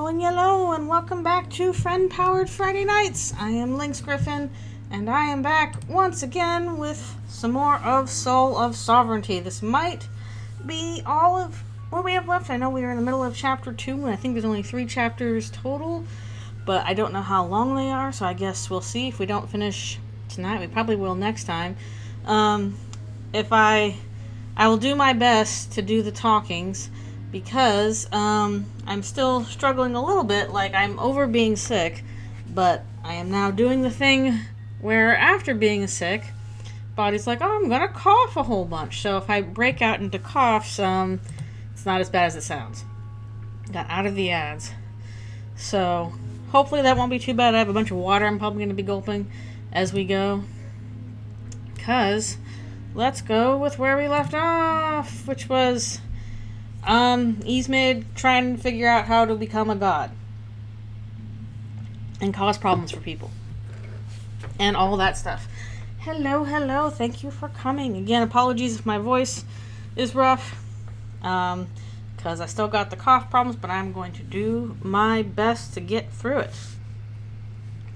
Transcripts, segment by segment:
Hello, and welcome back to Friend-Powered Friday Nights. I am LynxGriffin, and I am back once again with some more of Soul of Sovereignty. This might be all of what we have left. I know we are in the middle of Chapter 2, and I think there's only 3 chapters total, but I don't know how long they are, so I guess we'll see. If we don't finish tonight, we probably will next time. If I will do my best to do the talkings, because I'm still struggling a little bit. Like, I'm over being sick, but I am now doing the thing where after being sick, body's like, oh, I'm gonna cough a whole bunch. So if I break out into coughs, it's not as bad as it sounds. Got out of the ads. So hopefully that won't be too bad. I have a bunch of water I'm probably going to be gulping as we go. Because let's go with where we left off, which was Ismid trying to figure out how to become a god and cause problems for people and all that stuff. Hello, thank you for coming. Again, apologies if my voice is rough, because I still got the cough problems, but I'm going to do my best to get through it.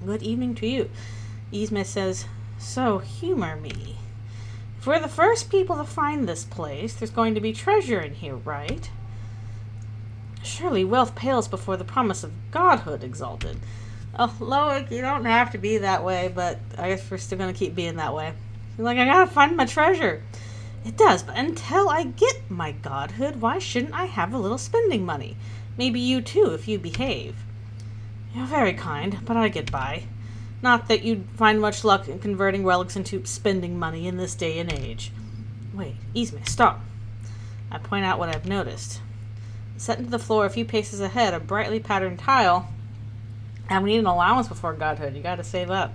Good evening to you. Ismid says, so humor me. If we're the first people to find this place, there's going to be treasure in here, right? Surely wealth pales before the promise of godhood exalted. Oh, Loic, you don't have to be that way, but I guess we're still going to keep being that way. You're like, I gotta find my treasure. It does, but until I get my godhood, why shouldn't I have a little spending money? Maybe you too, if you behave. You're very kind, but I get by. Not that you'd find much luck in converting relics into spending money in this day and age. Wait, Ismid, stop. I point out what I've noticed. Set into the floor a few paces ahead, a brightly patterned tile. And we need an allowance before godhood. You gotta save up.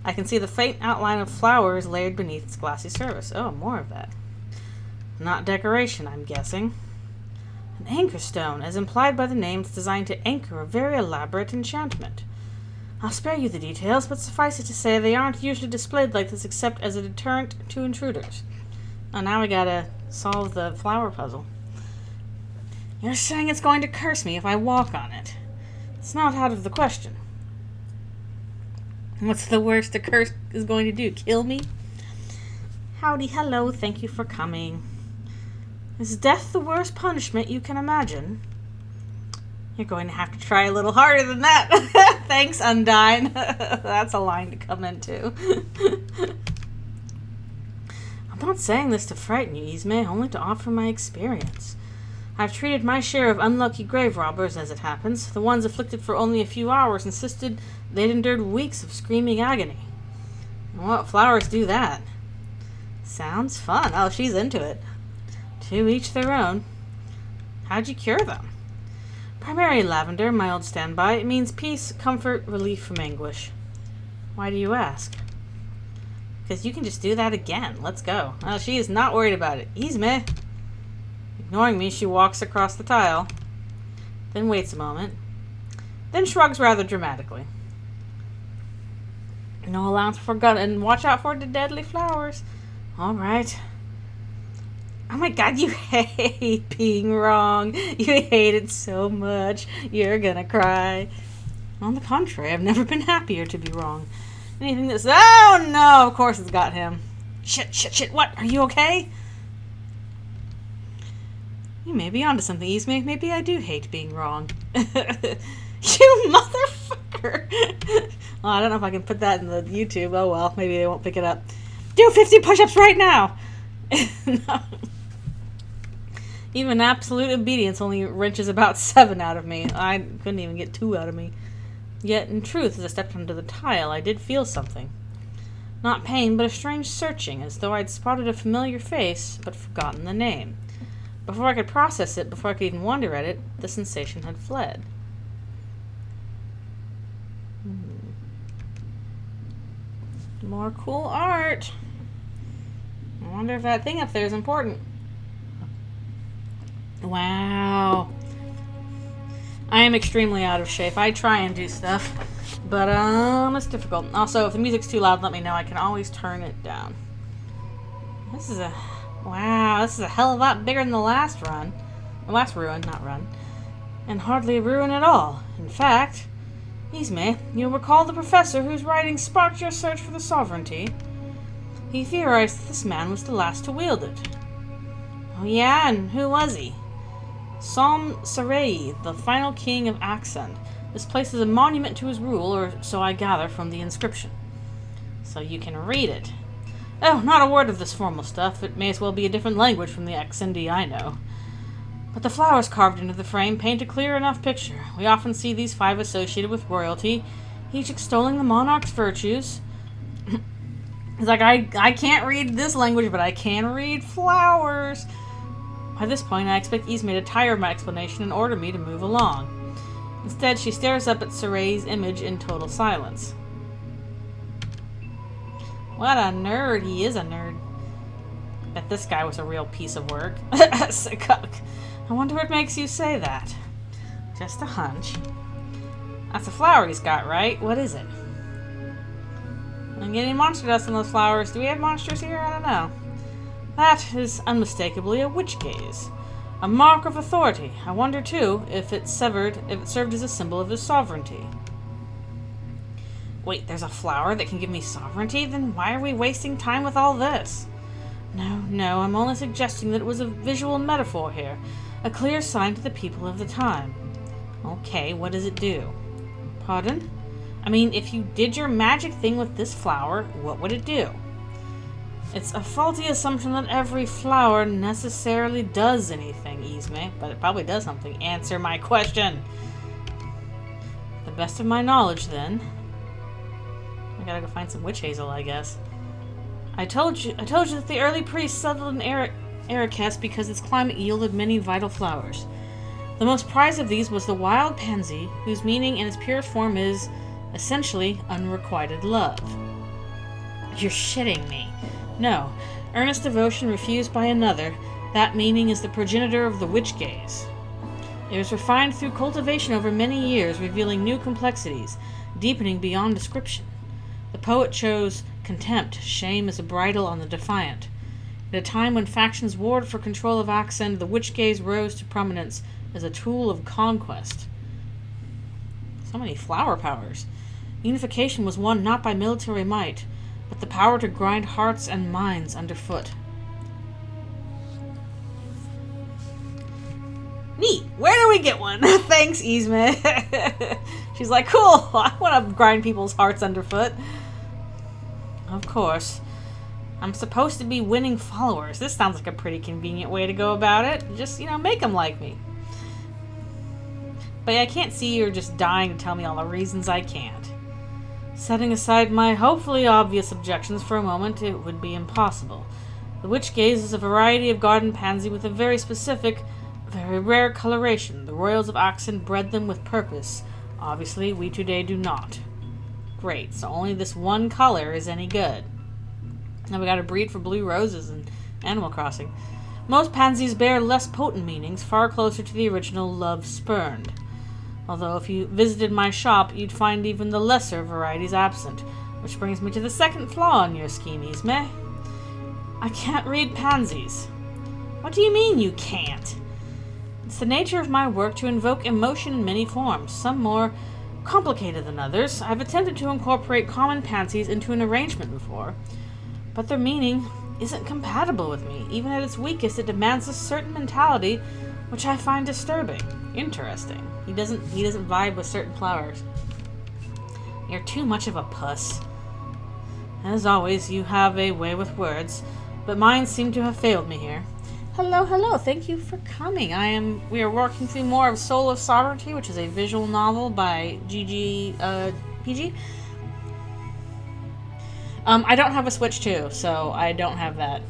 I can see the faint outline of flowers layered beneath its glassy surface. Oh, more of that. Not decoration, I'm guessing. An anchor stone, as implied by the name, it's designed to anchor a very elaborate enchantment. I'll spare you the details, but suffice it to say they aren't usually displayed like this except as a deterrent to intruders. Oh, now we gotta solve the flower puzzle. You're saying it's going to curse me if I walk on it. It's not out of the question. What's the worst a curse is going to do? Kill me? Howdy, hello, thank you for coming. Is death the worst punishment you can imagine? You're going to have to try a little harder than that. Thanks, Undyne. That's a line to come into. I'm not saying this to frighten you, Ismid, only to offer my experience. I've treated my share of unlucky grave robbers, as it happens. The ones afflicted for only a few hours insisted they'd endured weeks of screaming agony. What flowers do that? Sounds fun. Oh, she's into it. To each their own. How'd you cure them? Primary lavender, my old standby. It means peace, comfort, relief from anguish. Why do you ask? Because you can just do that again. Let's go. Oh, she is not worried about it. Ismid. Ignoring me, she walks across the tile, then waits a moment, then shrugs rather dramatically. No allowance for gun, and watch out for the deadly flowers. All right. Oh my god, you hate being wrong. You hate it so much. You're gonna cry. On the contrary, I've never been happier to be wrong. Anything that's... Oh no, of course it's got him. Shit, what? Are you okay? You may be onto something, Ismid. Maybe I do hate being wrong. You motherfucker! Well, I don't know if I can put that in the YouTube. Oh well, maybe they won't pick it up. Do 50 push-ups right now! No. Even absolute obedience only wrenches about 7 out of me. I couldn't even get 2 out of me. Yet, in truth, as I stepped onto the tile, I did feel something. Not pain, but a strange searching, as though I'd spotted a familiar face, but forgotten the name. Before I could process it, before I could even wonder at it, the sensation had fled. More cool art. I wonder if that thing up there is important. Wow. I am extremely out of shape. I try and do stuff, but it's difficult. Also, if the music's too loud, let me know. I can always turn it down. This is a... Wow, this is a hell of a lot bigger than the last run. The last ruin, not run. and hardly a ruin at all. In fact, Ismay, you'll recall the professor whose writings sparked your search for the sovereignty. He theorized that this man was the last to wield it. Oh yeah, and who was he? Som Sarai, the final king of Accent. This place is a monument to his rule, or so I gather from the inscription. So you can read it. Oh, not a word of this formal stuff. It may as well be a different language from the Accenti I know. But the flowers carved into the frame paint a clear enough picture. We often see these 5 associated with royalty, each extolling the monarch's virtues. It's like, I can't read this language, but I can read flowers. By this point, I expect Ismay to tire of my explanation and order me to move along. Instead, she stares up at Saray's image in total silence. What a nerd. He is a nerd. Bet this guy was a real piece of work. Sikuk. I wonder what makes you say that. Just a hunch. That's a flower he's got, right? What is it? I'm getting monster dust on those flowers. Do we have monsters here? I don't know. That is unmistakably a witch gaze. A mark of authority. I wonder, too, if it served as a symbol of his sovereignty. Wait, there's a flower that can give me sovereignty? Then why are we wasting time with all this? No, I'm only suggesting that it was a visual metaphor here. A clear sign to the people of the time. Okay, what does it do? Pardon? I mean, if you did your magic thing with this flower, what would it do? It's a faulty assumption that every flower necessarily does anything, Ismay, but it probably does something. Answer my question. The best of my knowledge, then. I gotta go find some witch hazel, I guess. I told you that the early priests settled in Arrakis because its climate yielded many vital flowers. The most prized of these was the wild pansy, whose meaning in its purest form is, essentially, unrequited love. You're shitting me. No. Earnest devotion refused by another, that meaning is the progenitor of the witch gaze. It was refined through cultivation over many years, revealing new complexities, deepening beyond description. The poet chose contempt, shame as a bridle on the defiant. At a time when factions warred for control of Accent, the witch gaze rose to prominence as a tool of conquest. So many flower powers. Unification was won not by military might, but the power to grind hearts and minds underfoot. Neat. Where do we get one? Thanks, Ismay. She's like, cool. I want to grind people's hearts underfoot. Of course. I'm supposed to be winning followers. This sounds like a pretty convenient way to go about it. Just, make them like me. But I can't see you're just dying to tell me all the reasons I can't. Setting aside my hopefully obvious objections for a moment, it would be impossible. The witch gaze is a variety of garden pansy with a very specific, very rare coloration. The royals of Accent bred them with purpose. Obviously, we today do not. Great, so only this one color is any good. Now we gotta breed for blue roses in Animal Crossing. Most pansies bear less potent meanings, far closer to the original love spurned. Although if you visited my shop, you'd find even the lesser varieties absent. Which brings me to the second flaw in your scheme, Ismay. I can't read pansies. What do you mean you can't? It's the nature of my work to invoke emotion in many forms, some more complicated than others. I've attempted to incorporate common pansies into an arrangement before, but their meaning isn't compatible with me. Even at its weakest, it demands a certain mentality, which I find disturbing. Interesting. He doesn't vibe with certain flowers. You're too much of a puss. As always, you have a way with words, but mine seem to have failed me here. Hello. Thank you for coming. We are working through more of Soul of Sovereignty, which is a visual novel by PG. I don't have a Switch 2, so I don't have that.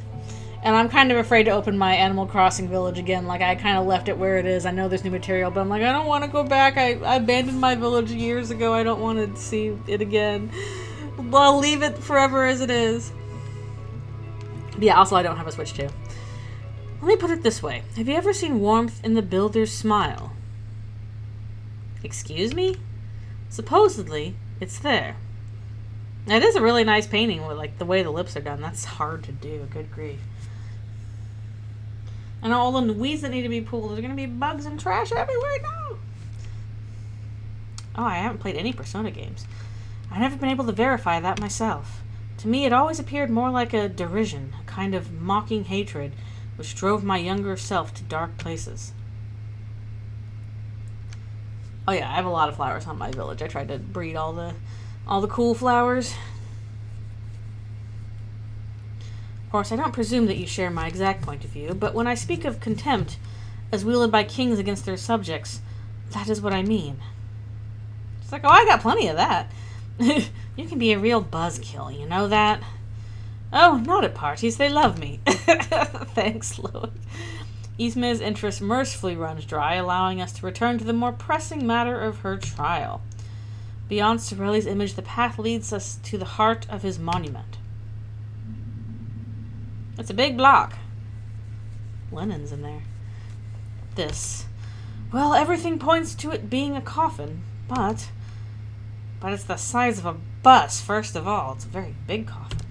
And I'm kind of afraid to open my Animal Crossing village again. Like, I kind of left it where it is. I know there's new material, but I'm like, I don't want to go back. I abandoned my village years ago. I don't want to see it again. I'll leave it forever as it is. But yeah, also I don't have a Switch 2. Let me put it this way. Have you ever seen warmth in the builder's smile? Excuse me? Supposedly, it's there. It is a really nice painting with, like, the way the lips are done. That's hard to do. Good grief. And all the weeds that need to be pulled. There's going to be bugs and trash everywhere now. Oh, I haven't played any Persona games. I've never been able to verify that myself. To me, it always appeared more like a derision, a kind of mocking hatred, which drove my younger self to dark places. Oh yeah, I have a lot of flowers on my village. I tried to breed all the cool flowers. Of course, I don't presume that you share my exact point of view, but when I speak of contempt as wielded by kings against their subjects, that is what I mean. It's like, oh, I got plenty of that. You can be a real buzzkill, you know that? Oh, not at parties. They love me. Thanks, Loic. Isma's interest mercifully runs dry, allowing us to return to the more pressing matter of her trial. Beyond Sorelli's image, the path leads us to the heart of his monument. It's a big block. Lenin's in there. This. Well, everything points to it being a coffin, but it's the size of a bus, first of all. It's a very big coffin.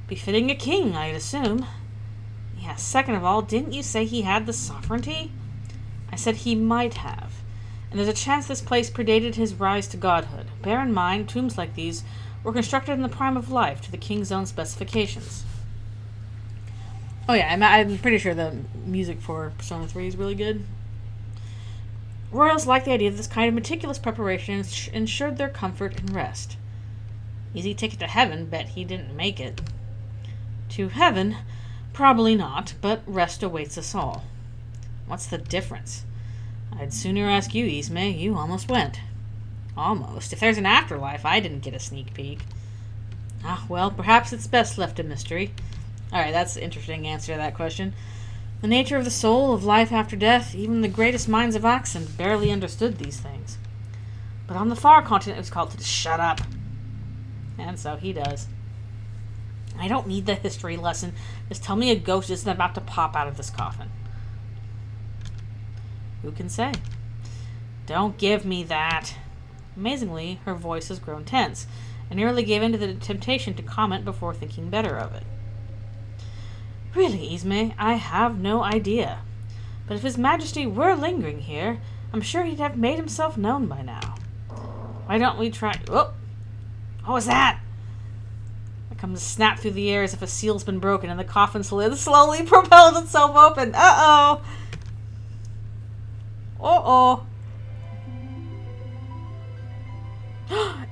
Befitting a king, I'd assume. Yeah, second of all, didn't you say he had the sovereignty? I said he might have. And there's a chance this place predated his rise to godhood. Bear in mind, tombs like these were constructed in the prime of life to the king's own specifications. Oh yeah, I'm pretty sure the music for Persona 3 is really good. Royals liked the idea that this kind of meticulous preparation ensured their comfort and rest. Easy ticket to heaven, bet he didn't make it. To heaven, probably not, but rest awaits us all. What's the difference? I'd sooner ask you, Isme. You almost went. Almost. If there's an afterlife, I didn't get a sneak peek. Ah, well, perhaps it's best left a mystery. Alright, that's an interesting answer to that question. The nature of the soul, of life after death, even the greatest minds of Oxen barely understood these things. But on the far continent, it was called to shut up. And so he does. I don't need the history lesson. Just tell me a ghost isn't about to pop out of this coffin. Who can say? Don't give me that. Amazingly, her voice has grown tense, and nearly gave in to the temptation to comment before thinking better of it. Really, Isme, I have no idea. But if His Majesty were lingering here, I'm sure he'd have made himself known by now. Why don't we try... Oh! What was that? It comes a snap through the air as if a seal's been broken and the coffin lid slowly propelled itself open. Uh-oh! Uh-oh!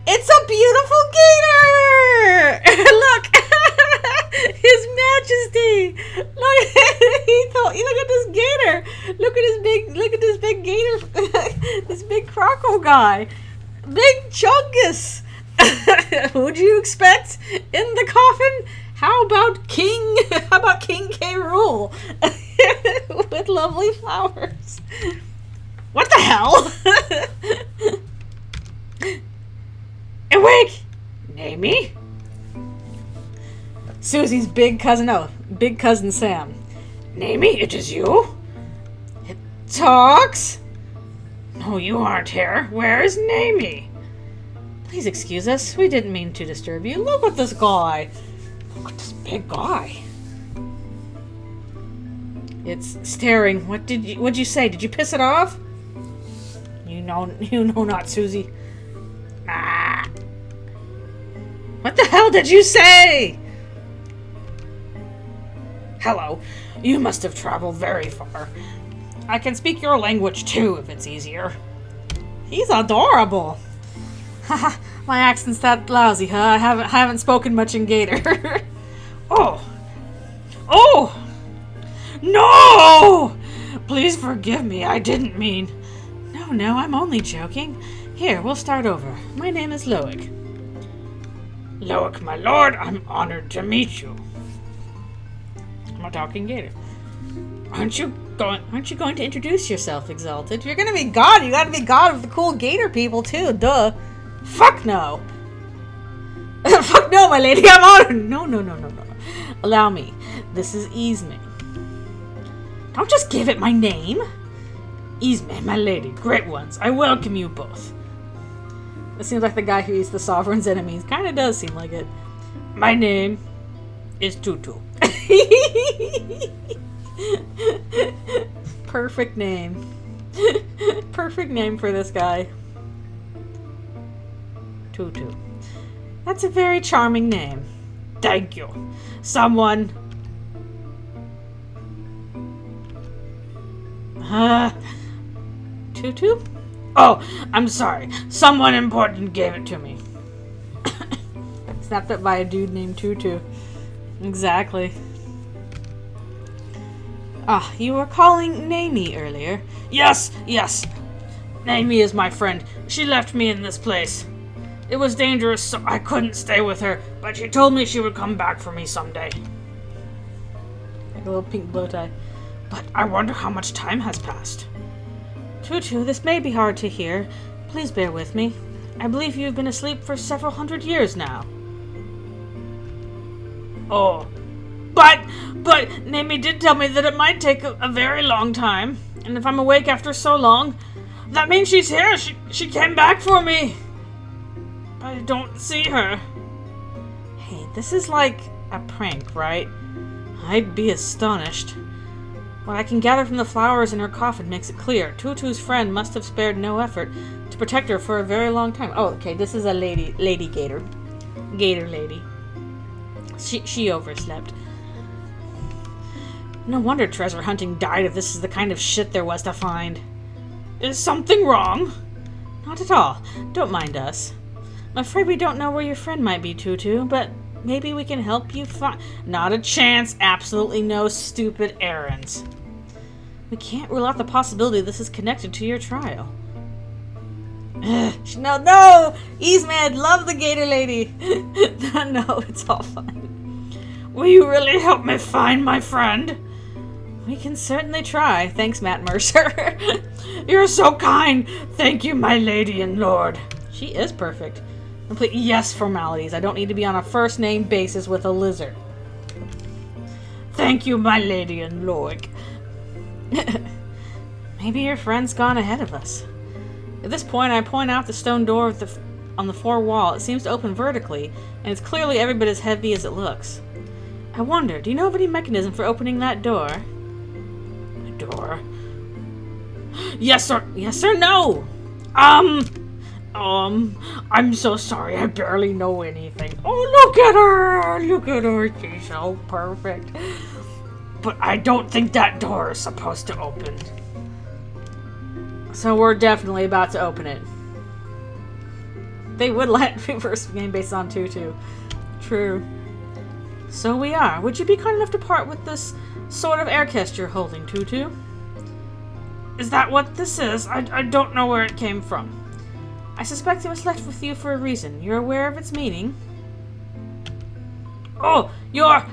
It's a beautiful gator! Look! His Majesty! Look at this gator! Look at this big gator, this big croco guy. Big Chungus! Who'd you expect in the coffin? How about King K. Rool? With lovely flowers. What the hell? Awake! Namie? Susie's big cousin Sam. Namie, it is you? It talks? No, you aren't here. Where is Namie? Please excuse us. We didn't mean to disturb you. Look at this guy. Look at this big guy. It's staring. What'd you say? Did you piss it off? You know not, Susie. Ah. What the hell did you say? Hello. You must have traveled very far. I can speak your language too, if it's easier. He's adorable. Haha, my accent's that lousy, huh? I haven't spoken much in Gator. Oh! No! Please forgive me, I didn't mean... No, I'm only joking. Here, we'll start over. My name is Loic. Loic, my lord, I'm honored to meet you. I'm a talking gator. Aren't you going to introduce yourself, Exalted? If you're gonna be God, you gotta be God of the cool gator people too, duh. Fuck no! Fuck no, my lady, I'm honored! No. Allow me. This is Isme. Don't just give it my name! Isme, my lady, great ones, I welcome you both. It seems like the guy who eats the sovereign's enemies. Kinda does seem like it. My name is Tutu. Perfect name. Perfect name for this guy. Tutu. That's a very charming name. Thank you. Someone... Tutu? Oh, I'm sorry. Someone important gave it to me. Snapped up by a dude named Tutu. Exactly. Ah, you were calling Naomi earlier? Yes, yes. Naomi is my friend. She left me in this place. It was dangerous, so I couldn't stay with her, but she told me she would come back for me someday. Like a little pink bow tie. But I wonder how much time has passed. Tutu, this may be hard to hear. Please bear with me. I believe you've been asleep for several hundred years now. Oh, but Naomi did tell me that it might take a very long time. And if I'm awake after so long, that means she's here. She came back for me. But I don't see her. Hey, this is like a prank, right? I'd be astonished. What I can gather from the flowers in her coffin makes it clear. Tutu's friend must have spared no effort to protect her for a very long time. Oh, okay, this is a lady gator. Gator lady. She overslept. No wonder treasure hunting died if this is the kind of shit there was to find. Is something wrong? Not at all. Don't mind us. I'm afraid we don't know where your friend might be, Tutu, but maybe we can help you find... Not a chance. Absolutely no stupid errands. We can't rule out the possibility this is connected to your trial. No! Easeman, love the gator lady. No, it's all fine. Will you really help me find my friend? We can certainly try. Thanks, Matt Mercer. You're so kind. Thank you, my lady and lord. She is perfect. Complete yes formalities. I don't need to be on a first name basis with a lizard. Thank you, my lady and Loic. Maybe your friend's gone ahead of us. At this point, I point out the stone door on the far wall. It seems to open vertically, and it's clearly every bit as heavy as it looks. I wonder, do you know of any mechanism for opening that door? A door? Yes or no? I'm so sorry, I barely know anything. Oh, look at her, she's so perfect. But I don't think that door is supposed to open. So we're definitely about to open it. They would let reverse game based on Tutu. True. So we are. Would you be kind enough to part with this sort of air chest you're holding, Tutu? Is that what this is? I don't know where it came from. I suspect it was left with you for a reason. You're aware of its meaning? Oh, you're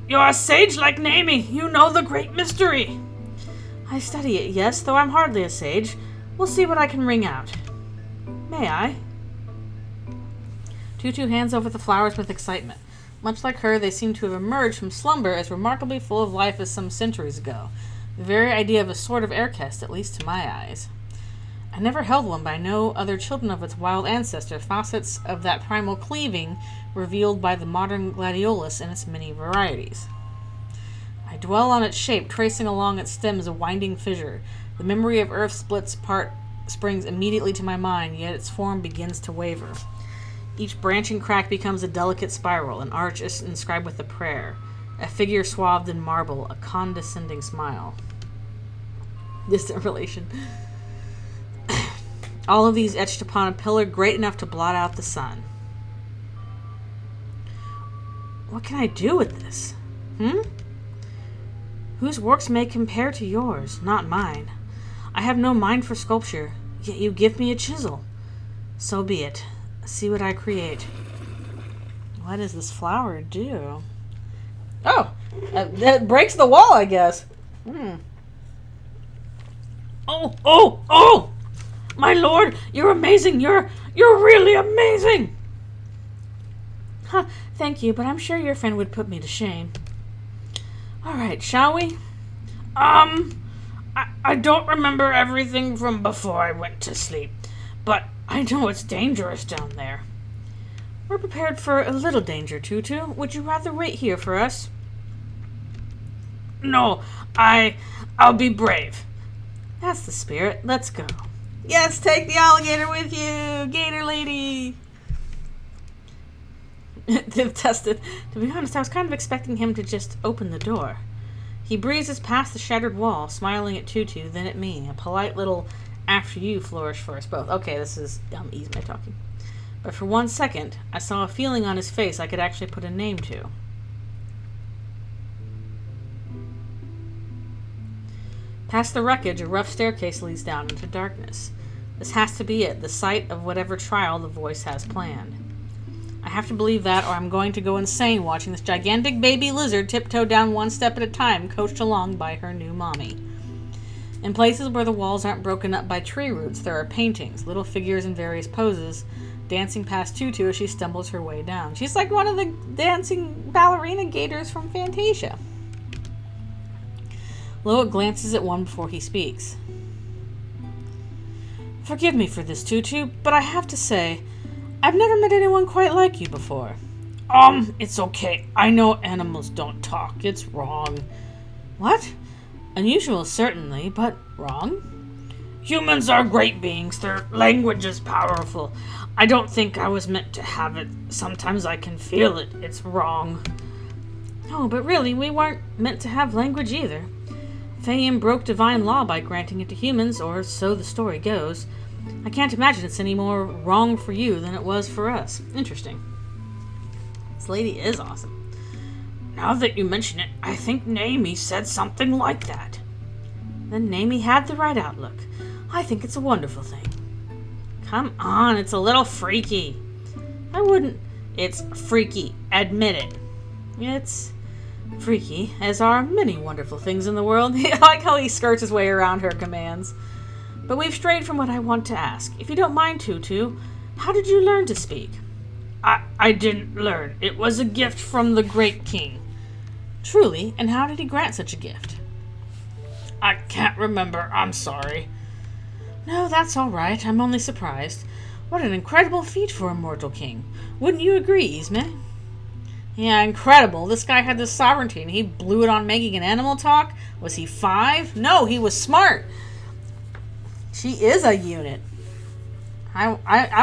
a sage like Naomi. You know the great mystery. I study it, yes, though I'm hardly a sage. We'll see what I can wring out. May I? Tutu hands over the flowers with excitement. Much like her, they seem to have emerged from slumber as remarkably full of life as some centuries ago. The very idea of a sort of air chest, at least to my eyes. I never held one, but I know other children of its wild ancestor, facets of that primal cleaving revealed by the modern gladiolus in its many varieties. I dwell on its shape, tracing along its stems a winding fissure. The memory of Earth splits apart springs immediately to my mind, yet its form begins to waver. Each branching crack becomes a delicate spiral, an arch is inscribed with a prayer, a figure swathed in marble, a condescending smile. Distant relation. All of these etched upon a pillar great enough to blot out the sun. What can I do with this? Whose works may compare to yours, not mine. I have no mind for sculpture, yet you give me a chisel. So be it. See what I create. What does this flower do? Oh! That breaks the wall, I guess. Oh! My lord, you're amazing. You're really amazing. Huh, thank you, but I'm sure your friend would put me to shame. All right, shall we? I don't remember everything from before I went to sleep, but I know it's dangerous down there. We're prepared for a little danger, Tutu. Would you rather wait here for us? No, I'll be brave. That's the spirit. Let's go. Yes, take the alligator with you, Gator Lady. They've tested. To be honest, I was kind of expecting him to just open the door. He breezes past the shattered wall, smiling at Tutu, then at me. A polite little "after you" flourish for us both. Okay, this is Yzma talking. But for 1 second, I saw a feeling on his face I could actually put a name to. Past the wreckage, a rough staircase leads down into darkness. This has to be it, the site of whatever trial the voice has planned. I have to believe that, or I'm going to go insane watching this gigantic baby lizard tiptoe down one step at a time, coached along by her new mommy. In places where the walls aren't broken up by tree roots, there are paintings, little figures in various poses, dancing past Tutu as she stumbles her way down. She's like one of the dancing ballerina gators from Fantasia. Loic glances at one before he speaks. Forgive me for this, Tutu, but I have to say, I've never met anyone quite like you before. It's okay. I know animals don't talk. It's wrong. What? Unusual, certainly, but wrong? Humans are great beings. Their language is powerful. I don't think I was meant to have it. Sometimes I can feel it. It's wrong. No, but really, we weren't meant to have language either. Fayum broke divine law by granting it to humans, or so the story goes. I can't imagine it's any more wrong for you than it was for us. Interesting. This lady is awesome. Now that you mention it, I think Naomi said something like that. Then Naomi had the right outlook. I think it's a wonderful thing. Come on, it's a little freaky. I wouldn't. It's freaky. Admit it. It's freaky, as are many wonderful things in the world. I like how he skirts his way around her commands. But we've strayed from what I want to ask. If you don't mind, Tutu, how did you learn to speak? I didn't learn. It was a gift from the great king. Truly? And how did he grant such a gift? I can't remember. I'm sorry. No, that's all right. I'm only surprised. What an incredible feat for a mortal king. Wouldn't you agree, Yzma? Yeah, incredible. This guy had the sovereignty and he blew it on making an animal talk? Was he 5? No, he was smart. She is a unit. I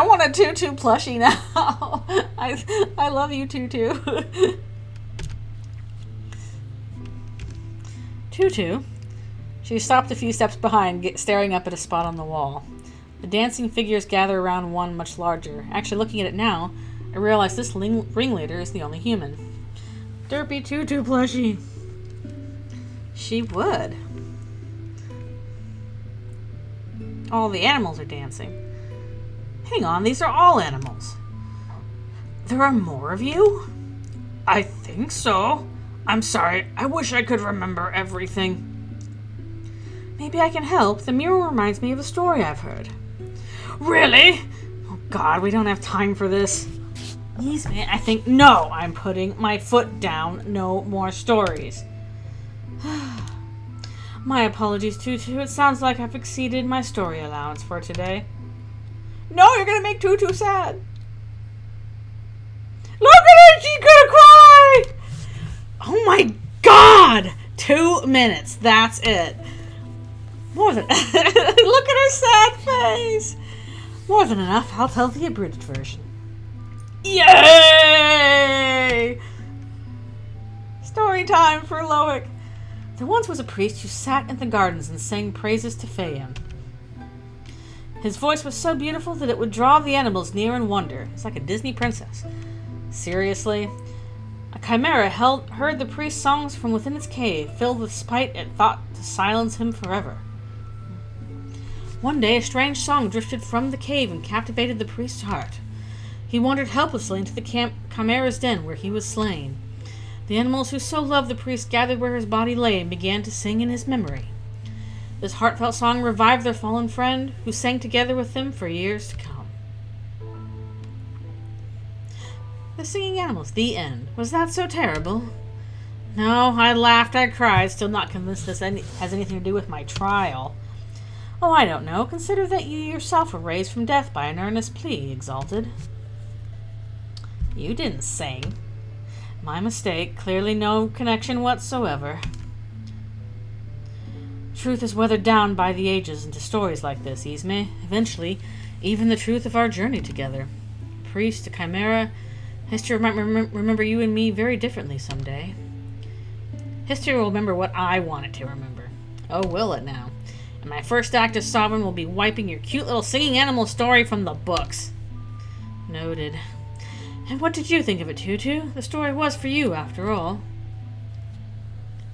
want a Tutu plushie now. I love you, Tutu. Tutu. She stopped a few steps behind, staring up at a spot on the wall. The dancing figures gather around one much larger. Actually, looking at it now, I realize this ringleader is the only human. Derpy Tutu plushie. She would. All the animals are dancing. Hang on, these are all animals. There are more of you? I think so. I'm sorry, I wish I could remember everything. Maybe I can help. The mural reminds me of a story I've heard. Really? Oh God, we don't have time for this. Yzma, I think, no, I'm putting my foot down. No more stories. My apologies, Tutu. It sounds like I've exceeded my story allowance for today. No, you're gonna make Tutu sad. Look at her! She's gonna cry! Oh my God! 2 minutes. That's it. More than... Look at her sad face! More than enough. I'll tell the abridged version. Yay! Story time for Loic. There once was a priest who sat in the gardens and sang praises to Fayum. His voice was so beautiful that it would draw the animals near in wonder. It's like a Disney princess. Seriously? A chimera heard the priest's songs from within its cave, filled with spite and thought to silence him forever. One day, a strange song drifted from the cave and captivated the priest's heart. He wandered helplessly into the chimera's den where he was slain. The animals who so loved the priest gathered where his body lay and began to sing in his memory. This heartfelt song revived their fallen friend, who sang together with them for years to come. The singing animals. The end. Was that so terrible? No, I laughed, I cried, still not convinced this has anything to do with my trial. Oh, I don't know. Consider that you yourself were raised from death by an earnest plea, Exalted. You didn't sing. My mistake. Clearly no connection whatsoever. Truth is weathered down by the ages into stories like this, Isme. Eventually, even the truth of our journey together. Priest, a chimera, history might remember you and me very differently someday. History will remember what I want it to remember. Oh, will it now? And my first act as sovereign will be wiping your cute little singing animal story from the books. Noted. And what did you think of it, Tutu? The story was for you, after all.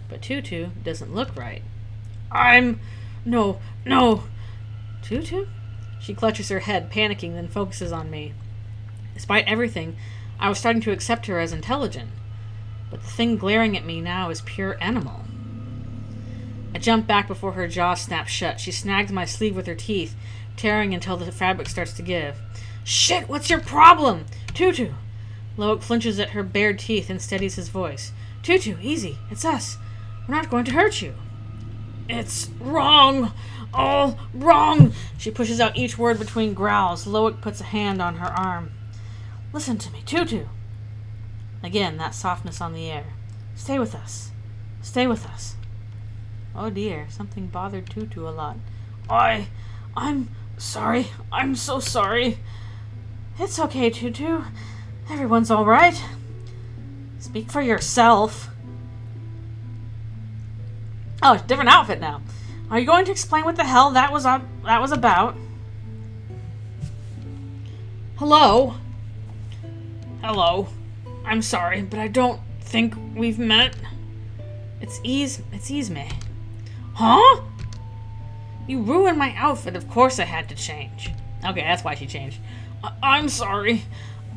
But Tutu doesn't look right. No. Tutu? She clutches her head, panicking, then focuses on me. Despite everything, I was starting to accept her as intelligent. But the thing glaring at me now is pure animal. I jump back before her jaw snaps shut. She snags my sleeve with her teeth, tearing until the fabric starts to give. Shit, what's your problem? Tutu! Loic flinches at her bared teeth and steadies his voice. Tutu, easy. It's us. We're not going to hurt you. It's wrong. All wrong. She pushes out each word between growls. Loic puts a hand on her arm. Listen to me, Tutu. Again, that softness on the air. Stay with us. Stay with us. Oh dear, something bothered Tutu a lot. I'm sorry. I'm so sorry. It's okay, Tutu. Everyone's all right. Speak for yourself. Oh, different outfit now. Are you going to explain what the hell that was about? Hello? Hello. I'm sorry, but I don't think we've met. It's Isme. Huh? You ruined my outfit. Of course I had to change. Okay, that's why she changed. I'm sorry.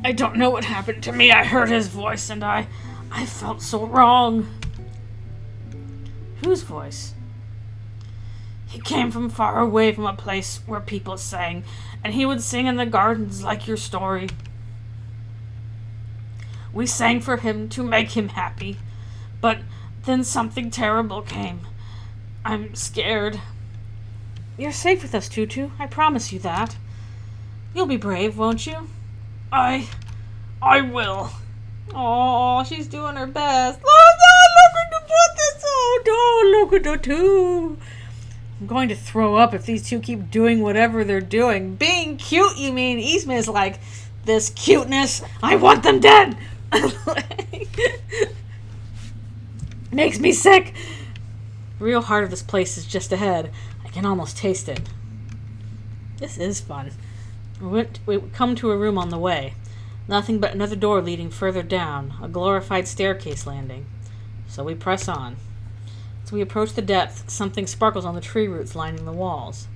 I don't know what happened to me. I heard his voice and I felt so wrong. Whose voice? He came from far away from a place where people sang, and he would sing in the gardens like your story. We sang for him to make him happy, but then something terrible came. I'm scared. You're safe with us, Tutu. I promise you that. You'll be brave, won't you? I will. Oh, she's doing her best. Oh, no, look at the put this. Oh, no, look at the two. I'm going to throw up if these two keep doing whatever they're doing. Being cute, you mean? Isme is like, this cuteness, I want them dead. Makes me sick. The real heart of this place is just ahead. I can almost taste it. This is fun. We come to a room on the way. Nothing but another door leading further down, a glorified staircase landing. So we press on. As we approach the depth, something sparkles on the tree roots lining the walls.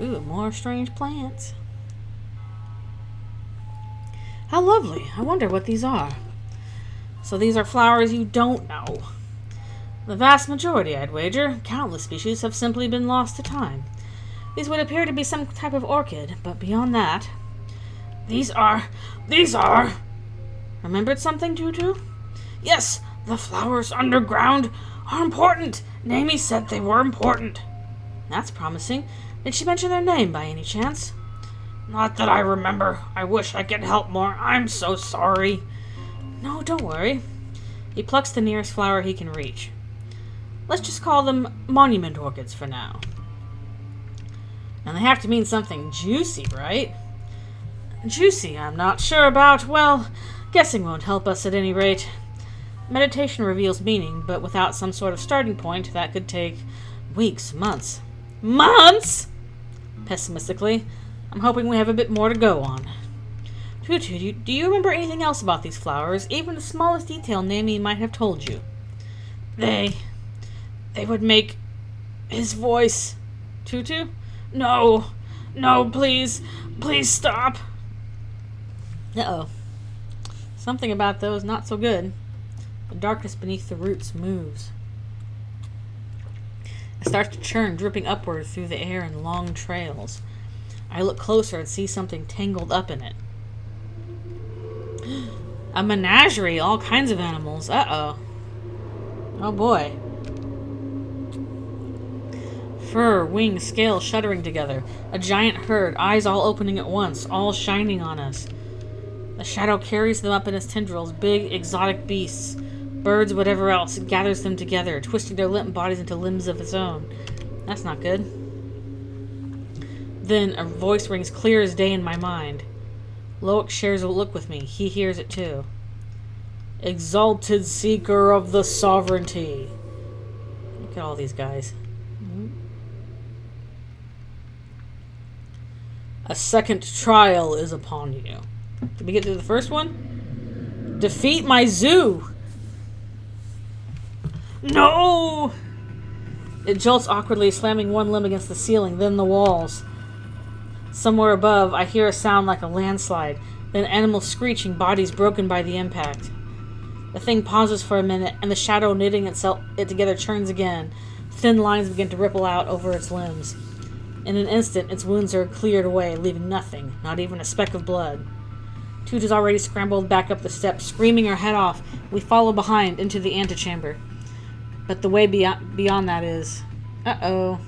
Ooh, more strange plants. How lovely. I wonder what these are. So these are flowers you don't know. The vast majority, I'd wager. Countless species have simply been lost to time. These would appear to be some type of orchid, but beyond that... These are... Remembered something, Tutu? Yes, the flowers underground are important. Naomi said they were important. That's promising. Did she mention their name by any chance? Not that I remember. I wish I could help more. I'm so sorry. No, don't worry. He plucks the nearest flower he can reach. Let's just call them monument orchids for now. And they have to mean something juicy, right? Juicy, I'm not sure about. Well, guessing won't help us at any rate. Meditation reveals meaning, but without some sort of starting point, that could take weeks, months. Months? Pessimistically, I'm hoping we have a bit more to go on. Tutu, do you remember anything else about these flowers? Even the smallest detail Naomi might have told you. They would make his voice. Tutu? No, please stop. Uh-oh. Something about those not so good. The darkness beneath the roots moves. It starts to churn, dripping upward through the air in long trails. I look closer and see something tangled up in it. A menagerie, all kinds of animals. Uh-oh. Oh boy. Fur, wings, scales shuddering together. A giant herd, eyes all opening at once, all shining on us. The shadow carries them up in its tendrils, big, exotic beasts. Birds, whatever else, it gathers them together, twisting their limp bodies into limbs of its own. That's not good. Then a voice rings clear as day in my mind. Loic shares a look with me. He hears it too. Exalted seeker of the sovereignty. Look at all these guys. A second trial is upon you. Did we get through the first one? Defeat my zoo! No! It jolts awkwardly, slamming one limb against the ceiling, then the walls. Somewhere above, I hear a sound like a landslide, then animals screeching, bodies broken by the impact. The thing pauses for a minute, and the shadow knitting it together churns again. Thin lines begin to ripple out over its limbs. In an instant, its wounds are cleared away, leaving nothing, not even a speck of blood. Tutu's already scrambled back up the steps, screaming her head off. We follow behind into the antechamber. But the way beyond that is... Uh-oh.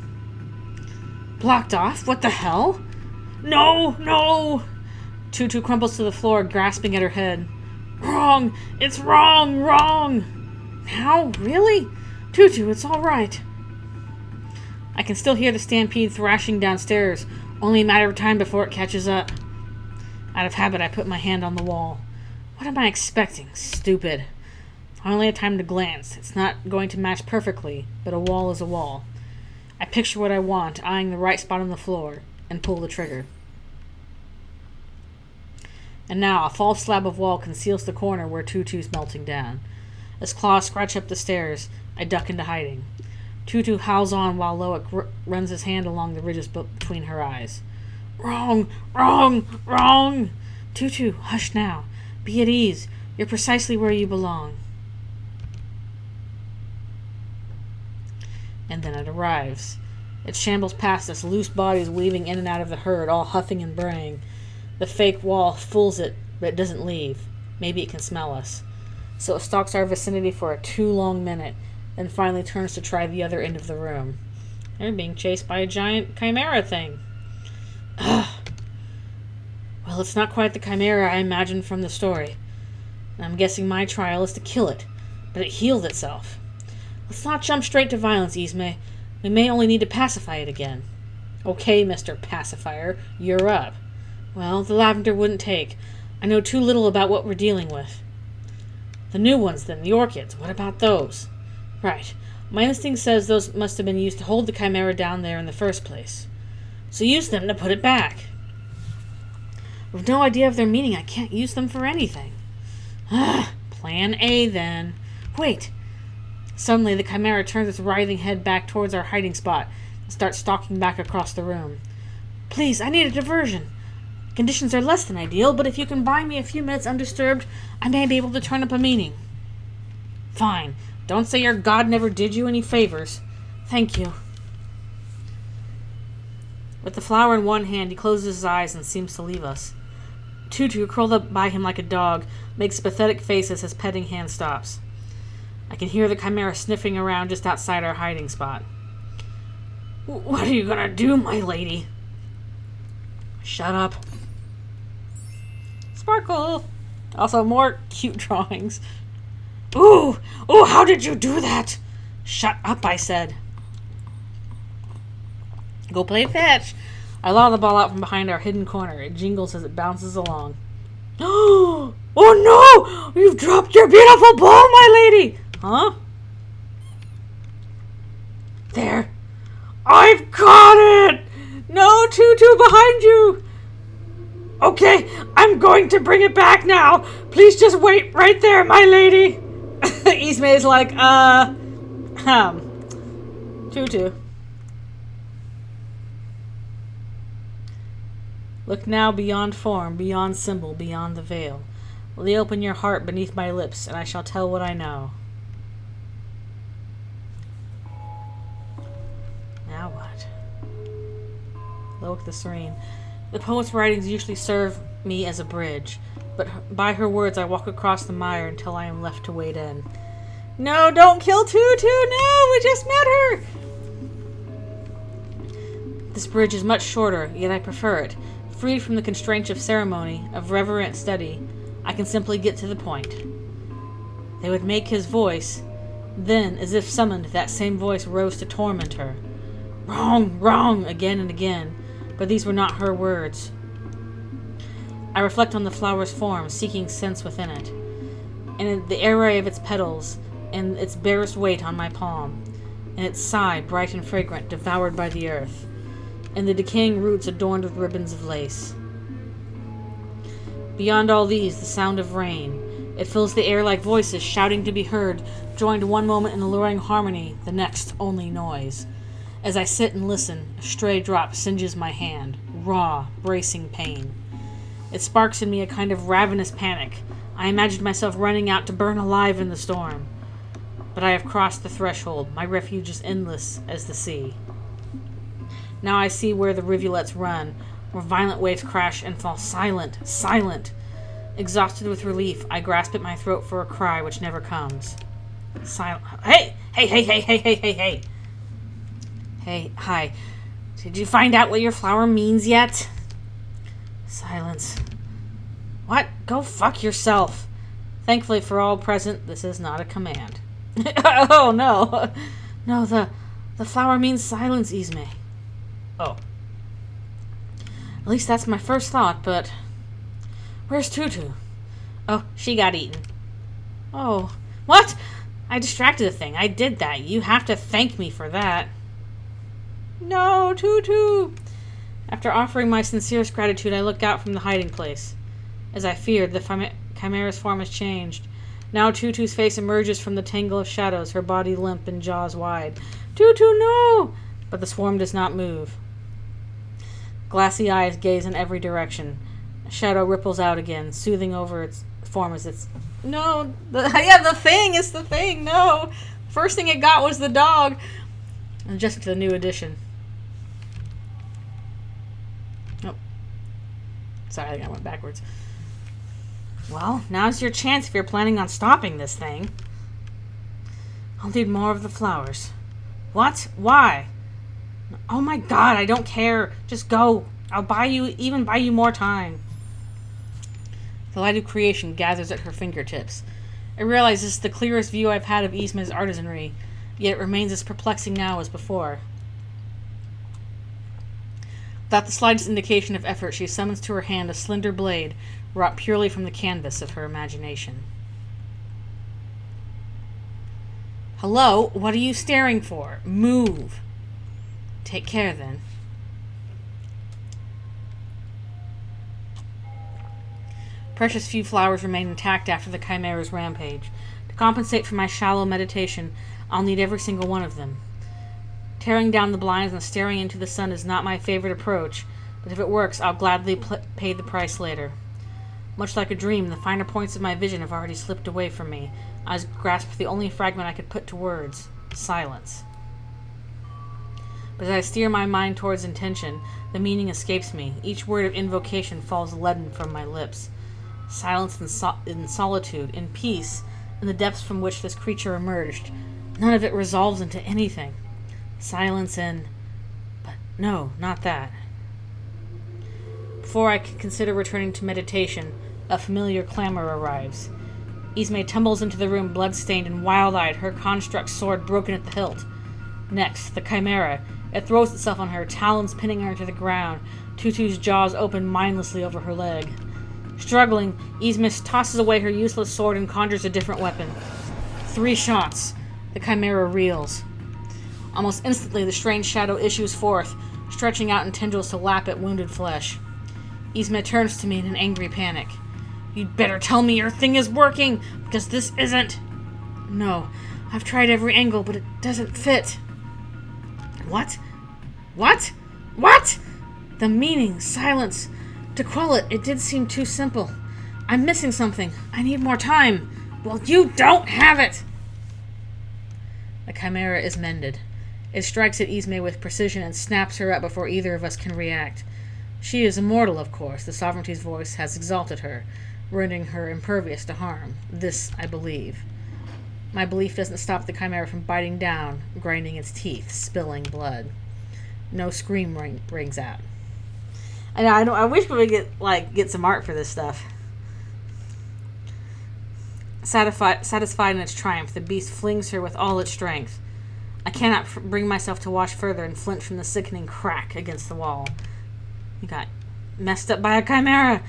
Blocked off? What the hell? No! No! Tutu crumbles to the floor, grasping at her head. Wrong! It's wrong! Wrong! Now? Really? Tutu, it's all right. I can still hear the stampede thrashing downstairs, only a matter of time before it catches up. Out of habit, I put my hand on the wall. What am I expecting? Stupid. I only have time to glance. It's not going to match perfectly, but a wall is a wall. I picture what I want, eyeing the right spot on the floor, and pull the trigger. And now, a false slab of wall conceals the corner where Tutu's melting down. As claws scratch up the stairs, I duck into hiding. Tutu howls on while Loic runs his hand along the ridges between her eyes. Wrong! Wrong! Wrong! Tutu, hush now. Be at ease. You're precisely where you belong. And then it arrives. It shambles past us, loose bodies weaving in and out of the herd, all huffing and braying. The fake wall fools it, but it doesn't leave. Maybe it can smell us. So it stalks our vicinity for a too long minute, then finally turns to try the other end of the room. They're being chased by a giant chimera thing. Ugh. Well, it's not quite the chimera I imagined from the story. I'm guessing my trial is to kill it, but it healed itself. Let's not jump straight to violence, Ismay. We may only need to pacify it again. Okay, Mr. Pacifier, you're up. Well, the lavender wouldn't take. I know too little about what we're dealing with. The new ones, then, the orchids. What about those? Right. My instinct says those must have been used to hold the chimera down there in the first place. So use them to put it back. With no idea of their meaning, I can't use them for anything. Plan A, then. Wait. Suddenly, the chimera turns its writhing head back towards our hiding spot and starts stalking back across the room. Please, I need a diversion. Conditions are less than ideal, but if you can buy me a few minutes undisturbed, I may be able to turn up a meaning. Fine. Don't say your god never did you any favors. Thank you. With the flower in one hand, he closes his eyes and seems to leave us. Tutu, curled up by him like a dog, makes a pathetic face as his petting hand stops. I can hear the chimera sniffing around just outside our hiding spot. What are you gonna do, my lady? Shut up. Sparkle! Also, more cute drawings. Ooh! Ooh, how did you do that? Shut up, I said. Go play fetch. I law the ball out from behind our hidden corner. It jingles as it bounces along. Oh no! You've dropped your beautiful ball, my lady! Huh? There. I've caught it! No, Tutu, behind you! Okay, I'm going to bring it back now. Please just wait right there, my lady. Ismay's like, Tutu. Look now beyond form, beyond symbol, beyond the veil. Lay open your heart beneath my lips, and I shall tell what I know. Now what? Loic the Serene. The poet's writings usually serve me as a bridge, but by her words I walk across the mire until I am left to wade in. No, don't kill Tutu! No, we just met her! This bridge is much shorter, yet I prefer it. Freed from the constraints of ceremony, of reverent study, I can simply get to the point. They would make his voice. Then, as if summoned, that same voice rose to torment her. Wrong, wrong, again and again. But these were not her words. I reflect on the flower's form, seeking sense within it, and the array of its petals, and its barest weight on my palm, and its sigh, bright and fragrant, devoured by the earth, and the decaying roots adorned with ribbons of lace. Beyond all these, the sound of rain. It fills the air like voices shouting to be heard, joined one moment in alluring harmony, the next only noise. As I sit and listen, a stray drop singes my hand, raw, bracing pain. It sparks in me a kind of ravenous panic. I imagined myself running out to burn alive in the storm. But I have crossed the threshold. My refuge is endless as the sea. Now I see where the rivulets run, where violent waves crash and fall silent, silent. Exhausted with relief, I grasp at my throat for a cry which never comes. Silent. Hey! Hey, hey, hey, hey, hey, hey, hey! Hey, hi. Did you find out what your flower means yet? Silence. What? Go fuck yourself. Thankfully for all present, this is not a command. Oh, no. No, the flower means silence, Isme. Oh. At least that's my first thought, but... Where's Tutu? Oh, she got eaten. Oh. What? I distracted the thing. I did that. You have to thank me for that. No, Tutu! After offering my sincerest gratitude, I look out from the hiding place. As I feared, the chimera's form has changed. Now Tutu's face emerges from the tangle of shadows, her body limp and jaws wide. Tutu, no! But the swarm does not move. Glassy eyes gaze in every direction. A shadow ripples out again, soothing over its form as it's... No! The thing! It's the thing! No! First thing it got was the dog! Adjusted to the new edition. Sorry, I think I went backwards. Well, now's your chance if you're planning on stopping this thing. I'll need more of the flowers. What? Why? Oh my god, I don't care. Just go. I'll buy you more time. The light of creation gathers at her fingertips. I realize this is the clearest view I've had of Isma's artisanry, yet it remains as perplexing now as before. Without the slightest indication of effort, she summons to her hand a slender blade wrought purely from the canvas of her imagination. Hello? What are you staring for? Move. Take care, then. Precious few flowers remain intact after the chimera's rampage. To compensate for my shallow meditation, I'll need every single one of them. Tearing down the blinds and staring into the sun is not my favorite approach, but if it works, I'll gladly pay the price later. Much like a dream, the finer points of my vision have already slipped away from me. I grasped the only fragment I could put to words: silence. But as I steer my mind towards intention, the meaning escapes me. Each word of invocation falls leaden from my lips. Silence in solitude, in peace, in the depths from which this creature emerged. None of it resolves into anything. Silence and... But no, not that. Before I can consider returning to meditation, a familiar clamor arrives. Isme tumbles into the room, blood-stained and wild-eyed, her construct sword broken at the hilt. Next, the chimera. It throws itself on her, talons pinning her to the ground. Tutu's jaws open mindlessly over her leg. Struggling, Isme tosses away her useless sword and conjures a different weapon. 3 shots. The chimera reels. Almost instantly, the strange shadow issues forth, stretching out in tendrils to lap at wounded flesh. Isme turns to me in an angry panic. You'd better tell me your thing is working, because this isn't. No, I've tried every angle, but it doesn't fit. What? What? What? The meaning, silence. To quell it, it did seem too simple. I'm missing something. I need more time. Well, you don't have it! The chimera is mended. It strikes at Isme with precision and snaps her up before either of us can react. She is immortal, of course. The sovereignty's voice has exalted her, rendering her impervious to harm. This I believe. My belief doesn't stop the chimera from biting down, grinding its teeth, spilling blood. No scream rings out. I wish we would get some art for this stuff. Satisfied in its triumph, the beast flings her with all its strength. I cannot bring myself to watch further and flinch from the sickening crack against the wall. You got messed up by a chimera.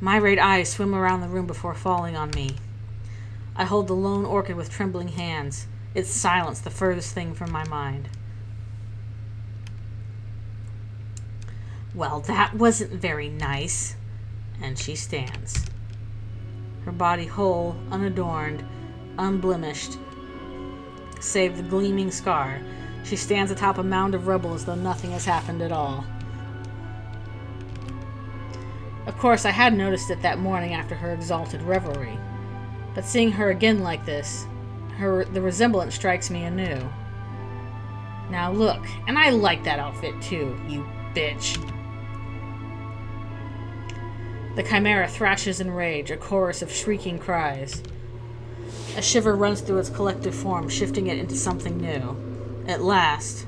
My red eyes swim around the room before falling on me. I hold the lone orchid with trembling hands, its silence the furthest thing from my mind. Well, that wasn't very nice. And she stands. Her body whole, unadorned, unblemished, save the gleaming scar. She stands atop a mound of rubble as though nothing has happened at all. Of course, I had noticed it that morning after her exalted revelry. But seeing her again like this, the resemblance strikes me anew. Now look, and I like that outfit too, you bitch. The chimera thrashes in rage, a chorus of shrieking cries. A shiver runs through its collective form, shifting it into something new. At last,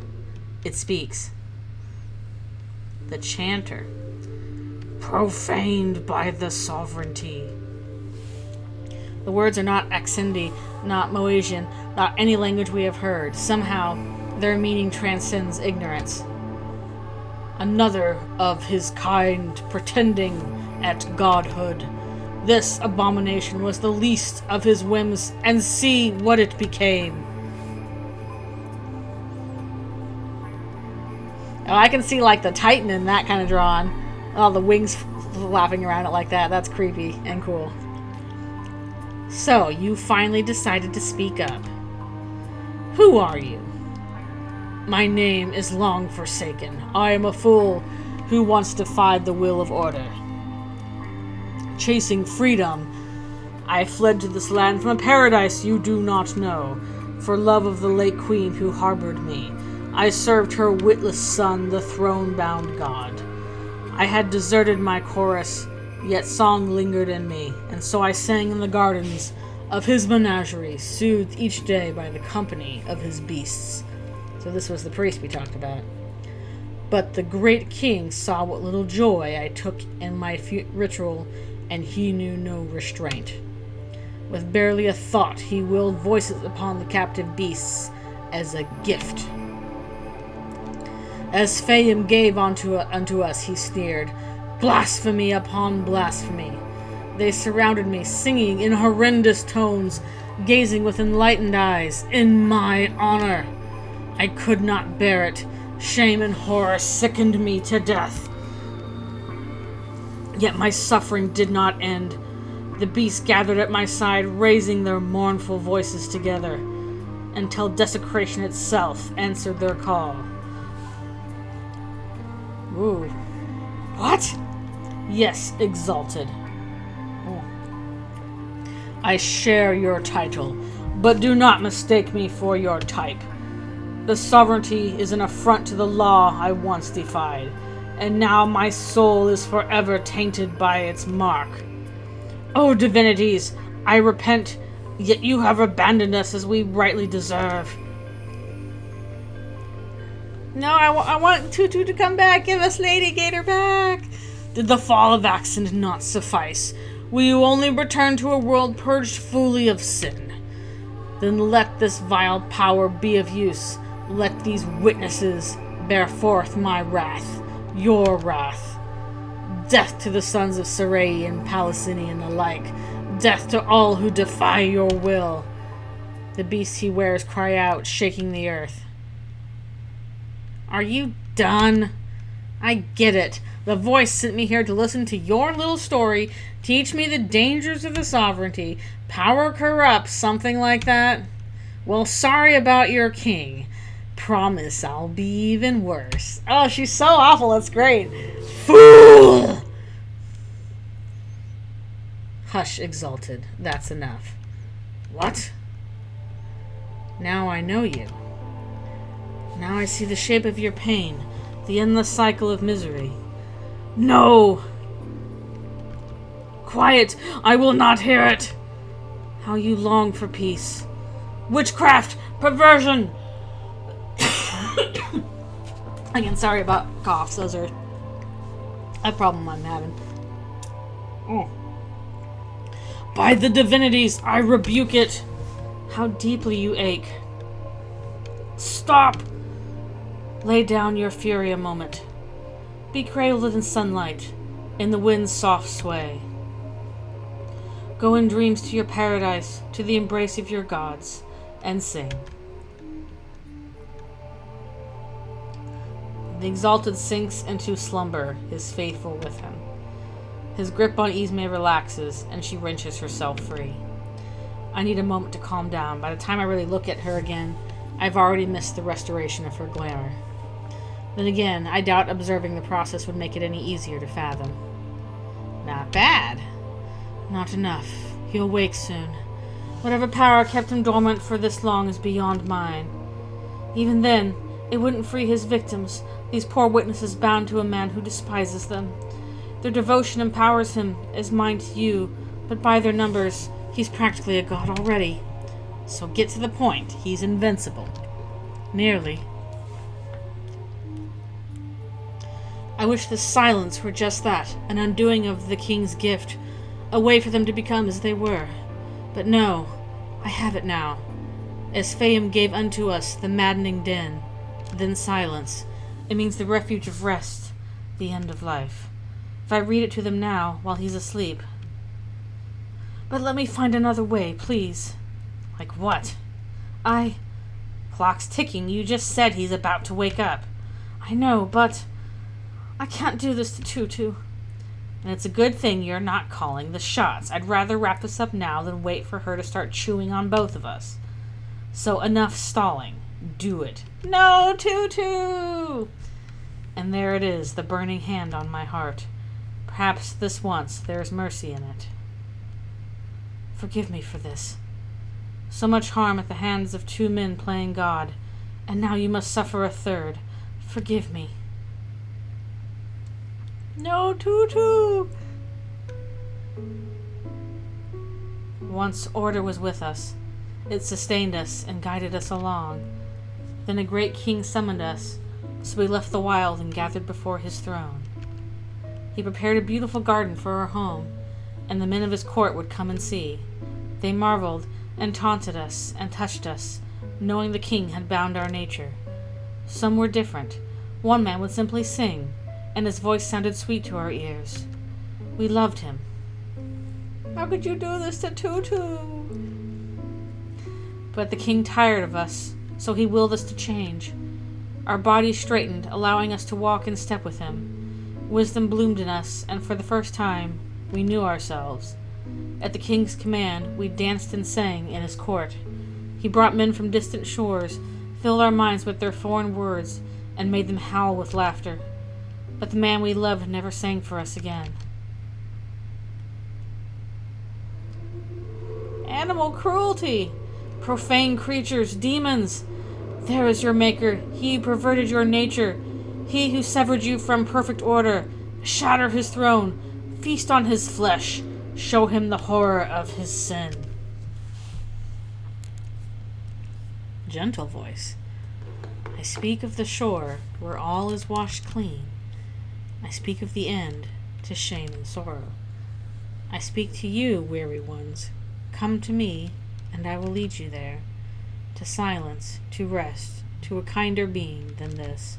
it speaks. The chanter. Profaned by the sovereignty. The words are not Accindi, not Moesian, not any language we have heard. Somehow, their meaning transcends ignorance. Another of his kind pretending at godhood. This abomination was the least of his whims, and see what it became. Oh, I can see like the Titan in that kind of drawing. All the wings flapping around it like that. That's creepy and cool. So, you finally decided to speak up. Who are you? My name is Long Forsaken. I am a fool who once defied the will of order. Chasing freedom, I fled to this land from a paradise you do not know, for love of the late queen who harbored me. I served her witless son, the throne-bound god. I had deserted my chorus, yet song lingered in me, and so I sang in the gardens of his menagerie, soothed each day by the company of his beasts. So this was the priest we talked about. But the great king saw what little joy I took in my ritual, and he knew no restraint. With barely a thought, he willed voices upon the captive beasts as a gift. As Fayum gave unto us, he sneered, blasphemy upon blasphemy. They surrounded me, singing in horrendous tones, gazing with enlightened eyes, in my honor. I could not bear it. Shame and horror sickened me to death. Yet my suffering did not end. The beasts gathered at my side, raising their mournful voices together, until desecration itself answered their call. Ooh. What? Yes, exalted. Oh. I share your title, but do not mistake me for your type. The sovereignty is an affront to the law I once defied, and now my soul is forever tainted by its mark. O divinities, I repent, yet you have abandoned us as we rightly deserve. No, I want Tutu to come back. Give us Lady Gator back. Did the fall of Accent not suffice? Will you only return to a world purged fully of sin? Then let this vile power be of use. Let these witnesses bear forth my wrath, your wrath. Death to the sons of Sarai and Palestinian alike. Death to all who defy your will. The beasts he wears cry out, shaking the earth. Are you done? I get it. The voice sent me here to listen to your little story, teach me the dangers of the sovereignty. Power corrupts, something like that. Well, sorry about your king. Promise I'll be even worse. Oh, she's so awful. It's great. Fool! Hush, exalted. That's enough. What? Now I know you. Now I see the shape of your pain, the endless cycle of misery. No! Quiet! I will not hear it! How you long for peace. Witchcraft! Perversion! Again, sorry about coughs. Those are a problem I'm having. By the divinities, I rebuke it! How deeply you ache. Stop! Lay down your fury a moment. Be cradled in sunlight, in the wind's soft sway. Go in dreams to your paradise, to the embrace of your gods, and sing. The exalted sinks into slumber, his faithful with him. His grip on Ismay relaxes, and she wrenches herself free. I need a moment to calm down. By the time I really look at her again, I've already missed the restoration of her glamour. Then again, I doubt observing the process would make it any easier to fathom. Not bad. Not enough. He'll wake soon. Whatever power kept him dormant for this long is beyond mine. Even then, it wouldn't free his victims, these poor witnesses bound to a man who despises them. Their devotion empowers him as mine to you, but by their numbers, he's practically a god already. So get to the point. He's invincible. Nearly. I wish this silence were just that, an undoing of the king's gift, a way for them to become as they were. But no, I have it now. As Phaeum gave unto us the maddening din, then silence. It means the refuge of rest, the end of life. If I read it to them now, while he's asleep. But let me find another way, please. Like what? Clock's ticking. You just said he's about to wake up. I know, but I can't do this to Tutu. And it's a good thing you're not calling the shots. I'd rather wrap this up now than wait for her to start chewing on both of us. So enough stalling. Do it. No, Tutu! And there it is, the burning hand on my heart. Perhaps this once there is mercy in it. Forgive me for this. So much harm at the hands of two men playing God, and now you must suffer a third. Forgive me. No, Tutu! Once order was with us. It sustained us and guided us along. Then a great king summoned us, so we left the wild and gathered before his throne. He prepared a beautiful garden for our home, and the men of his court would come and see. They marveled and taunted us and touched us, knowing the king had bound our nature. Some were different. One man would simply sing, and his voice sounded sweet to our ears. We loved him. How could you do this to Tutu? But the king tired of us, so he willed us to change. Our bodies straightened, allowing us to walk in step with him. Wisdom bloomed in us, and for the first time, we knew ourselves. At the king's command, we danced and sang in his court. He brought men from distant shores, filled our minds with their foreign words, and made them howl with laughter. But the man we loved never sang for us again. Animal cruelty! Profane creatures, demons! There is your maker, he who perverted your nature, he who severed you from perfect order. Shatter his throne, feast on his flesh, show him the horror of his sin. Gentle voice. I speak of the shore where all is washed clean. I speak of the end to shame and sorrow. I speak to you, weary ones. Come to me, and I will lead you there, to silence, to rest, to a kinder being than this.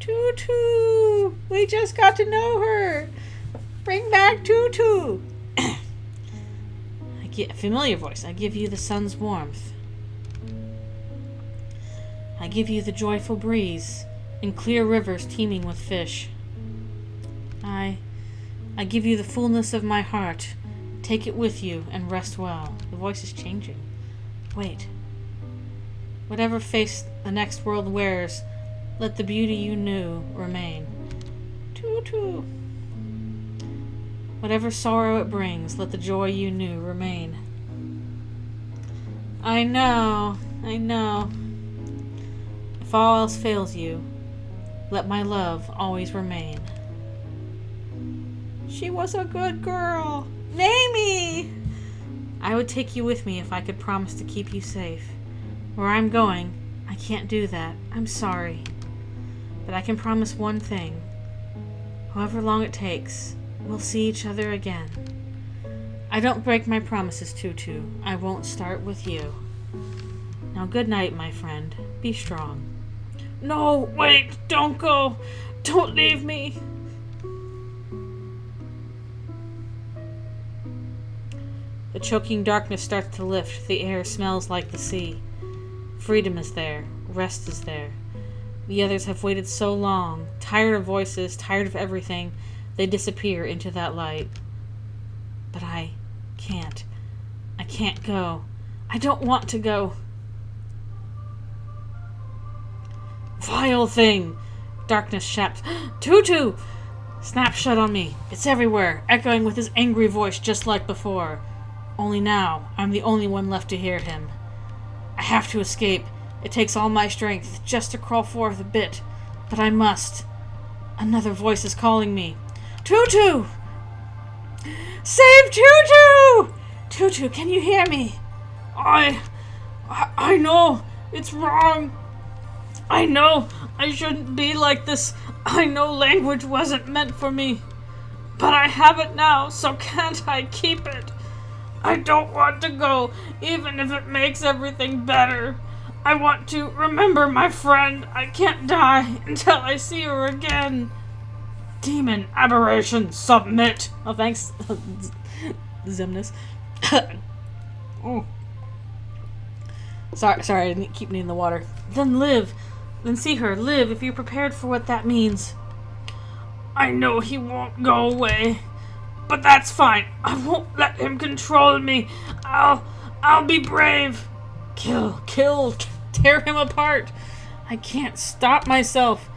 Tutu! We just got to know her! Bring back Tutu! I get a familiar voice. I give you the sun's warmth. I give you the joyful breeze and clear rivers teeming with fish. I give you the fullness of my heart. Take it with you and rest well. The voice is changing. Wait. Whatever face the next world wears, let the beauty you knew remain. Tutu. Whatever sorrow it brings, let the joy you knew remain. I know. If all else fails you, let my love always remain. She was a good girl. Mamie! I would take you with me if I could promise to keep you safe. Where I'm going, I can't do that. I'm sorry. But I can promise one thing. However long it takes, we'll see each other again. I don't break my promises, Tutu. I won't start with you. Now, good night, my friend. Be strong. No, wait, don't go. Don't leave me. The choking darkness starts to lift. The air smells like the sea. Freedom is there. Rest is there. The others have waited so long, tired of voices, tired of everything, they disappear into that light. But I can't. I can't go. I don't want to go. Vile thing! Darkness shouts, Tutu! Snaps shut on me. It's everywhere, echoing with his angry voice just like before. Only now, I'm the only one left to hear him. I have to escape. It takes all my strength just to crawl forth a bit. But I must. Another voice is calling me. Tutu! Save Tutu! Tutu, can you hear me? I know. It's wrong. I know. I shouldn't be like this. I know language wasn't meant for me. But I have it now, so can't I keep it? I don't want to go, even if it makes everything better. I want to remember my friend. I can't die until I see her again. Demon aberration, submit. Oh, thanks, Zimnus. Oh. Sorry, I didn't keep needing the water. Then live. Then see her. Live if you're prepared for what that means. I know he won't go away. But that's fine. I won't let him control me. I'll be brave. Kill, tear him apart. I can't stop myself.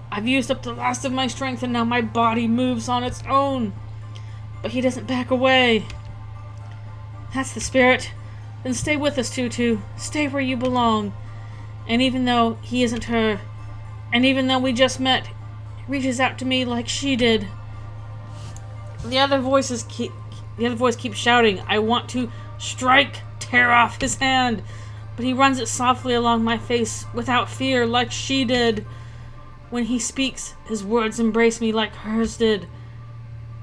I've used up the last of my strength and now my body moves on its own. But he doesn't back away. That's the spirit. Then stay with us, Tutu. Stay where you belong. And even though he isn't her, and even though we just met, he reaches out to me like she did. The other voice keeps shouting, I want to strike, tear off his hand. But he runs it softly along my face without fear like she did. When he speaks, his words embrace me like hers did.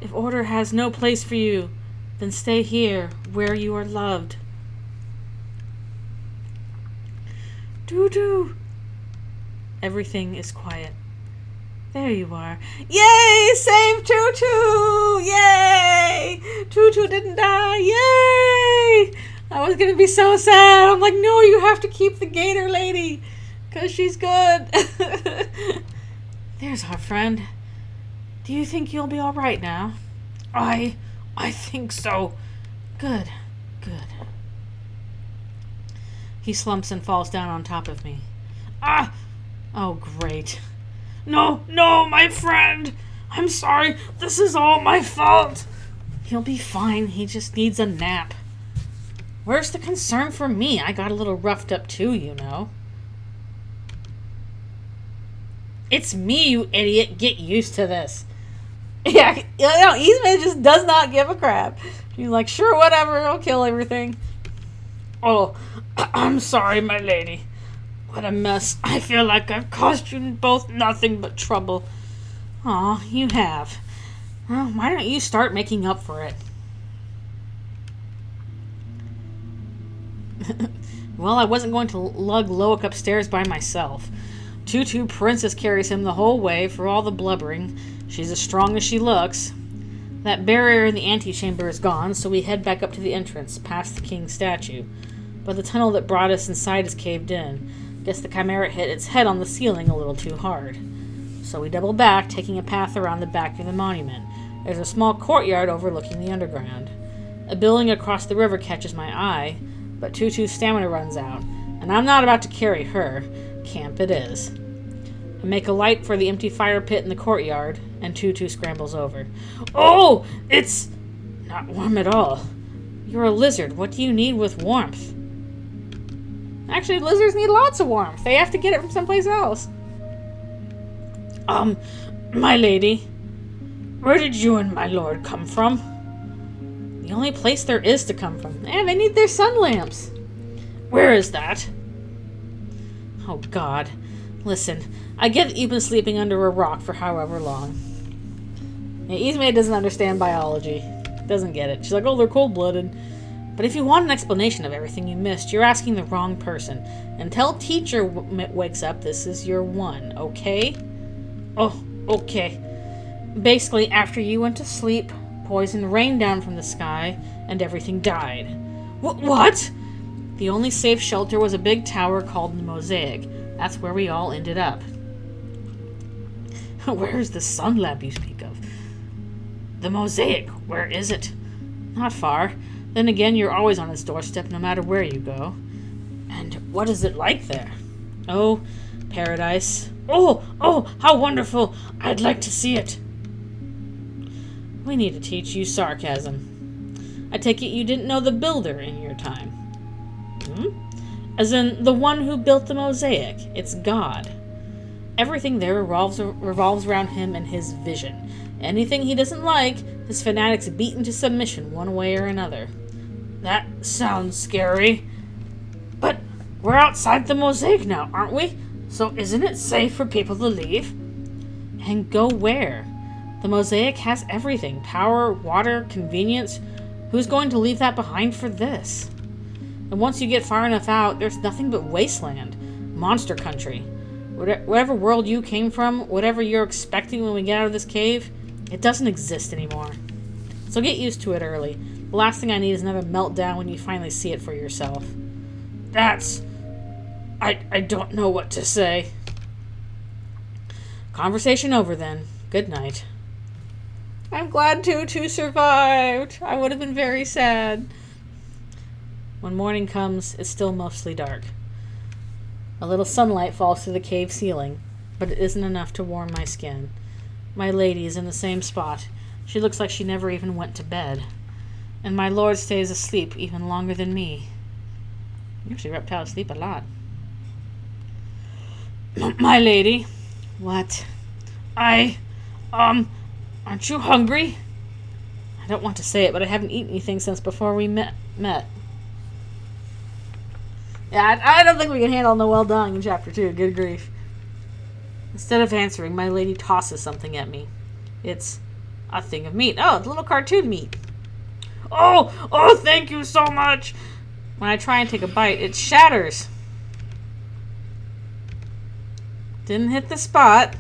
If order has no place for you, then stay here where you are loved. Tutu. Everything is quiet. There you are. Yay! Save Tutu! Yay! Tutu didn't die! Yay! I was gonna be so sad. I'm like, no, you have to keep the gator lady. Because she's good. There's our friend. Do you think you'll be alright now? I think so. Good. He slumps and falls down on top of me. Ah! Oh, great. No, my friend! I'm sorry. This is all my fault. He'll be fine. He just needs a nap. Where's the concern for me? I got a little roughed up too, you know. It's me, you idiot. Get used to this. Yeah, Eastman just does not give a crap. He's like, sure, whatever. I'll kill everything. Oh, I'm sorry, my lady. What a mess. I feel like I've caused you both nothing but trouble. Aw, you have. Well, why don't you start making up for it? Well, I wasn't going to lug Loic upstairs by myself. Tutu Princess carries him the whole way for all the blubbering. She's as strong as she looks. That barrier in the antechamber is gone, so we head back up to the entrance, past the king's statue. But the tunnel that brought us inside is caved in. Guess the chimera hit its head on the ceiling a little too hard. So we double back, taking a path around the back of the monument. There's a small courtyard overlooking the underground. A building across the river catches my eye, but Tutu's stamina runs out, and I'm not about to carry her. Camp it is. I make a light for the empty fire pit in the courtyard, and Tutu scrambles over. Oh! It's not warm at all. You're a lizard. What do you need with warmth? Actually, lizards need lots of warmth. They have to get it from someplace else. My lady, where did you and my lord come from? The only place there is to come from. And they need their sun lamps. Where is that? Oh, God. Listen, I get that you've been sleeping under a rock for however long. Yeah, Izme doesn't understand biology. Doesn't get it. She's like, oh, they're cold-blooded. But if you want an explanation of everything you missed, you're asking the wrong person. Until teacher wakes up, this is your one, okay? Oh, okay. Basically, after you went to sleep, poison rained down from the sky, and everything died. What? The only safe shelter was a big tower called the Mosaic. That's where we all ended up. Where's the sun lab you speak of? The Mosaic, where is it? Not far. Then again, you're always on its doorstep no matter where you go. And what is it like there? Oh, paradise. Oh, how wonderful! I'd like to see it. We need to teach you sarcasm. I take it you didn't know the builder in your time. As in, the one who built the Mosaic. It's God. Everything there revolves around him and his vision. Anything he doesn't like, his fanatics beat into submission one way or another. That sounds scary. But we're outside the Mosaic now, aren't we? So isn't it safe for people to leave? And go where? The Mosaic has everything. Power, water, convenience. Who's going to leave that behind for this? And once you get far enough out, there's nothing but wasteland. Monster country. Whatever world you came from, whatever you're expecting when we get out of this cave, it doesn't exist anymore. So get used to it early. The last thing I need is another meltdown when you finally see it for yourself. I don't know what to say. Conversation over then. Good night. I'm glad Tutu survived. I would have been very sad. When morning comes, it's still mostly dark. A little sunlight falls through the cave ceiling, but it isn't enough to warm my skin. My lady is in the same spot. She looks like she never even went to bed. And my lord stays asleep even longer than me. Usually reptiles sleep a lot. My lady. What? Aren't you hungry? I don't want to say it, but I haven't eaten anything since before we met. Yeah, I don't think we can handle Noelle dying in Chapter 2. Good grief. Instead of answering, my lady tosses something at me. It's a thing of meat. Oh, it's little cartoon meat. Oh, thank you so much. When I try and take a bite, it shatters. Didn't hit the spot.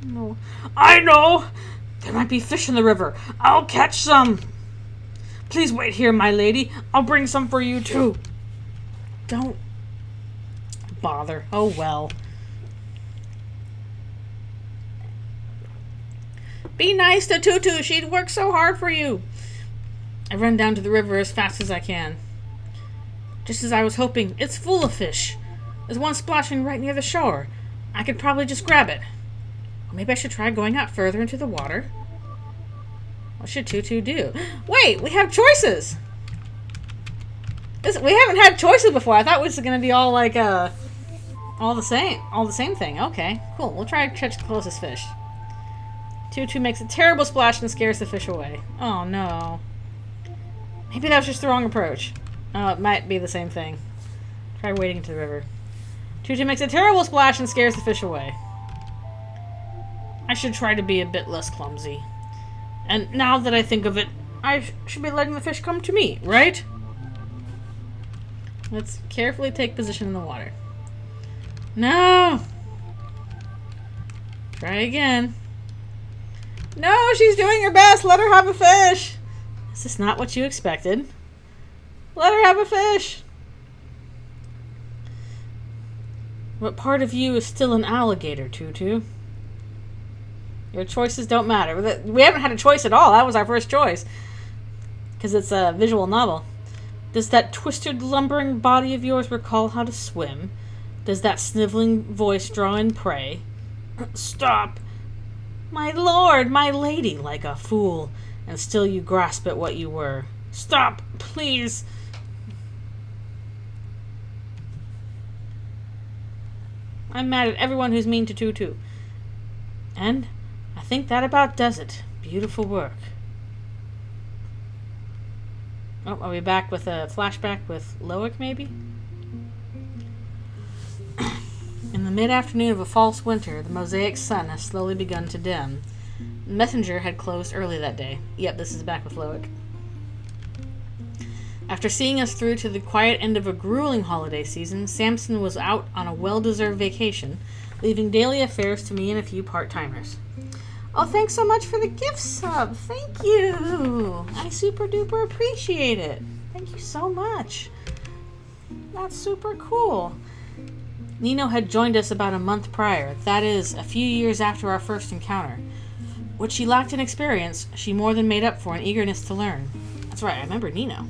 No. I know. There might be fish in the river. I'll catch some. Please wait here, my lady. I'll bring some for you, too. Don't bother. Oh, well. Be nice to Tutu. She'd worked so hard for you. I run down to the river as fast as I can. Just as I was hoping, it's full of fish. There's one splashing right near the shore. I could probably just grab it. Or maybe I should try going out further into the water. What should Tutu do? Wait, we have choices! We haven't had choices before. I thought it was going to be all like, all the same thing. Okay, cool. We'll try to catch the closest fish. Tutu makes a terrible splash and scares the fish away. Oh, no. Maybe that was just the wrong approach. Oh, it might be the same thing. Try wading into the river. Tutu makes a terrible splash and scares the fish away. I should try to be a bit less clumsy. And now that I think of it, I should be letting the fish come to me, right? Let's carefully take position in the water. No! Try again. No, she's doing her best. Let her have a fish. Is this not what you expected? Let her have a fish. What part of you is still an alligator, Tutu? Your choices don't matter. We haven't had a choice at all. That was our first choice. Because it's a visual novel. Does that twisted, lumbering body of yours recall how to swim? Does that sniveling voice draw in prey? Stop! My lord, my lady, like a fool. And still you grasp at what you were. Stop, please! I'm mad at everyone who's mean to Tutu. And I think that about does it. Beautiful work. Oh, are we back with a flashback with Loic, maybe? In the mid-afternoon of a false winter, the Mosaic sun has slowly begun to dim. messenger had closed early that day. Yep, this is back with Loic. After seeing us through to the quiet end of a grueling holiday season, Samson was out on a well-deserved vacation, leaving daily affairs to me and a few part-timers. Oh, thanks so much for the gift sub. Thank you. I super duper appreciate it. Thank you so much. That's super cool. Nino had joined us about a month prior, that is, a few years after our first encounter. What she lacked in experience, she more than made up for in eagerness to learn. That's right, I remember Nino.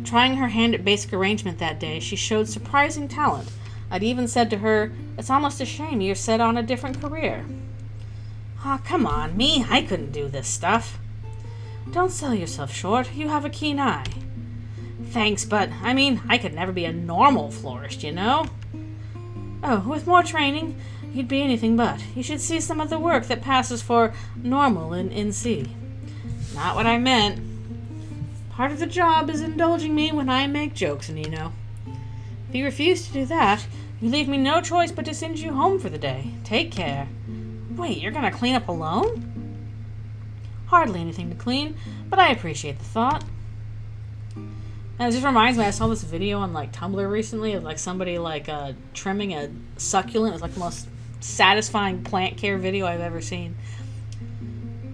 Trying her hand at basic arrangement that day, she showed surprising talent. I'd even said to her, "It's almost a shame you're set on a different career." "Ah, come on, me, I couldn't do this stuff." "Don't sell yourself short, you have a keen eye." "Thanks, but, I could never be a normal florist, you know?" "Oh, with more training, you'd be anything but. You should see some of the work that passes for normal in NC. "Not what I meant. Part of the job is indulging me when I make jokes, Nino. If you refuse to do that, you leave me no choice but to send you home for the day. Take care." "Wait, you're gonna clean up alone?" "Hardly anything to clean, but I appreciate the thought." And it just reminds me, I saw this video on Tumblr recently of somebody trimming a succulent. It was the most satisfying plant care video I've ever seen.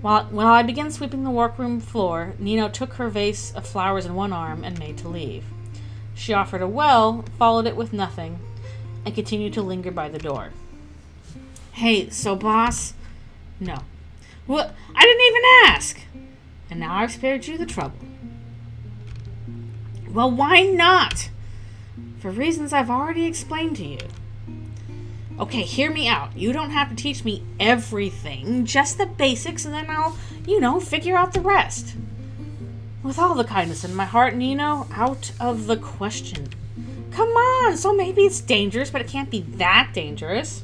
While I began sweeping the workroom floor, Nino took her vase of flowers in one arm and made to leave. She offered a well, followed it with nothing, and continued to linger by the door. "Hey, so boss?" "No." "What? I didn't even ask!" "And now I've spared you the trouble." "Well, why not?" "For reasons I've already explained to you." "Okay, hear me out. You don't have to teach me everything, just the basics, and then I'll, figure out the rest." "With all the kindness in my heart, Nino, out of the question." "Come on, so maybe it's dangerous, but it can't be that dangerous."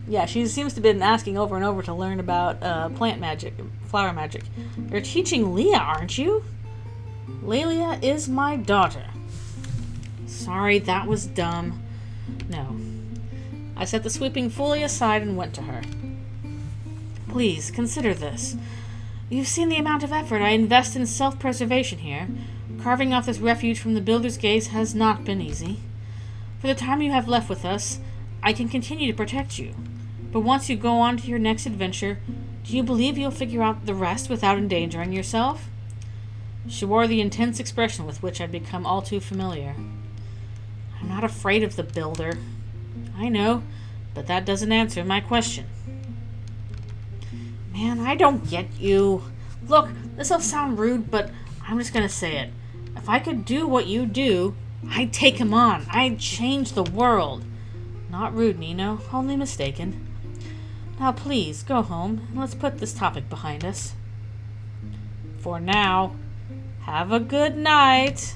Yeah, she seems to have been asking over and over to learn about plant magic, flower magic. "You're teaching Leah, aren't you?" "Lelia is my daughter." "Sorry, that was dumb." "No." I set the sweeping fully aside and went to her. "Please, consider this. You've seen the amount of effort I invest in self-preservation here. Carving off this refuge from the builder's gaze has not been easy. For the time you have left with us, I can continue to protect you. But once you go on to your next adventure, do you believe you'll figure out the rest without endangering yourself?" She wore the intense expression with which I'd become all too familiar. "I'm not afraid of the builder." "I know, but that doesn't answer my question." "Man, I don't get you. Look, this'll sound rude, but I'm just gonna say it. If I could do what you do, I'd take him on. I'd change the world." "Not rude, Nino, only mistaken. Now please, go home, and let's put this topic behind us." "For now. Have a good night."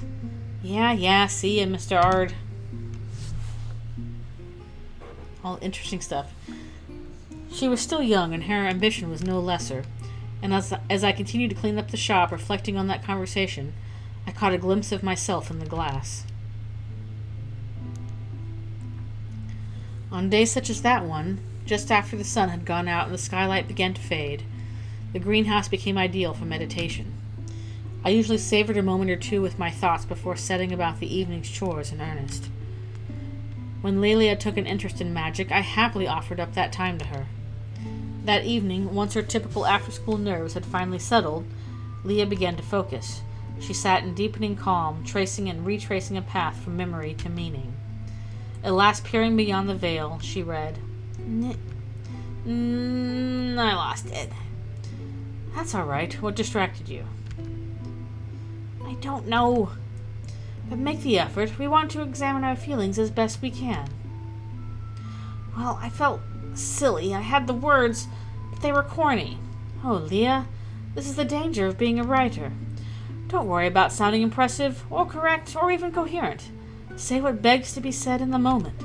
Yeah, see ya, Mr. Ard." All interesting stuff. She was still young, and her ambition was no lesser, and as I continued to clean up the shop, reflecting on that conversation, I caught a glimpse of myself in the glass. On days such as that one, just after the sun had gone out and the skylight began to fade, the greenhouse became ideal for meditation. I usually savored a moment or two with my thoughts before setting about the evening's chores in earnest. When Lelia took an interest in magic, I happily offered up that time to her. That evening, once her typical after-school nerves had finally settled, Leah began to focus. She sat in deepening calm, tracing and retracing a path from memory to meaning. At last, peering beyond the veil, she read, I lost it." "That's all right. What distracted you?" "I don't know. But make the effort. We want to examine our feelings as best we can." "Well, I felt silly. I had the words, but they were corny." "Oh, Leah, this is the danger of being a writer. Don't worry about sounding impressive, or correct, or even coherent. Say what begs to be said in the moment.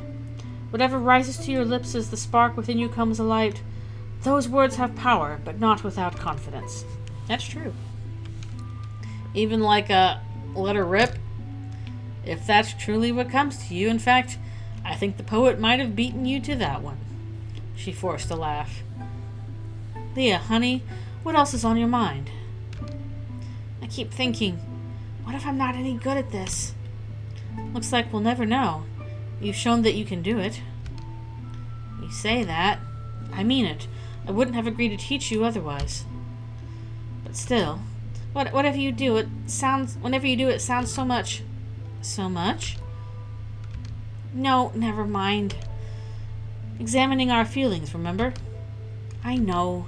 Whatever rises to your lips as the spark within you comes alight, those words have power, but not without confidence." That's true. Even let her rip, if that's truly what comes to you. In fact, I think the poet might have beaten you to that one. She forced a laugh. Leah, honey, what else is on your mind? I keep thinking, what if I'm not any good at this? Looks like we'll never know. You've shown that you can do it. You say that. I mean it. I wouldn't have agreed to teach you otherwise. But still, whatever you do, it sounds so much. So much? No, never mind. Examining our feelings, remember? I know.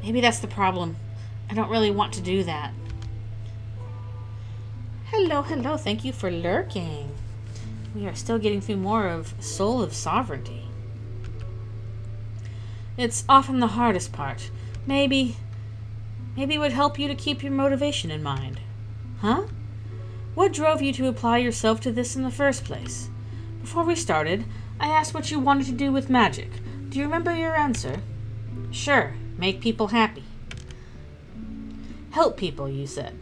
Maybe that's the problem. I don't really want to do that. Hello. Thank you for lurking. We are still getting through more of Soul of Sovereignty. It's often the hardest part. Maybe it would help you to keep your motivation in mind. Huh? What drove you to apply yourself to this in the first place? Before we started, I asked what you wanted to do with magic. Do you remember your answer? Sure, make people happy. Help people, you said.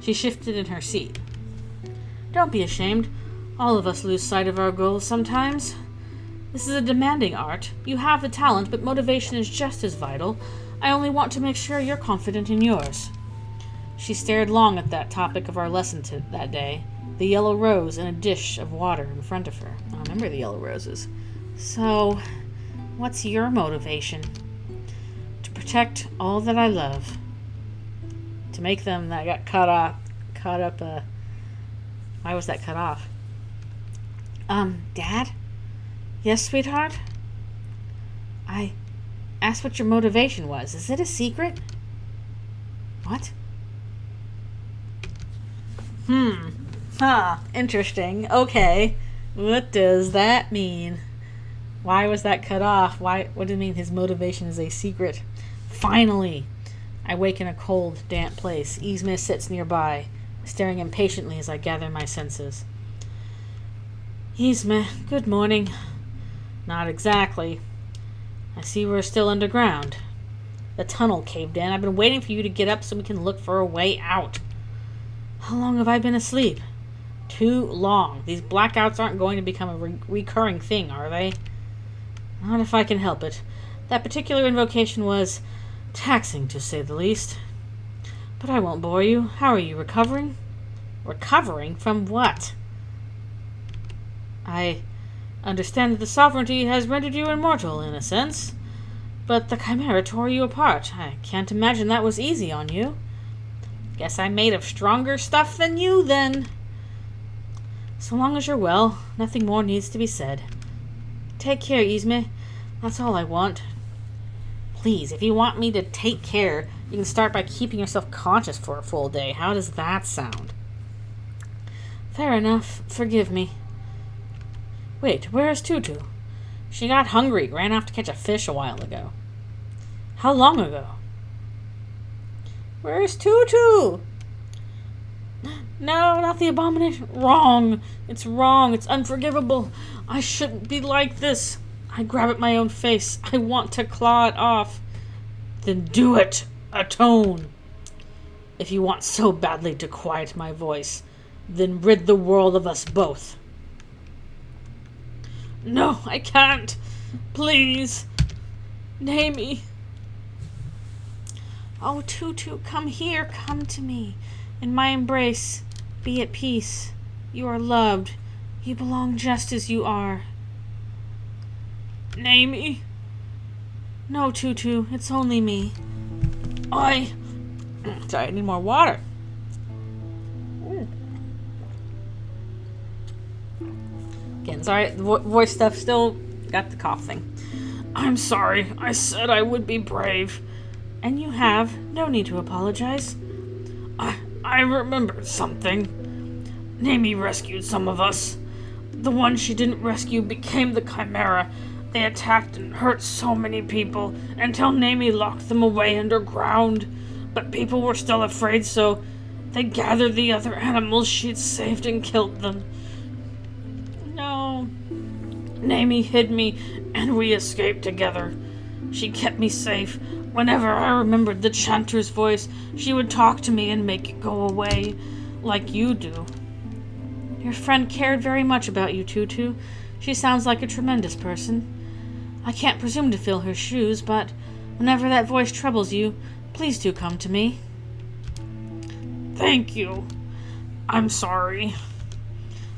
She shifted in her seat. Don't be ashamed. All of us lose sight of our goals sometimes. This is a demanding art. You have the talent, but motivation is just as vital. I only want to make sure you're confident in yours. She stared long at that topic of our lesson that day, the yellow rose in a dish of water in front of her. I remember the yellow roses. So, what's your motivation? To protect all that I love. To make them that got caught up, why was that cut off? Dad? Yes, sweetheart? I asked what your motivation was. Is it a secret? What? Interesting. Okay. What does that mean? Why was that cut off? What do you mean his motivation is a secret? Finally! I wake in a cold, damp place. Yzma sits nearby, staring impatiently as I gather my senses. Yzma, good morning. Not exactly. I see we're still underground. The tunnel caved in. I've been waiting for you to get up so we can look for a way out. How long have I been asleep? Too long. These blackouts aren't going to become a recurring thing, are they? Not if I can help it. That particular invocation was taxing, to say the least. But I won't bore you. How are you, recovering? Recovering? From what? I understand that the sovereignty has rendered you immortal, in a sense. But the Chimera tore you apart. I can't imagine that was easy on you. Guess I'm made of stronger stuff than you, then. So long as you're well, nothing more needs to be said. Take care, Yzma. That's all I want. Please, if you want me to take care, you can start by keeping yourself conscious for a full day. How does that sound? Fair enough. Forgive me. Wait, where is Tutu? She got hungry, ran off to catch a fish a while ago. How long ago? Where's Tutu? No, not the abomination. Wrong. It's wrong. It's unforgivable. I shouldn't be like this. I grab at my own face. I want to claw it off. Then do it. Atone. If you want so badly to quiet my voice, then rid the world of us both. No, I can't. Please. Naimi. Oh, Tutu, come here. Come to me. In my embrace, be at peace. You are loved. You belong just as you are. Naimi. No, Tutu, it's only me. Sorry, I need more water. Again, sorry, the voice stuff still got the cough thing. I'm sorry. I said I would be brave. And you have. No need to apologize. I remembered something. Naimi rescued some of us. The one she didn't rescue became the Chimera. They attacked and hurt so many people until Naimi locked them away underground. But people were still afraid, so they gathered the other animals she'd saved and killed them. No. Naimi hid me, and we escaped together. She kept me safe. Whenever I remembered the chanter's voice, she would talk to me and make it go away, like you do. Your friend cared very much about you, Tutu. She sounds like a tremendous person. I can't presume to fill her shoes, but Whenever that voice troubles you, please do come to me. Thank you. I'm sorry.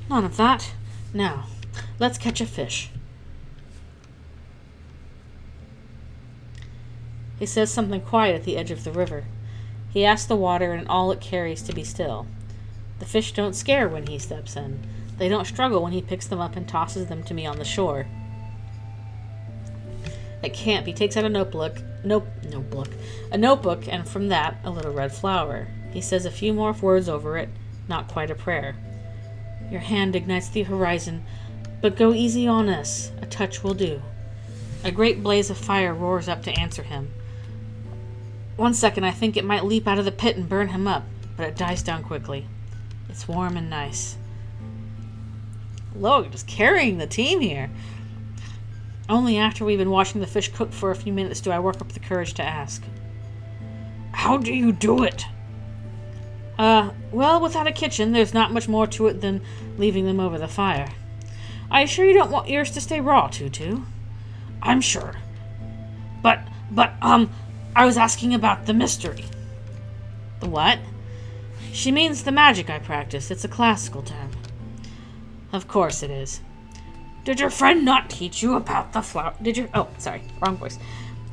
None of that. Now, let's catch a fish. He says something quiet at the edge of the river. He asks the water and all it carries to be still. The fish don't scare when he steps in. They don't struggle when he picks them up and tosses them to me on the shore. At camp, he takes out a notebook, and from that, a little red flower. He says a few more words over it, not quite a prayer. Your hand ignites the horizon, but go easy on us. A touch will do. A great blaze of fire roars up to answer him. 1 second, I think it might leap out of the pit and burn him up, but it dies down quickly. It's warm and nice. Loic just carrying the team here. Only after we've been watching the fish cook for a few minutes do I work up the courage to ask. How do you do it? Well, without a kitchen, there's not much more to it than leaving them over the fire. Are you sure you don't want yours to stay raw, Tutu? I'm sure. But, I was asking about the mystery. The what? She means the magic I practice. It's a classical term. Of course it is. Did your friend not teach you about the flower? Wrong voice.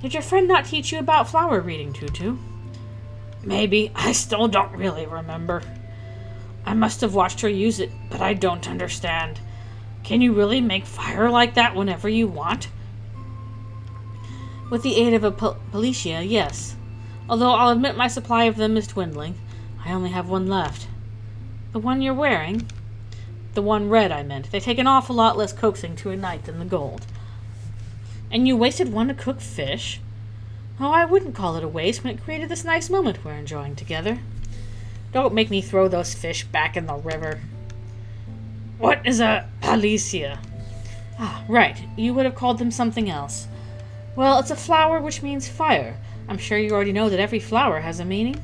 Did your friend not teach you about flower reading, Tutu? Maybe. I still don't really remember. I must have watched her use it, but I don't understand. Can you really make fire like that whenever you want? With the aid of a Policia, yes. Although I'll admit my supply of them is dwindling. I only have one left. The one you're wearing? The one red, I meant. They take an awful lot less coaxing to ignite than the gold. And you wasted one to cook fish? Oh, I wouldn't call it a waste when it created this nice moment we're enjoying together. Don't make me throw those fish back in the river. What is a Policia? Ah, right. You would have called them something else. Well, it's a flower which means fire. I'm sure you already know that every flower has a meaning.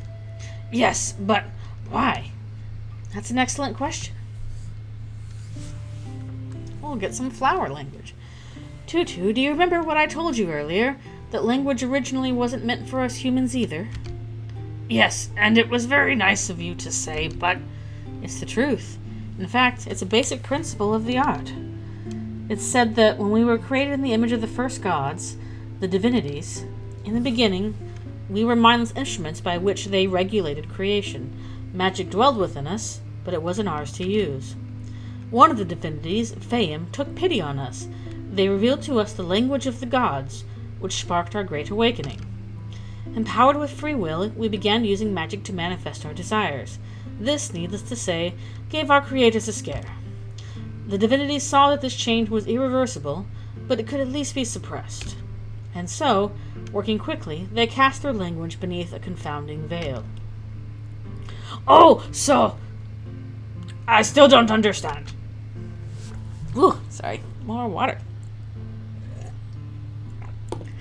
Yes, but why? That's an excellent question. We'll get some flower language. Tutu, do you remember what I told you earlier? That language originally wasn't meant for us humans either? Yes, and it was very nice of you to say, but it's the truth. In fact, it's a basic principle of the art. It's said that when we were created in the image of the first gods, the divinities, in the beginning, we were mindless instruments by which they regulated creation. Magic dwelled within us, but it wasn't ours to use. One of the divinities, Fayum, took pity on us. They revealed to us the language of the gods, which sparked our great awakening. Empowered with free will, we began using magic to manifest our desires. This, needless to say, gave our creators a scare. The divinities saw that this change was irreversible, but it could at least be suppressed. And so, working quickly, they cast their language beneath a confounding veil. Oh, so I still don't understand. Ooh, sorry. More water.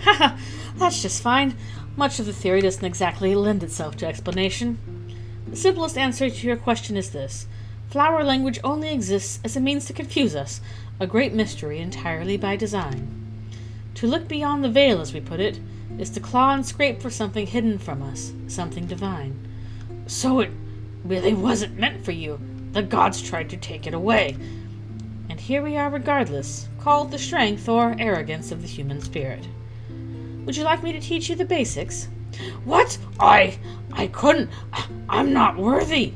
Haha, that's just fine. Much of the theory doesn't exactly lend itself to explanation. The simplest answer to your question is this. Flower language only exists as a means to confuse us, a great mystery entirely by design. To look beyond the veil, as we put it, is to claw and scrape for something hidden from us, something divine. So it really wasn't meant for you. The gods tried to take it away. And here we are regardless, called the strength or arrogance of the human spirit. Would you like me to teach you the basics? What? I couldn't. I'm not worthy.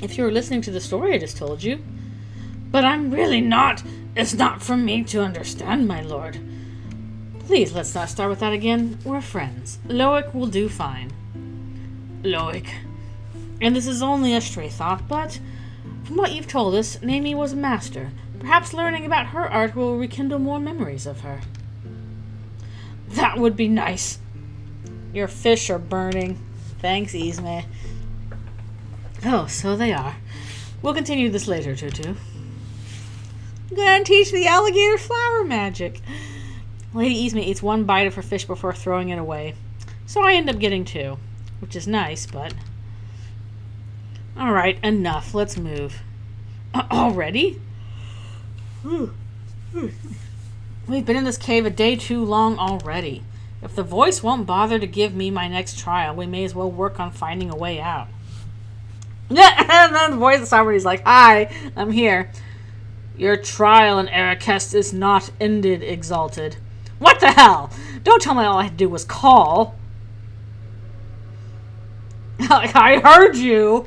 If you were listening to the story I just told you. But I'm really not. It's not for me to understand, my lord. Please, let's not start with that again. We're friends. Loic will do fine. Loic. And this is only a stray thought, but from what you've told us, Naomi was a master. Perhaps learning about her art will rekindle more memories of her. That would be nice. Your fish are burning. Thanks, Isme. Oh, so they are. We'll continue this later, Tutu. I'm gonna teach the alligator flower magic. Lady Isme eats one bite of her fish before throwing it away. So I end up getting two, which is nice, but... Alright, enough. Let's move. Already? We've been in this cave a day too long already. If the voice won't bother to give me my next trial, we may as well work on finding a way out. And then the voice of sovereignty is like, hi, I'm here. Your trial in Arrakest is not ended, Exalted. What the hell? Don't tell me all I had to do was call. I heard you.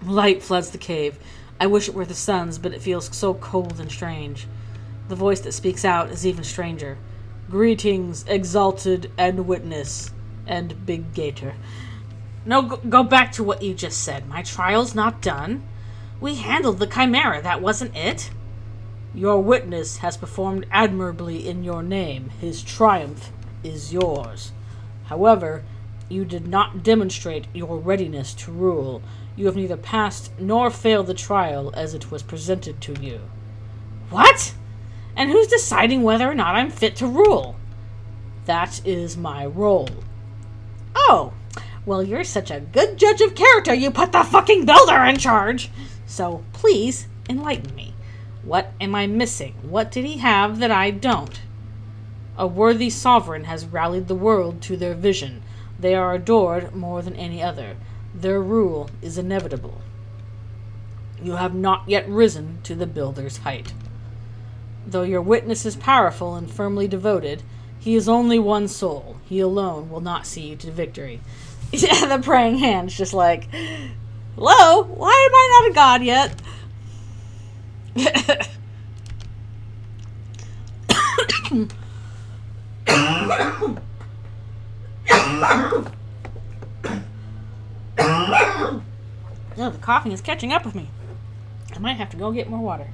Light floods the cave. I wish it were the sun's, but it feels so cold and strange. The voice that speaks out is even stranger. Greetings, Exalted and Witness, and Big Gator. No, go back to what you just said. My trial's not done. We handled the Chimera, that wasn't it? Your witness has performed admirably in your name. His triumph is yours. However, you did not demonstrate your readiness to rule. You have neither passed nor failed the trial as it was presented to you. What? And who's deciding whether or not I'm fit to rule? That is my role. Oh, well, you're such a good judge of character, you put the fucking builder in charge. So, please, enlighten me. What am I missing? What did he have that I don't? A worthy sovereign has rallied the world to their vision. They are adored more than any other. Their rule is inevitable. You have not yet risen to the builder's height. Though your witness is powerful and firmly devoted, he is only one soul. He alone will not see you to victory. Yeah, the praying hand's just like, hello? Why am I not a god yet? Oh, the coughing is catching up with me. I might have to go get more water.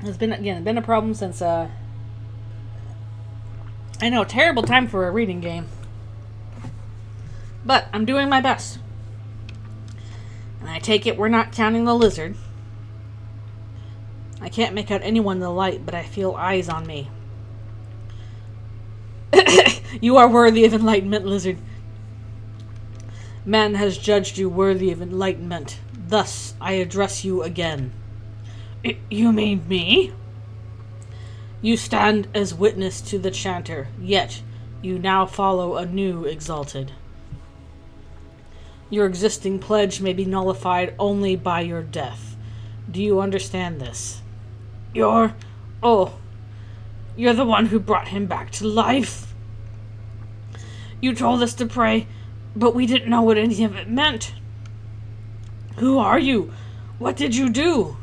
It's been a problem since I know, terrible time for a reading game. But I'm doing my best. And I take it we're not counting the lizard. I can't make out anyone in the light, but I feel eyes on me. You are worthy of enlightenment, lizard. Man has judged you worthy of enlightenment. Thus, I address you again. You mean me? You stand as witness to the chanter, yet you now follow a new Exalted. Your existing pledge may be nullified only by your death. Do you understand this? You're the one who brought him back to life. You told us to pray, but we didn't know what any of it meant. Who are you? What did you do?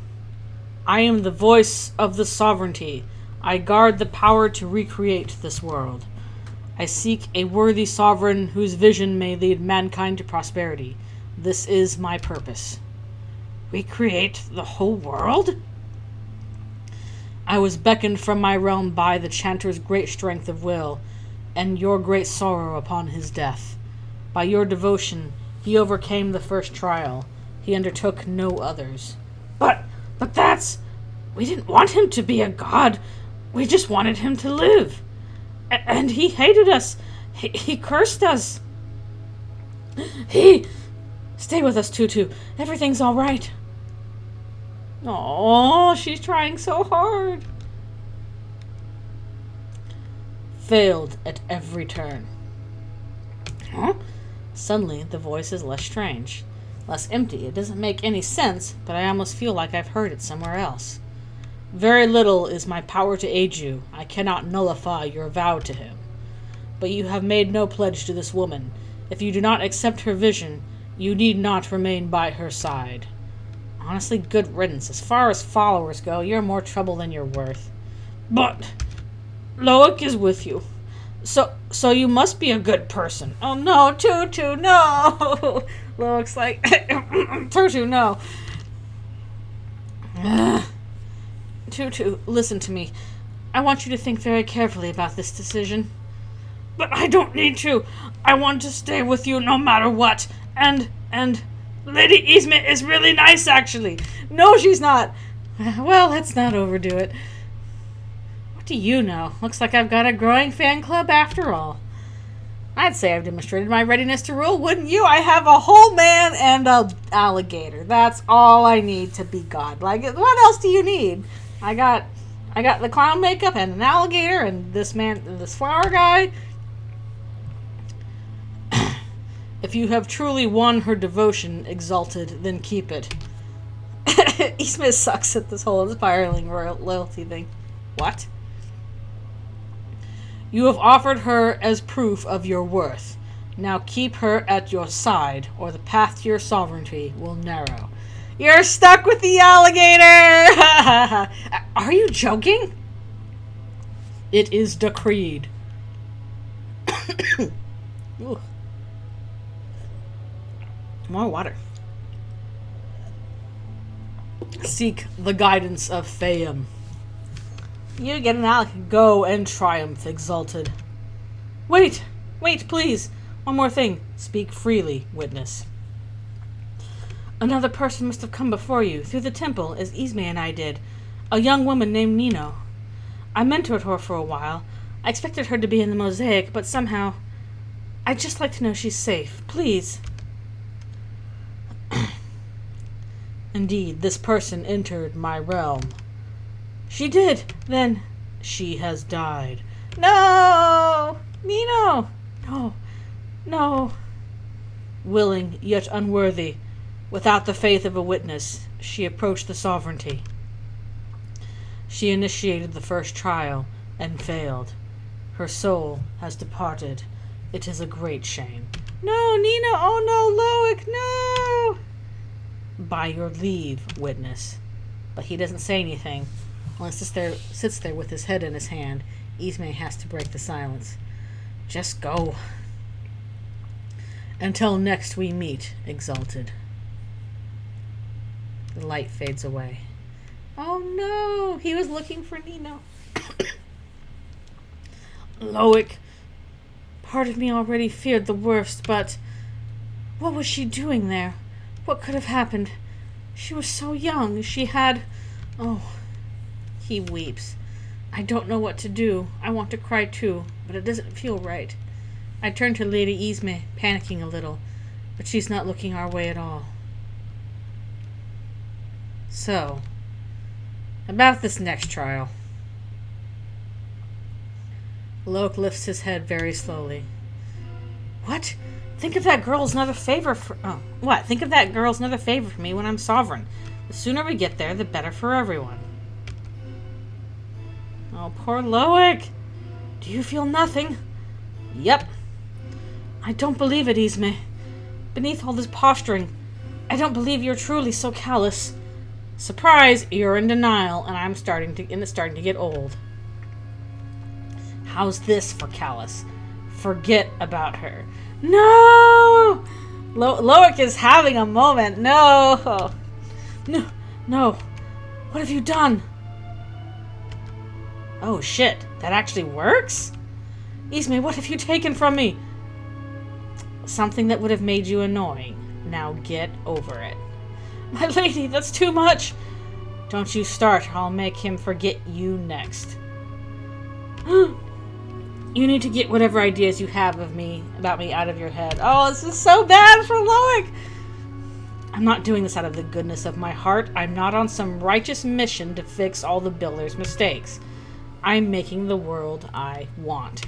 I am the voice of the sovereignty. I guard the power to recreate this world. I seek a worthy sovereign whose vision may lead mankind to prosperity. This is my purpose. Recreate the whole world? I was beckoned from my realm by the chanter's great strength of will, and your great sorrow upon his death. By your devotion, he overcame the first trial. He undertook no others. But that's... We didn't want him to be a god. We just wanted him to live. And he hated us. He cursed us. Stay with us, Tutu. Everything's all right. Oh, she's trying so hard. Failed at every turn. Huh? Suddenly, the voice is less strange, less empty. It doesn't make any sense, but I almost feel like I've heard it somewhere else. Very little is my power to aid you. I cannot nullify your vow to him. But you have made no pledge to this woman. If you do not accept her vision, you need not remain by her side. Honestly, good riddance. As far as followers go, you're more trouble than you're worth. But Loic is with you. So you must be a good person. Oh no, Tutu, no! Loic's like, Tutu, no. Tutu, listen to me. I want you to think very carefully about this decision. But I don't need to. I want to stay with you no matter what. And Lady Yzma is really nice, actually. No, she's not. Well, let's not overdo it. What do you know? Looks like I've got a growing fan club after all. I'd say I've demonstrated my readiness to rule, wouldn't you? I have a whole man and a alligator. That's all I need to be God. Like, what else do you need? I got I got the clown makeup and an alligator and this flower guy. If you have truly won her devotion, Exalted, then keep it. Ismay sucks at this whole spiraling loyalty thing. What? You have offered her as proof of your worth. Now keep her at your side, or the path to your sovereignty will narrow. You're stuck with the alligator! Are you joking? It is decreed. Ooh. More water. Seek the guidance of Fayum. You get an alligator. Go and triumph, Exalted. Wait, please. One more thing. Speak freely, witness. Another person must have come before you, through the temple, as Ismay and I did. A young woman named Nino. I mentored her for a while. I expected her to be in the mosaic, but somehow... I'd just like to know she's safe. Please. Indeed, this person entered my realm. She did. Then she has died. No! Nino! No. Willing, yet unworthy, without the faith of a witness, she approached the sovereignty. She initiated the first trial and failed. Her soul has departed. It is a great shame. No, Nino! Oh no, Loic! No! By your leave, witness. But he doesn't say anything. While he sits there with his head in his hand, Ismay has to break the silence. Just go. Until next we meet, Exalted. The light fades away. Oh no! He was looking for Nino. Loic, part of me already feared the worst, but what was she doing there? What could have happened? She was so young. She had... Oh... He weeps. I don't know what to do. I want to cry too, but it doesn't feel right. I turn to Lady Ismay, panicking a little, but she's not looking our way at all. So, about this next trial. Loic lifts his head very slowly. What? Think of that girl's another favor for... Oh, what? Think of that girl's another favor for me when I'm sovereign. The sooner we get there, the better for everyone. Oh, poor Loic. Do you feel nothing? Yep. I don't believe it, Ismay. Beneath all this posturing, I don't believe you're truly so callous. Surprise, you're in denial, and it's starting to get old. How's this for callous? Forget about her. No! Loic is having a moment. No! No. What have you done? Oh shit, that actually works? Ismay, what have you taken from me? Something that would have made you annoying. Now get over it. My lady, that's too much. Don't you start, or I'll make him forget you next. You need to get whatever ideas you have about me out of your head. Oh, this is so bad for Loic. I'm not doing this out of the goodness of my heart. I'm not on some righteous mission to fix all the builder's mistakes. I'm making the world I want.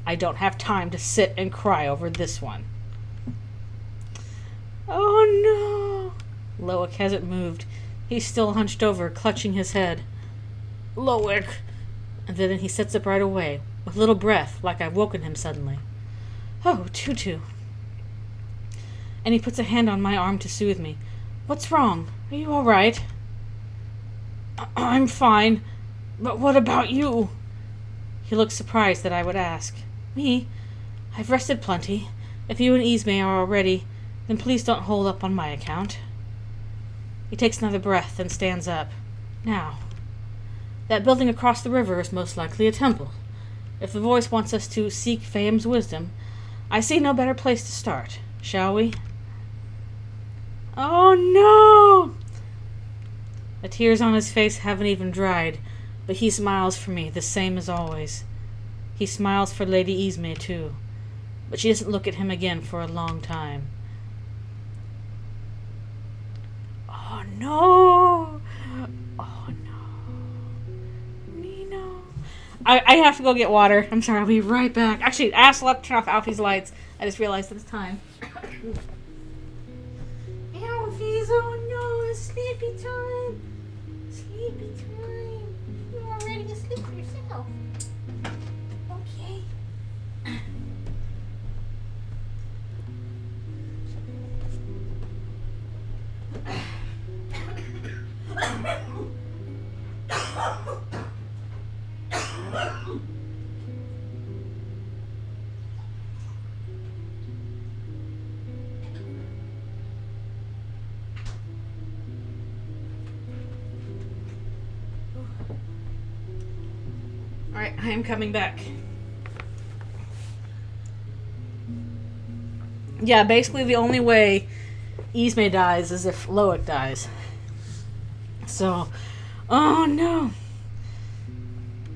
I don't have time to sit and cry over this one. Oh no! Loic hasn't moved. He's still hunched over, clutching his head. Loic! And then he sits up right away, with little breath, like I've woken him suddenly. Oh, Tutu. And he puts a hand on my arm to soothe me. What's wrong? Are you all right? I'm fine. But what about you? He looks surprised that I would ask. Me? I've rested plenty. If you and Ismay are all ready, then please don't hold up on my account. He takes another breath and stands up. Now, that building across the river is most likely a temple. If the voice wants us to seek Fayum's wisdom, I see no better place to start. Shall we? Oh no! The tears on his face haven't even dried, but he smiles for me, the same as always. He smiles for Lady Ismay, too, but she doesn't look at him again for a long time. Oh, no! Oh, no. I have to go get water. I'm sorry, I'll be right back. Actually, ask left to turn off Alfie's lights. I just realized it's time. Alfie's, oh no, it's sleepy time. Sleepy time. You're already asleep yourself. Okay. Alright, I am coming back. Yeah, basically the only way Ismay dies is if Loic dies. So, oh no.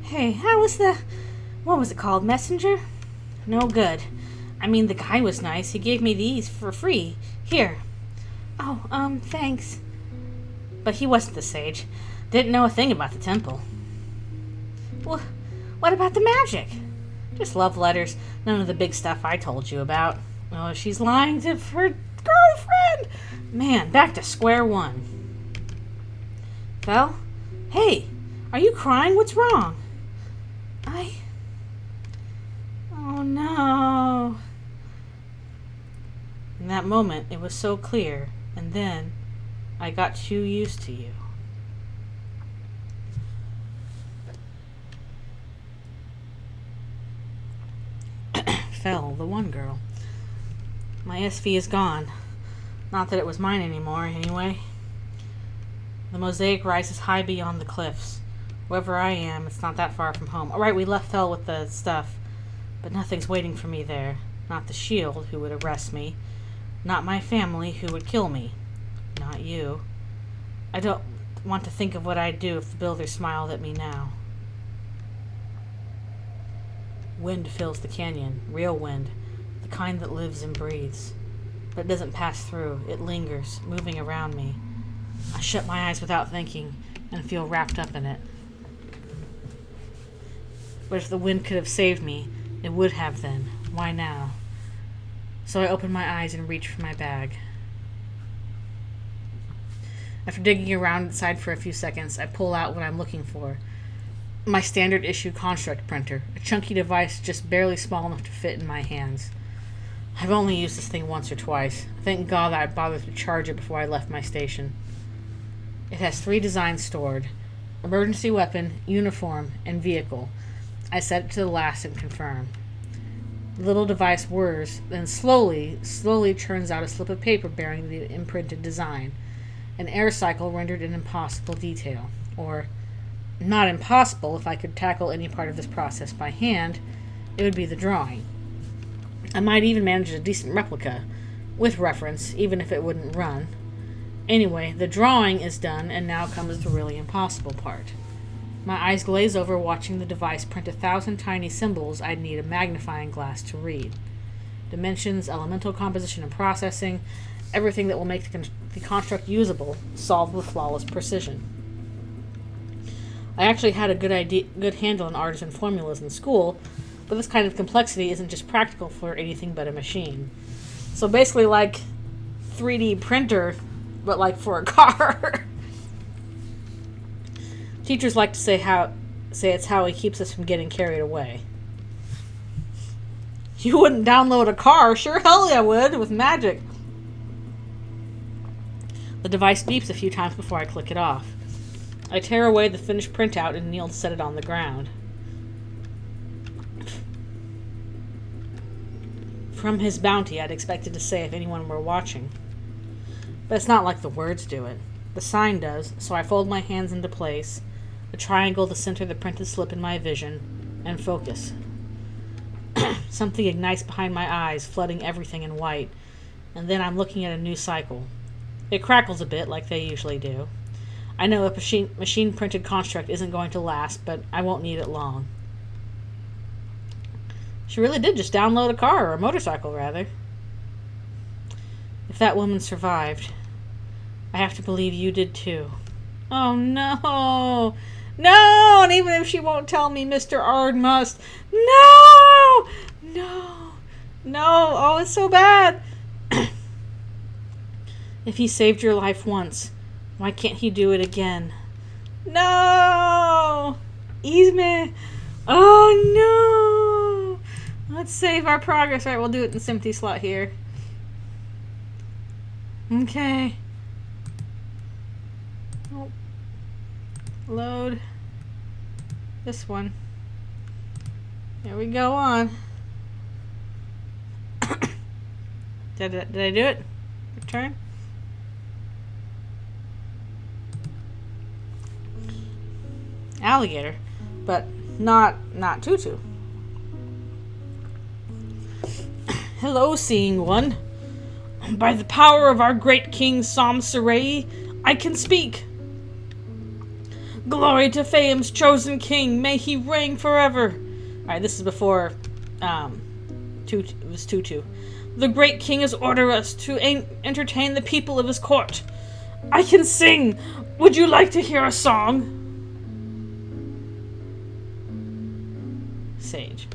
Hey, how was what was it called, messenger? No good. I mean, the guy was nice. He gave me these for free. Here. Oh, thanks. But he wasn't the sage. Didn't know a thing about the temple. Well, what about the magic? Just love letters. None of the big stuff I told you about. Oh, she's lying to her girlfriend. Man, back to square one. Fel? Hey, are you crying? What's wrong? Oh no. In that moment, it was so clear, and then I got too used to you. Fel, the one girl. My SV is gone. Not that it was mine anymore, anyway. The mosaic rises high beyond the cliffs. Wherever I am, it's not that far from home. Alright, we left Fel with the stuff. But nothing's waiting for me there. Not the shield, who would arrest me. Not my family, who would kill me. Not you. I don't want to think of what I'd do if the builder smiled at me now. Wind fills the canyon. Real wind. The kind that lives and breathes. But it doesn't pass through. It lingers, moving around me. I shut my eyes without thinking and feel wrapped up in it. But if the wind could have saved me, it would have then. Why now? So I open my eyes and reach for my bag. After digging around inside for a few seconds, I pull out what I'm looking for. My standard issue construct printer, a chunky device just barely small enough to fit in my hands. I've only used this thing once or twice. Thank God that I bothered to charge it before I left my station. It has 3 designs stored: emergency weapon, uniform, and vehicle. I set it to the last and confirm. The little device whirs, then slowly churns out a slip of paper bearing the imprinted design. An air cycle rendered in impossible detail. Or, not impossible. If I could tackle any part of this process by hand, it would be the drawing. I might even manage a decent replica, with reference, even if it wouldn't run. Anyway, the drawing is done, and now comes the really impossible part. My eyes glaze over watching the device print 1,000 tiny symbols I'd need a magnifying glass to read. Dimensions, elemental composition and processing, everything that will make the construct usable, solved with flawless precision. I actually had a good handle on artisan formulas in school, but this kind of complexity isn't just practical for anything but a machine. So basically like 3D printer, but like for a car. Teachers like to say it's how he keeps us from getting carried away. You wouldn't download a car? Sure hell yeah I would, with magic. The device beeps a few times before I click it off. I tear away the finished printout and kneel to set it on the ground. From his bounty, I'd expected to say if anyone were watching. But it's not like the words do it. The sign does, so I fold my hands into place, a triangle to center the printed slip in my vision, and focus. Something ignites behind my eyes, flooding everything in white, and then I'm looking at a new cycle. It crackles a bit, like they usually do. I know a machine-printed construct isn't going to last, but I won't need it long. She really did just download a car, or a motorcycle, rather. If that woman survived, I have to believe you did too. Oh no! No! And even if she won't tell me, Mr. Ard must. No! No! No! Oh, it's so bad. If he saved your life once, why can't he do it again? No! Isme! Oh, no! Let's save our progress. All right, we'll do it in this empty slot here. Okay. Oh. Load. This one. There we go on. Did I do it? Return? Alligator, but not Tutu. Hello, seeing one. By the power of our great king Som Sarai, I can speak. Glory to Fame's chosen king, may he reign forever. Alright, this is before Tutu, it was Tutu. The great king has ordered us to entertain the people of his court. I can sing. Would you like to hear a song? Sage.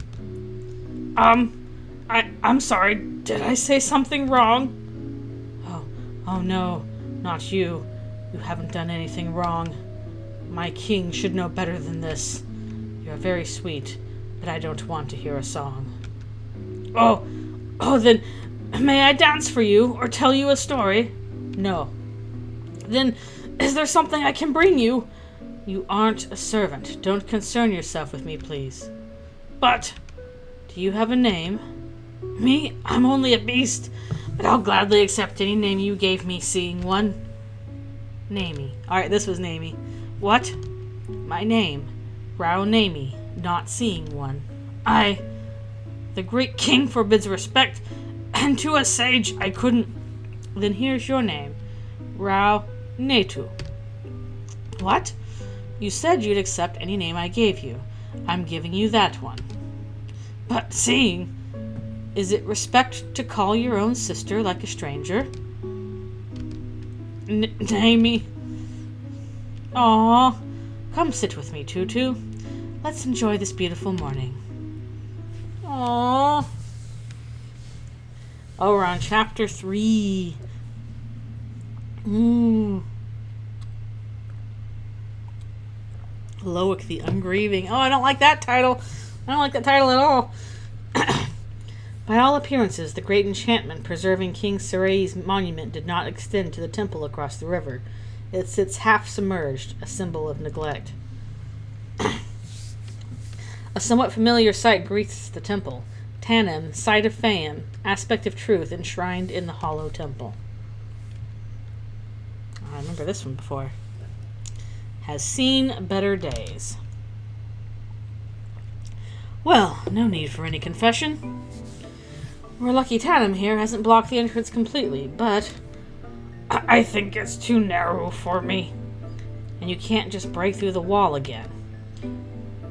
I'm sorry. Did I say something wrong? Oh no, not you. You haven't done anything wrong. My king should know better than this. You're very sweet, but I don't want to hear a song. Oh, then may I dance for you or tell you a story? No. Then is there something I can bring you? You aren't a servant. Don't concern yourself with me, please. But do you have a name? Me? I'm only a beast, but I'll gladly accept any name you gave me, seeing one. Namey. Alright, this was Namey. What? My name. Rao Namey, not seeing one. The great king forbids respect, and to a sage I couldn't. Then here's your name. Rao Netu. What? You said you'd accept any name I gave you. I'm giving you that one. But seeing, is it respect to call your own sister like a stranger? Namey. Aw, come sit with me, Tutu. Let's enjoy this beautiful morning. Aww. Oh, we're on chapter 3. Loic the Ungrieving. Oh, I don't like that title. I don't like that title at all. By all appearances, the great enchantment preserving King Sarai's monument did not extend to the temple across the river. It sits half submerged, a symbol of neglect. A somewhat familiar sight greets the temple. Tanim, sight of fame, aspect of truth enshrined in the hollow temple. I remember this one before. Has seen better days. Well, no need for any confession. We're lucky Tanim here hasn't blocked the entrance completely, but I think it's too narrow for me. And you can't just break through the wall again.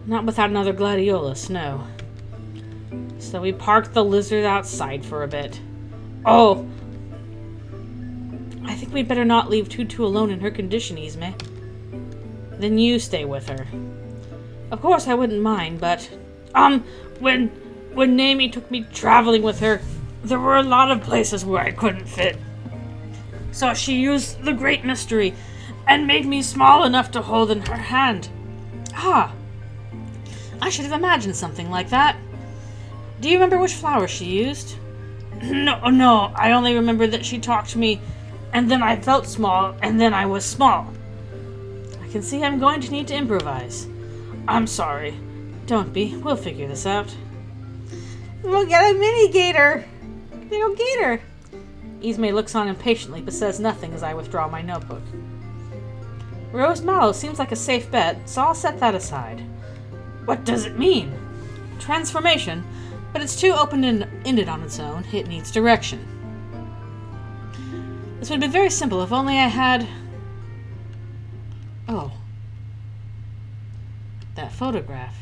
Not without another gladiolus, no. So we parked the lizard outside for a bit. Oh! I think we'd better not leave Tutu alone in her condition, Isme. Then you stay with her. Of course I wouldn't mind, but... when Namey took me traveling with her, there were a lot of places where I couldn't fit. So she used the great mystery and made me small enough to hold in her hand. Ah! I should have imagined something like that. Do you remember which flower she used? No, I only remember that she talked to me, and then I felt small, and then I was small. I can see I'm going to need to improvise. I'm sorry. Don't be. We'll figure this out. We'll get a mini gator. Little gator. Isme looks on impatiently, but says nothing as I withdraw my notebook. Rose mallow seems like a safe bet, so I'll set that aside. What does it mean? Transformation, but it's too open-ended on its own. It needs direction. This would have been very simple if only I had... Oh. That photograph.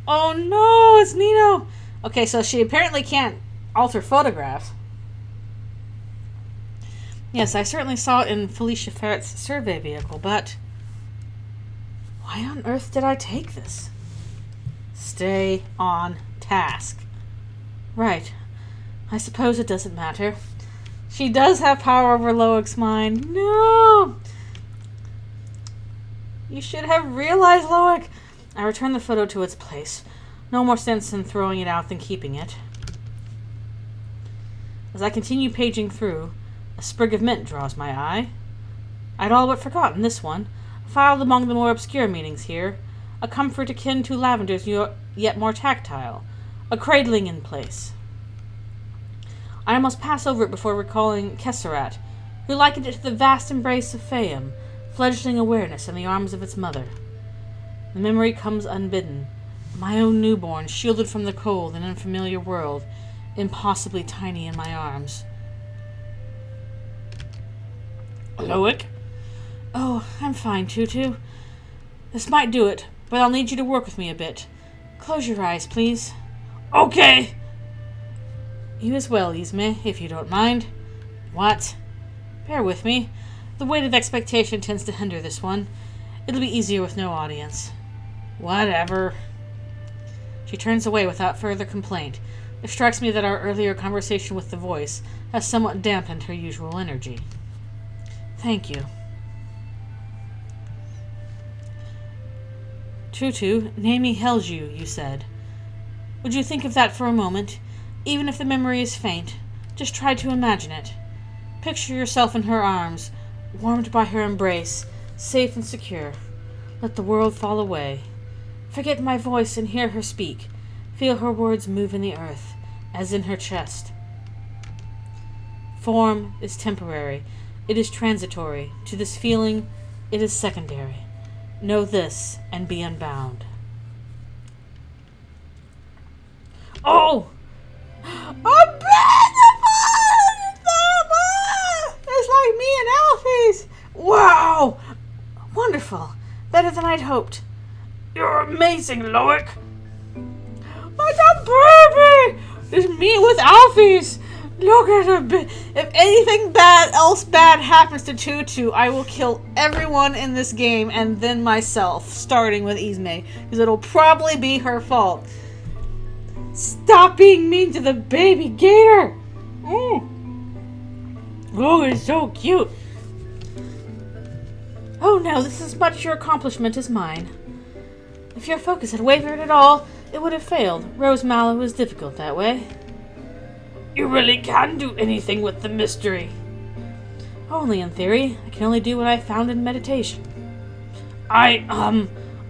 Oh no, it's Nino! Okay, so she apparently can't alter photographs. Yes, I certainly saw it in Felicia Ferret's survey vehicle, but... Why on earth did I take this? Stay on task. Right. I suppose it doesn't matter. She does have power over Loic's mind. No! You should have realized, Loic. I return the photo to its place. No more sense in throwing it out than keeping it. As I continue paging through, a sprig of mint draws my eye. I'd all but forgotten this one, filed among the more obscure meanings here, a comfort akin to lavender's yet more tactile, a cradling in place. I almost pass over it before recalling Kesserat, who likened it to the vast embrace of Fayum, fledgling awareness in the arms of its mother. The memory comes unbidden, my own newborn, shielded from the cold and unfamiliar world, impossibly tiny in my arms. Loic? Oh, I'm fine, Tutu. This might do it, but I'll need you to work with me a bit. Close your eyes, please. Okay. You as well, Yzma, if you don't mind. What? Bear with me. The weight of expectation tends to hinder this one. It'll be easier with no audience. Whatever. She turns away without further complaint. It strikes me that our earlier conversation with the voice has somewhat dampened her usual energy. Thank you. Tutu, Naomi held you, you said. Would you think of that for a moment? Even if the memory is faint, just try to imagine it. Picture yourself in her arms, warmed by her embrace, safe and secure. Let the world fall away. Forget my voice and hear her speak. Feel her words move in the earth, as in her chest. Form is temporary. It is transitory. To this feeling, it is secondary. Know this and be unbound. Oh! It's like me and Alfie's. Wow! Wonderful. Better than I'd hoped. You're amazing, Loic. But the baby! It's me with Alfie's. Look at her. If anything else bad happens to Tutu, I will kill everyone in this game and then myself, starting with Yzma, because it'll probably be her fault. Stop being mean to the baby gator! Oh, it's so cute. Oh no, this is as much your accomplishment as mine. If your focus had wavered at all, it would have failed. Rose Mallow is difficult that way. You really can do anything with the mystery. Only in theory. I can only do what I found in meditation. I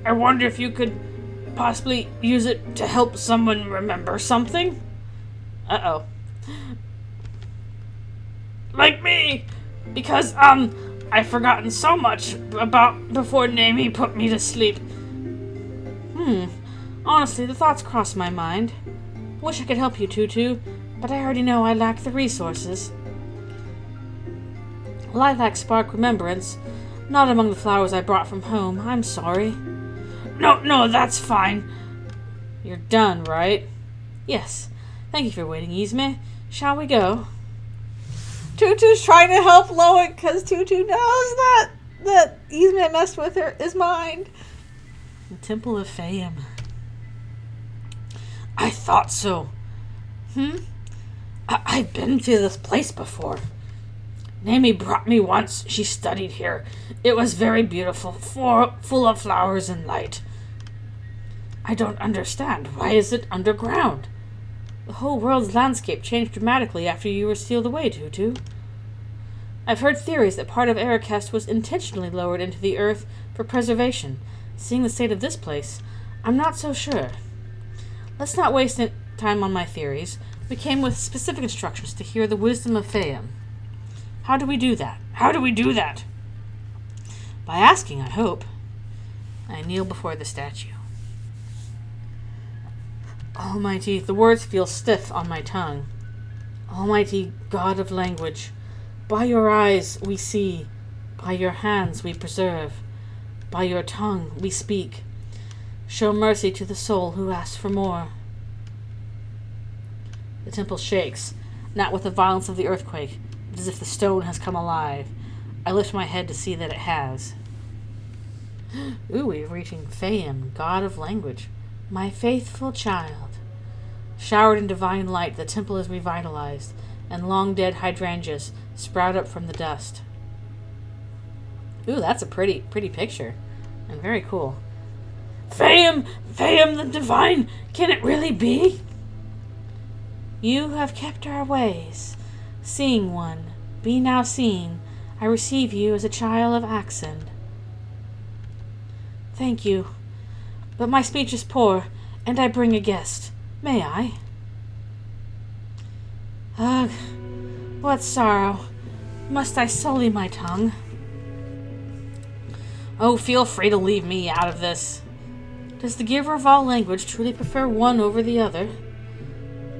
wonder if you could possibly use it to help someone remember something? Uh-oh. Like me! Because, I've forgotten so much about before Naomi put me to sleep. Honestly, the thoughts cross my mind. Wish I could help you, Tutu, but I already know I lack the resources. Lilac spark remembrance. Not among the flowers I brought from home. I'm sorry. No, that's fine. You're done, right? Yes. Thank you for waiting, Yzma. Shall we go? Tutu's trying to help Loic because Tutu knows that Yzma messed with her is mine. The Temple of Fayum. I thought so. I've been to this place before. Naomi brought me once. She studied here. It was very beautiful, full of flowers and light. I don't understand. Why is it underground? The whole world's landscape changed dramatically after you were sealed away, Tutu. I've heard theories that part of Arrakest was intentionally lowered into the earth for preservation. Seeing the state of this place, I'm not so sure. Let's not waste time on my theories. We came with specific instructions to hear the wisdom of Fayum. How do we do that? By asking, I hope. I kneel before the statue. Almighty, the words feel stiff on my tongue. Almighty God of language, by your eyes we see, by your hands we preserve, by your tongue we speak. Show mercy to the soul who asks for more. The temple shakes, not with the violence of the earthquake, but as if the stone has come alive. I lift my head to see that it has. Ooh, we're reaching Feym, god of language. My faithful child. Showered in divine light, the temple is revitalized, and long-dead hydrangeas sprout up from the dust. Ooh, that's a pretty picture. And very cool. Feym the divine, can it really be? You have kept our ways. Seeing one, be now seen. I receive you as a child of Accent. Thank you. But my speech is poor, and I bring a guest. May I? Ugh, what sorrow. Must I sully my tongue? Oh, feel free to leave me out of this. Does the giver of all language truly prefer one over the other?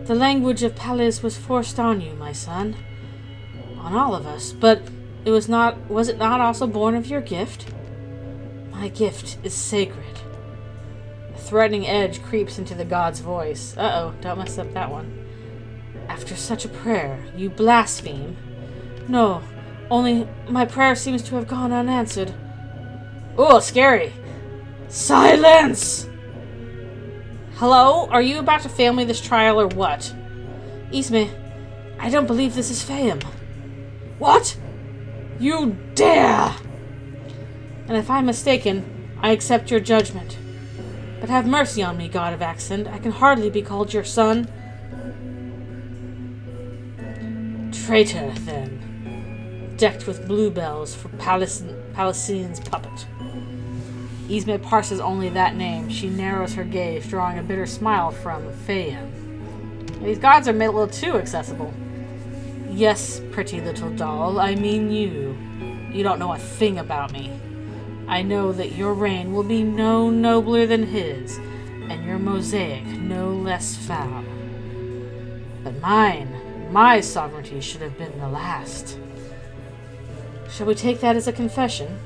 The language of Palis was forced on you, my son. On all of us, but was it not also born of your gift? My gift is sacred. A threatening edge creeps into the god's voice. Uh-oh, don't mess up that one. After such a prayer, you blaspheme. No, only my prayer seems to have gone unanswered. Ooh, scary. Silence! Hello? Are you about to fail me this trial or what? Isme, I don't believe this is Feym. What? You dare! And if I'm mistaken, I accept your judgment. But have mercy on me, god of Accent. I can hardly be called your son. Traitor, then. Decked with bluebells for Palestine's puppet. Isme parses only that name. She narrows her gaze, drawing a bitter smile from Feym. These gods are made a little too accessible. Yes, pretty little doll, I mean you. You don't know a thing about me. I know that your reign will be no nobler than his, and your mosaic no less foul. But my sovereignty should have been the last. Shall we take that as a confession?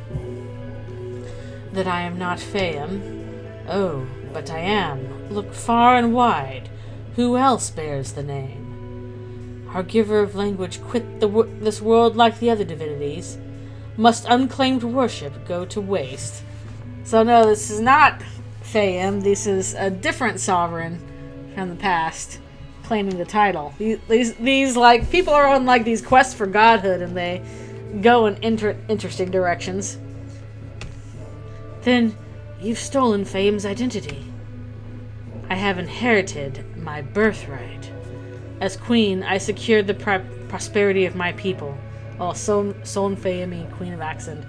That I am not Feym? Oh, but I am. Look far and wide. Who else bears the name? Our giver of language quit this world like the other divinities. Must unclaimed worship go to waste? So no, this is not Feym. This is a different sovereign from the past claiming the title. These like people are on like these quests for godhood, and they go in interesting directions. Then you've stolen Feym's identity. I have inherited my birthright. As queen, I secured the prosperity of my people. Son Feym, Queen of Accent.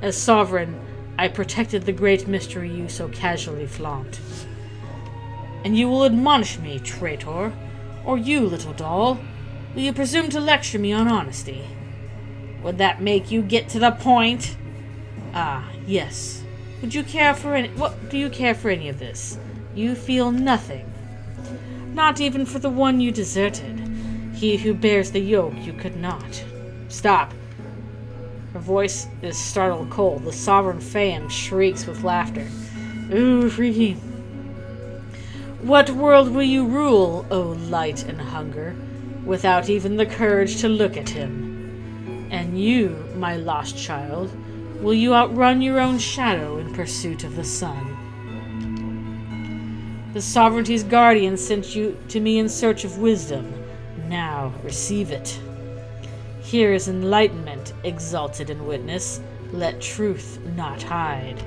As sovereign, I protected the great mystery you so casually flaunt. And you will admonish me, traitor, or you, little doll, will you presume to lecture me on honesty? Would that make you get to the point? Ah, yes. What do you care for any of this? You feel nothing. Not even for the one you deserted. He who bears the yoke you could not. Stop. Her voice is startled cold. The sovereign Feym shrieks with laughter. Ooh, freaky. What world will you rule, O light and hunger, without even the courage to look at him? And you, my lost child, will you outrun your own shadow in pursuit of the sun? The sovereignty's guardian sent you to me in search of wisdom. Now receive it. Here is enlightenment, exalted in witness. Let truth not hide.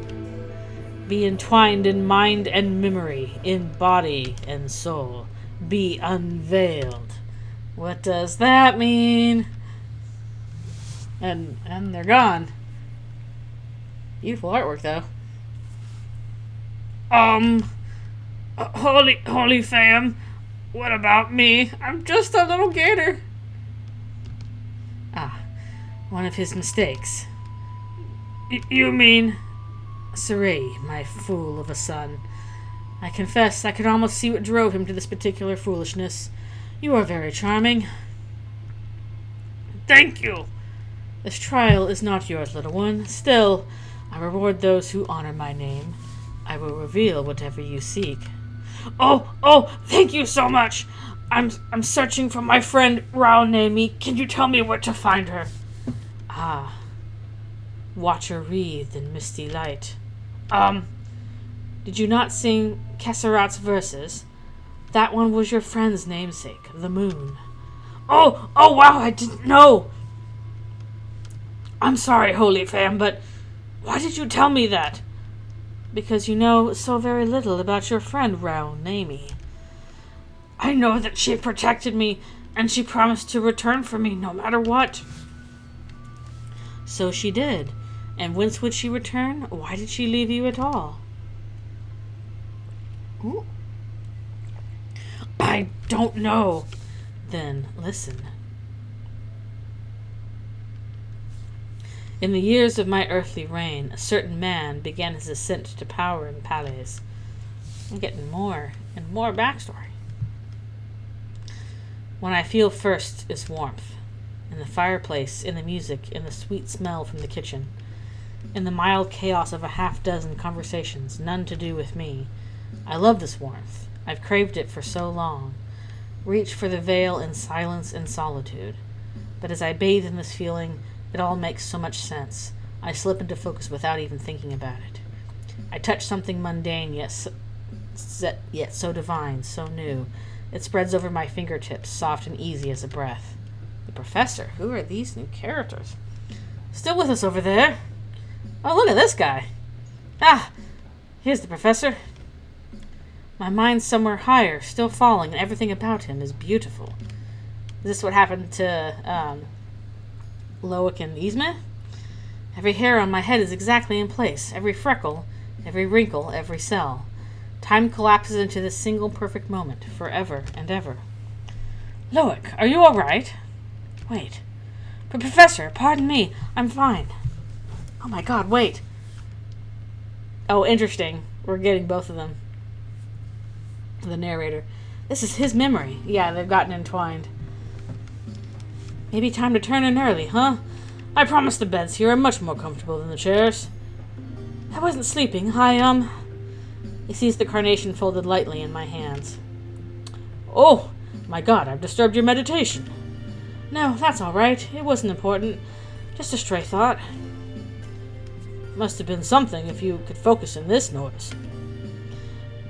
Be entwined in mind and memory, in body and soul. Be unveiled. What does that mean? And they're gone. Beautiful artwork, though. Holy Feym, what about me? I'm just a little gator. Ah, one of his mistakes. You mean? Saray, my fool of a son. I confess I could almost see what drove him to this particular foolishness. You are very charming. Thank you. This trial is not yours, little one. Still, I reward those who honor my name. I will reveal whatever you seek. Oh, thank you so much. I'm searching for my friend Rao Nami. Can you tell me where to find her? Ah, watcher wreathed in misty light. Did you not sing Kesserat's verses? That one was your friend's namesake, the moon. Oh, wow, I didn't know. I'm sorry, Holy Fam, but why did you tell me that? Because you know so very little about your friend, round Amy. I know that she protected me, and she promised to return for me no matter what. So she did. And whence would she return? Why did she leave you at all? Ooh. I don't know. Then listen. In the years of my earthly reign, a certain man began his ascent to power in Palais. I'm getting more and more backstory. When I feel first is warmth, in the fireplace, in the music, in the sweet smell from the kitchen, in the mild chaos of a half-dozen conversations, none to do with me. I love this warmth. I've craved it for so long. Reach for the veil in silence and solitude. But as I bathe in this feeling, it all makes so much sense. I slip into focus without even thinking about it. I touch something mundane, yet so divine, so new. It spreads over my fingertips, soft and easy as a breath. The professor? Who are these new characters? Still with us over there? Oh, look at this guy. Ah, here's the professor. My mind's somewhere higher, still falling, and everything about him is beautiful. Is this what happened to Loic and Yzma? Every hair on my head is exactly in place. Every freckle, every wrinkle, every cell. Time collapses into this single perfect moment, forever and ever. Loic, are you all right? Wait. Professor, pardon me. I'm fine. Oh my god, wait. Oh, interesting. We're getting both of them. The narrator. This is his memory. Yeah, they've gotten entwined. Maybe time to turn in early, huh? I promise the beds here are much more comfortable than the chairs. I wasn't sleeping. He sees the carnation folded lightly in my hands. Oh, my god, I've disturbed your meditation. No, that's all right. It wasn't important. Just a stray thought. Must have been something if you could focus in this noise.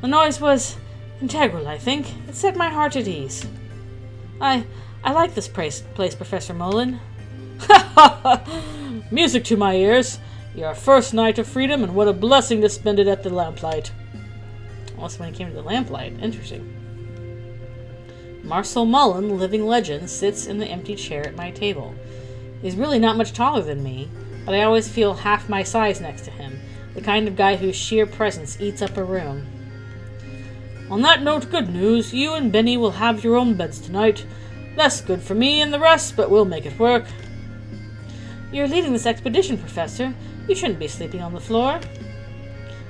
The noise was integral, I think. It set my heart at ease. I like this place, Professor Mullen. Ha ha ha! Music to my ears. Your first night of freedom, and what a blessing to spend it at the lamplight. Also, when it came to the lamplight, interesting. Marcel Mullen, living legend, sits in the empty chair at my table. He's really not much taller than me, but I always feel half my size next to him, the kind of guy whose sheer presence eats up a room. On that note, good news. You and Benny will have your own beds tonight. Less good for me and the rest, but we'll make it work. You're leading this expedition, Professor. You shouldn't be sleeping on the floor.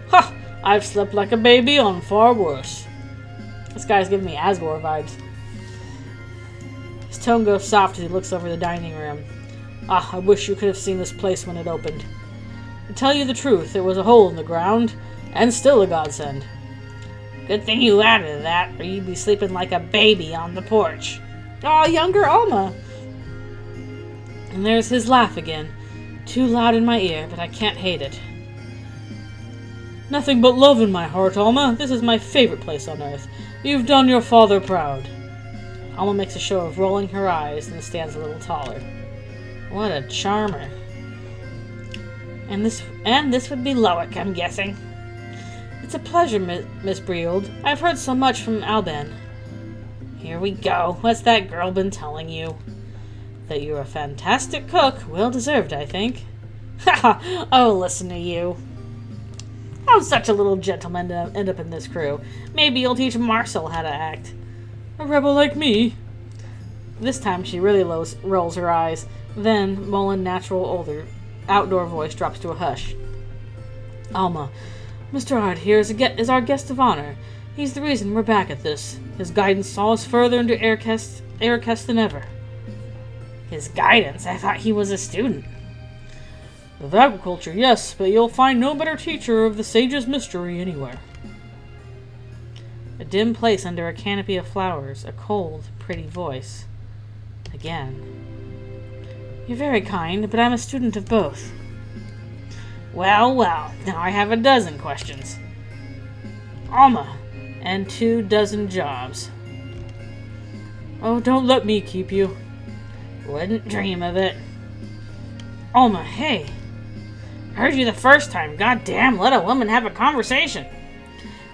Ha! I've slept like a baby on far worse. This guy's giving me Asgore vibes. His tone goes soft as he looks over the dining room. Ah, I wish you could have seen this place when it opened. To tell you the truth, there was a hole in the ground, and still a godsend. Good thing you added that, or you'd be sleeping like a baby on the porch. Aw, younger Alma. And there's his laugh again. Too loud in my ear, but I can't hate it. Nothing but love in my heart, Alma. This is my favorite place on earth. You've done your father proud. Alma makes a show of rolling her eyes and stands a little taller. What a charmer. And this would be Loic, I'm guessing. It's a pleasure, Miss Brield. I've heard so much from Alban. Here we go. What's that girl been telling you? That you're a fantastic cook. Well deserved, I think. Ha! Oh, listen to you. How's such a little gentleman to end up in this crew? Maybe you'll teach Marcel how to act. A rebel like me? This time she really rolls her eyes. Then Mullen's natural outdoor voice drops to a hush. Alma, Mr. Ard here is our guest of honor. He's the reason we're back at this. His guidance saw us further into Aircast than ever. His guidance? I thought he was a student. Of agriculture, yes, but you'll find no better teacher of the sage's mystery anywhere. A dim place under a canopy of flowers, a cold, pretty voice. Again. You're very kind, but I'm a student of both. Well, now I have a dozen questions. Alma, and 24 jobs. Oh, don't let me keep you. Wouldn't dream of it. Alma, hey. I heard you the first time. Goddamn, let a woman have a conversation.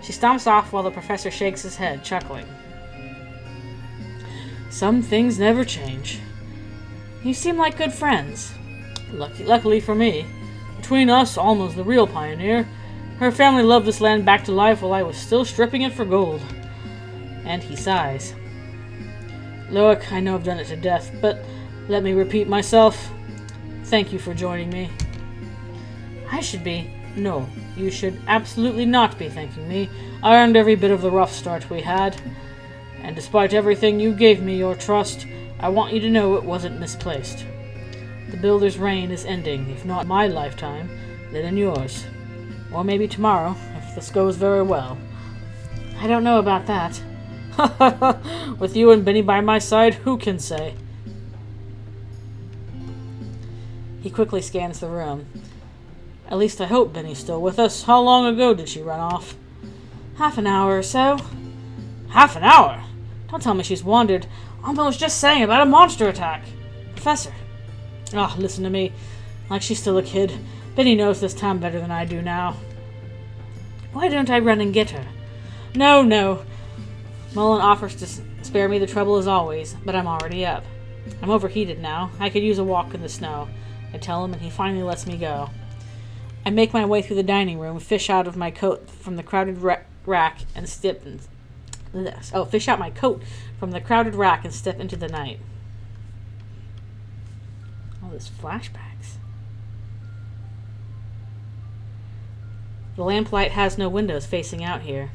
She stomps off while the professor shakes his head, chuckling. Some things never change. You seem like good friends. Luckily for me. Between us, Alma's the real pioneer. Her family loved this land back to life while I was still stripping it for gold. And he sighs. Loic, I know I've done it to death, but let me repeat myself. Thank you for joining me. I should be. No, you should absolutely not be thanking me. I earned every bit of the rough start we had. And despite everything you gave me your trust, I want you to know it wasn't misplaced. The Builder's reign is ending, if not in my lifetime, then in yours. Or maybe tomorrow, if this goes very well. I don't know about that. With you and Benny by my side, who can say? He quickly scans the room. At least I hope Benny's still with us. How long ago did she run off? Half an hour or so. Half an hour? Don't tell me she's wandered. Alma was just saying about a monster attack. Professor. Ah, listen to me. Like she's still a kid. Benny knows this town better than I do now. Why don't I run and get her? No. Mullen offers to spare me the trouble as always, but I'm already up. I'm overheated now. I could use a walk in the snow. I tell him, and he finally lets me go. I make my way through the dining room, fish out my coat from the crowded rack, and step into the night. All these flashbacks. The lamplight has no windows facing out here.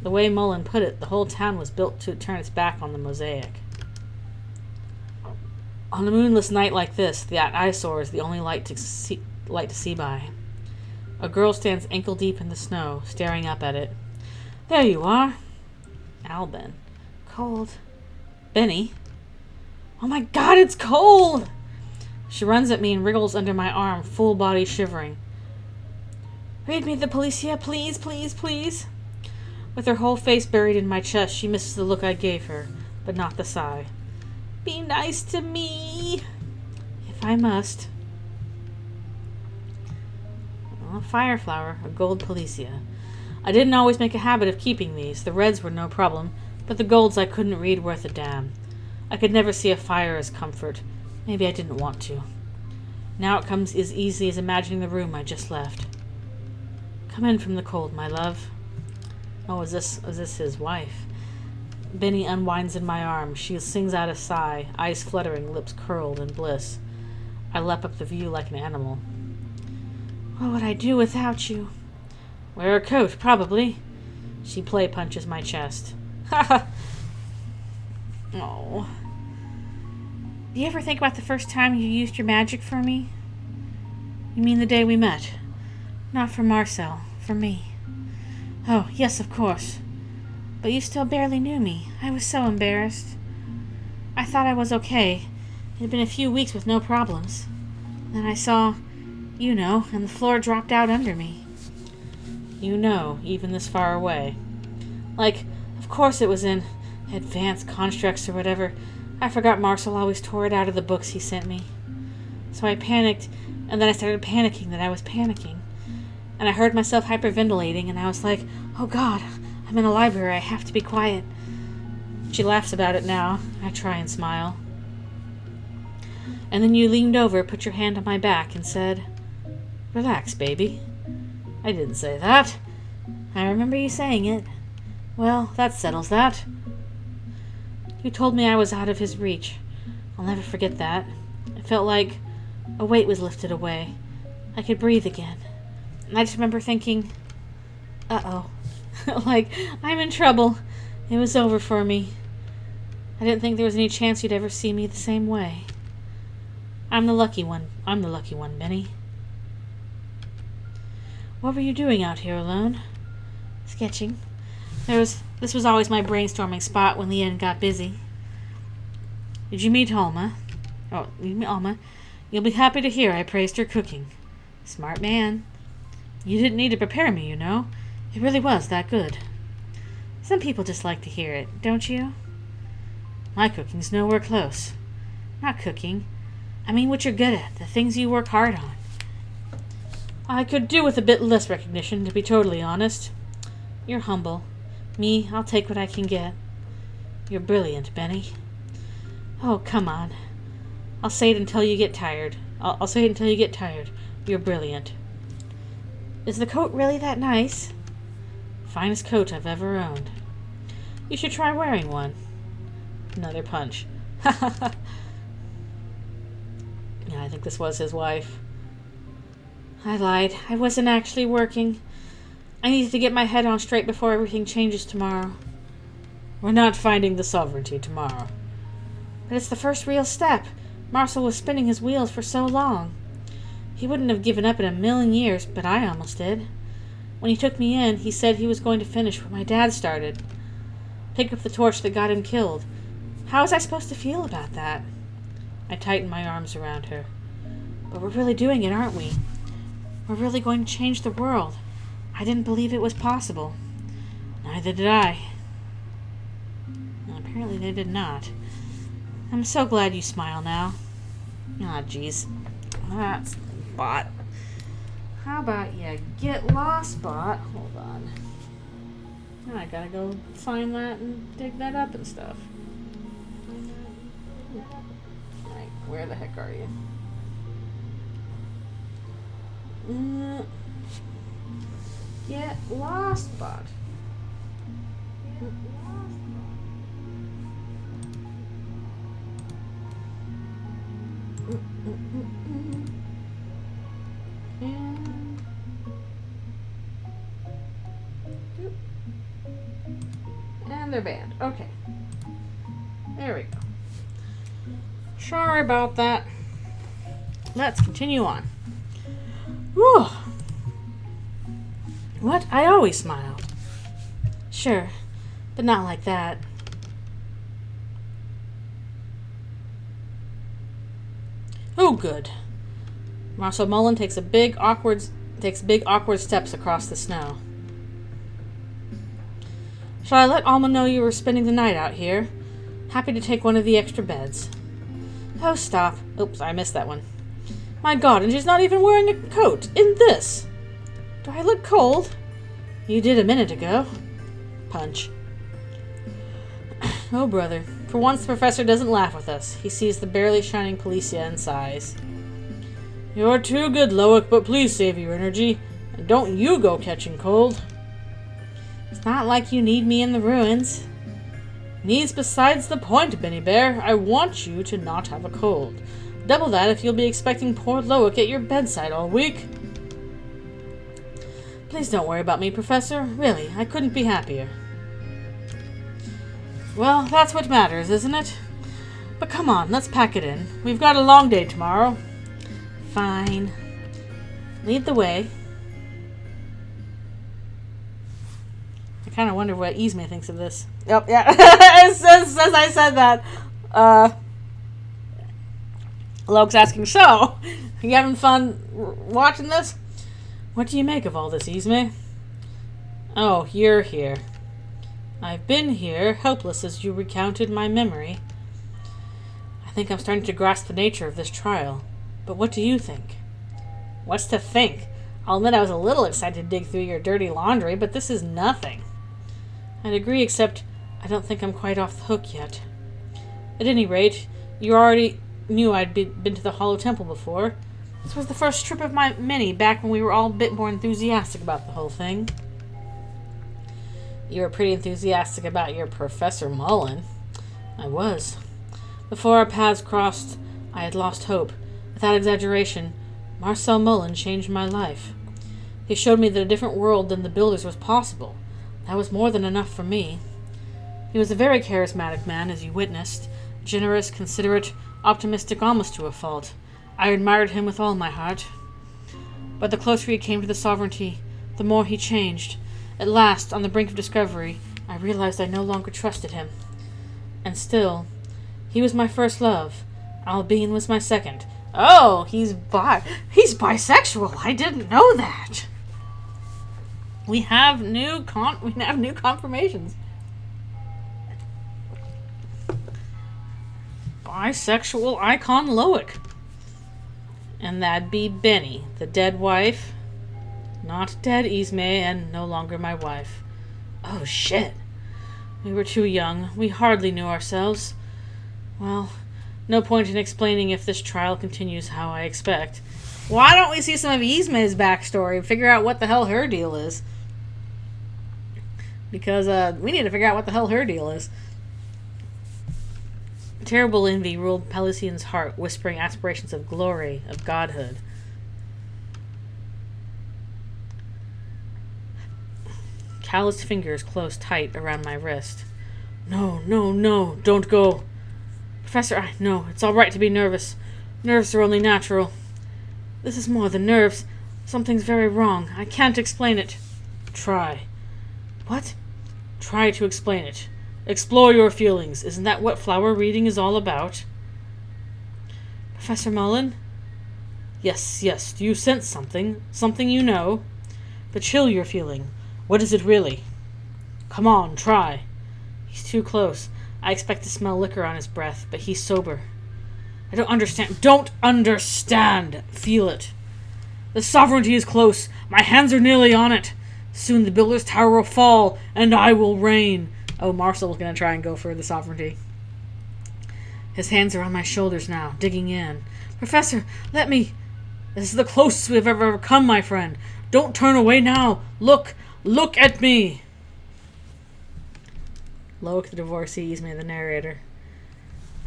The way Mullen put it, the whole town was built to turn its back on the mosaic. On a moonless night like this, that eyesore is the only light to see by. A girl stands ankle-deep in the snow, staring up at it. There you are. Albin. Cold. Benny. Oh my God, it's cold! She runs at me and wriggles under my arm, full body shivering. Read me the Policia, please, please, please. With her whole face buried in my chest, she misses the look I gave her, but not the sigh. Be nice to me, if I must. Well, a fire flower, a gold Policia. I didn't always make a habit of keeping these. The reds were no problem, but the golds I couldn't read worth a damn. I could never see a fire as comfort. Maybe I didn't want to. Now it comes as easy as imagining the room I just left. Come in from the cold, my love. Oh, is this his wife? Benny unwinds in my arm. She sings out a sigh, eyes fluttering, lips curled in bliss. I lap up the view like an animal. What would I do without you? Wear a coat, probably. She play punches my chest. Ha ha! Oh. Do you ever think about the first time you used your magic for me? You mean the day we met? Not for Marcel, for me. Oh, yes, of course. But you still barely knew me. I was so embarrassed. I thought I was okay. It had been a few weeks with no problems. Then I saw, and the floor dropped out under me. Even this far away. Like, of course it was in advanced constructs or whatever. I forgot Marcel always tore it out of the books he sent me. So I panicked, and then I started panicking that I was panicking. And I heard myself hyperventilating, and I was like, oh God, I'm in a library, I have to be quiet. She laughs about it now. I try and smile. And then you leaned over, put your hand on my back, and said, relax, baby. I didn't say that. I remember you saying it. Well, that settles that. You told me I was out of his reach. I'll never forget that. It felt like a weight was lifted away. I could breathe again. And I just remember thinking, uh-oh. Like, I'm in trouble. It was over for me. I didn't think there was any chance you'd ever see me the same way. I'm the lucky one, Benny. What were you doing out here alone? Sketching. This was always my brainstorming spot when the end got busy. Did you meet Alma? Oh, you meet Alma. You'll be happy to hear I praised her cooking. Smart man. You didn't need to prepare me, you know. It really was that good. Some people just like to hear it, don't you? My cooking's nowhere close. Not cooking. I mean what you're good at, the things you work hard on. I could do with a bit less recognition, to be totally honest. You're humble. Me, I'll take what I can get. You're brilliant, Benny. Oh, come on. I'll say it until you get tired. I'll say it until you get tired. You're brilliant. Is the coat really that nice? Finest coat I've ever owned. You should try wearing one. Another punch. Yeah, I think this was his wife. I lied. I wasn't actually working. I needed to get my head on straight before everything changes tomorrow. We're not finding the sovereignty tomorrow. But it's the first real step. Marcel was spinning his wheels for so long. He wouldn't have given up in a million years, but I almost did. When he took me in, he said he was going to finish what my dad started. Pick up the torch that got him killed. How was I supposed to feel about that? I tightened my arms around her. But we're really doing it, aren't we? We're really going to change the world. I didn't believe it was possible. Neither did I. Well, apparently they did not. I'm so glad you smile now. Ah, jeez. That's bot. How about you get lost, bot? Hold on. I gotta go find that and dig that up and stuff. Alright, where the heck are you? Get lost, bot. Get lost, and they're banned. Okay. There we go. Sorry about that. Let's continue on. Whew. What? I always smile. Sure, but not like that. Oh, good. Marcel Mullen takes big awkward steps across the snow. Shall I let Alma know you were spending the night out here? Happy to take one of the extra beds. Oh, stop. Oops, I missed that one. My God, and she's not even wearing a coat. In this. Do I look cold? You did a minute ago. Punch. Oh, brother. For once, the professor doesn't laugh with us. He sees the barely shining Policia and sighs. You're too good, Loic, but please save your energy. And don't you go catching cold. It's not like you need me in the ruins. Needs besides the point, Benny Bear. I want you to not have a cold. Double that if you'll be expecting poor Loic at your bedside all week. Please don't worry about me, Professor. Really, I couldn't be happier. Well, that's what matters, isn't it? But come on, let's pack it in. We've got a long day tomorrow. Fine. Lead the way. I kind of wonder what Yzma thinks of this. Yep, yeah. It says I said that. Loic's asking, so, you having fun watching this? What do you make of all this, Yzma? Oh, you're here. I've been here, helpless as you recounted my memory. I think I'm starting to grasp the nature of this trial. But what do you think? What's to think? I'll admit I was a little excited to dig through your dirty laundry, but this is nothing. I'd agree, except I don't think I'm quite off the hook yet. At any rate, you already knew I'd been to the Hollow Temple before. This was the first trip of my many back when we were all a bit more enthusiastic about the whole thing. You were pretty enthusiastic about your Professor Mullen. I was. Before our paths crossed, I had lost hope. Without exaggeration, Marcel Mullen changed my life. He showed me that a different world than the Builders was possible. That was more than enough for me. He was a very charismatic man, as you witnessed. Generous, considerate, optimistic almost to a fault. I admired him with all my heart. But the closer he came to the sovereignty, the more he changed. At last, on the brink of discovery, I realized I no longer trusted him. And still, he was my first love. Albine was my second. Oh, he's bisexual. I didn't know that. We have new confirmations. Bisexual icon Loic. And that'd be Benny, the dead wife. Not dead Isme, and no longer my wife. Oh, shit. We were too young. We hardly knew ourselves. Well, no point in explaining if this trial continues how I expect. Why don't we see some of Isme's backstory and figure out what the hell her deal is? Because we need to figure out what the hell her deal is. Terrible envy ruled Pelusian's heart, whispering aspirations of glory, of godhood. Calloused fingers closed tight around my wrist. No, no, no, don't go. Professor, I know, it's all right to be nervous. Nerves are only natural. This is more than nerves. Something's very wrong. I can't explain it. Try. What? Try to explain it. Explore your feelings. Isn't that what flower reading is all about? Professor Mullen? Yes, yes. Do you sense something? Something you know? The chill you're feeling. What is it really? Come on, try. He's too close. I expect to smell liquor on his breath, but he's sober. I don't understand. Don't understand. Feel it. The sovereignty is close. My hands are nearly on it. Soon the builder's tower will fall, and I will reign. Oh, Marcel's going to try and go for the sovereignty. His hands are on my shoulders now, digging in. Professor, let me... This is the closest we've ever come, my friend. Don't turn away now. Look. Look at me. Loic the divorcee is me, the narrator.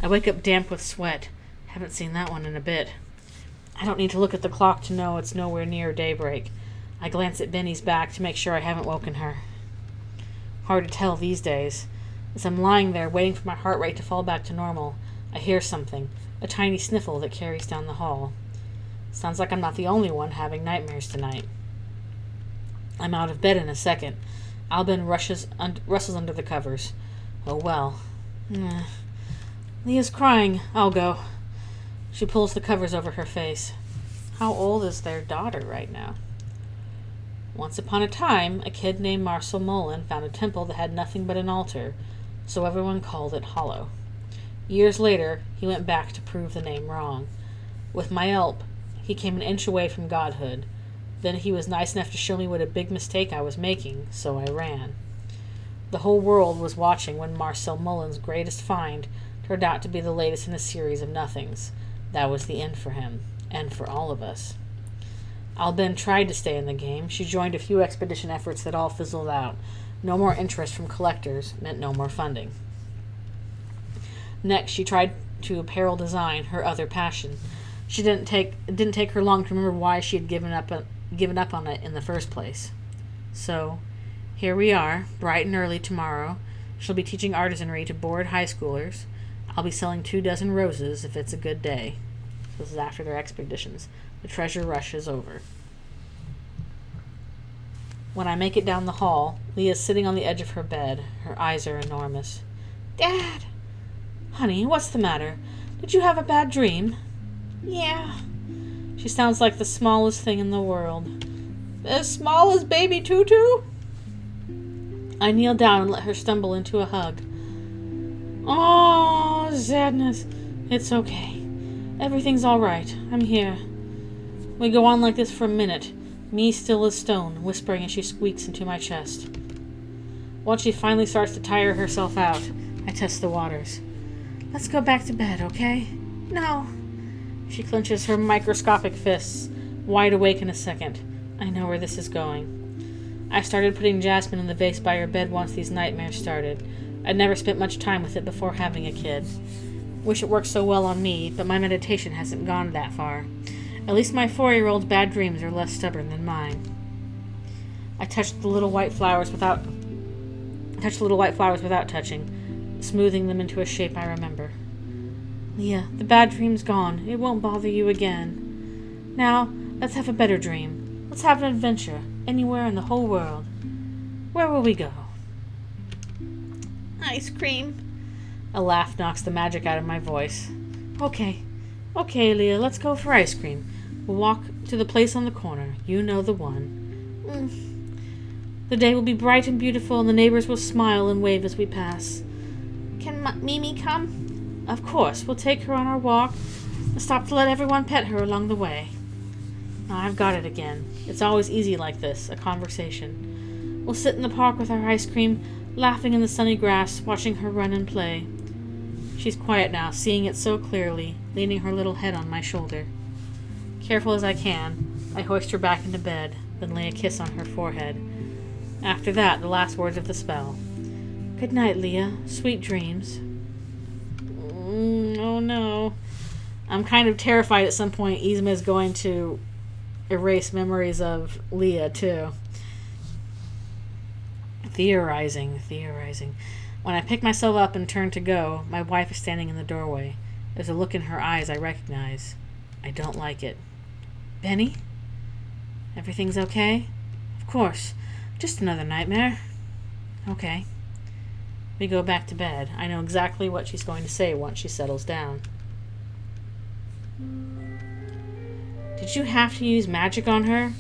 I wake up damp with sweat. Haven't seen that one in a bit. I don't need to look at the clock to know it's nowhere near daybreak. I glance at Benny's back to make sure I haven't woken her. Hard to tell these days. As I'm lying there waiting for my heart rate to fall back to normal, I hear something, a tiny sniffle that carries down the hall. Sounds like I'm not the only one having nightmares tonight. I'm out of bed in a second. Albin rustles under the covers. Oh well. Leah's crying. I'll go. She pulls the covers over her face. How old is their daughter right now? Once upon a time, a kid named Marcel Mullen found a temple that had nothing but an altar, so everyone called it Hollow. Years later, he went back to prove the name wrong. With my help, he came an inch away from godhood. Then he was nice enough to show me what a big mistake I was making, so I ran. The whole world was watching when Marcel Mullen's greatest find turned out to be the latest in a series of nothings. That was the end for him, and for all of us. Albin tried to stay in the game. She joined a few expedition efforts that all fizzled out. No more interest from collectors meant no more funding. Next, she tried to apparel design, her other passion. It didn't take her long to remember why she had given up on it in the first place. So, here we are, bright and early tomorrow. She'll be teaching artisanry to bored high schoolers. I'll be selling 24 roses if it's a good day. This is after their expeditions. The treasure rush is over. When I make it down the hall, Leah's sitting on the edge of her bed. Her eyes are enormous. Dad! Honey, what's the matter? Did you have a bad dream? Yeah. She sounds like the smallest thing in the world. As small as baby Tutu? I kneel down and let her stumble into a hug. Oh, sadness. It's okay. Everything's all right. I'm here. We go on like this for a minute, me still as stone, whispering as she squeaks into my chest. Once she finally starts to tire herself out, I test the waters. Let's go back to bed, okay? No. She clenches her microscopic fists, wide awake in a second. I know where this is going. I started putting jasmine in the vase by her bed once these nightmares started. I'd never spent much time with it before having a kid. Wish it worked so well on me, but my meditation hasn't gone that far. At least my 4-year-old's bad dreams are less stubborn than mine. I touched the little white flowers without touching, smoothing them into a shape I remember. Leah, the bad dream's gone. It won't bother you again. Now, let's have a better dream. Let's have an adventure, anywhere in the whole world. Where will we go? Ice cream. A laugh knocks the magic out of my voice. Okay, Leah, let's go for ice cream. We'll walk to the place on the corner. You know the one. The day will be bright and beautiful, and the neighbors will smile and wave as we pass. Can Mimi come? Of course. We'll take her on our walk and stop to let everyone pet her along the way. Oh, I've got it again. It's always easy like this, a conversation. We'll sit in the park with our ice cream, laughing in the sunny grass, watching her run and play. She's quiet now, seeing it so clearly, leaning her little head on my shoulder. Careful as I can, I hoist her back into bed, then lay a kiss on her forehead. After that, the last words of the spell. Good night, Leah. Sweet dreams. Oh no. I'm kind of terrified at some point Yzma is going to erase memories of Leah, too. Theorizing. When I pick myself up and turn to go, my wife is standing in the doorway. There's a look in her eyes I recognize. I don't like it. Benny? Everything's okay? Of course. Just another nightmare. Okay. We go back to bed. I know exactly what she's going to say once she settles down. Did you have to use magic on her?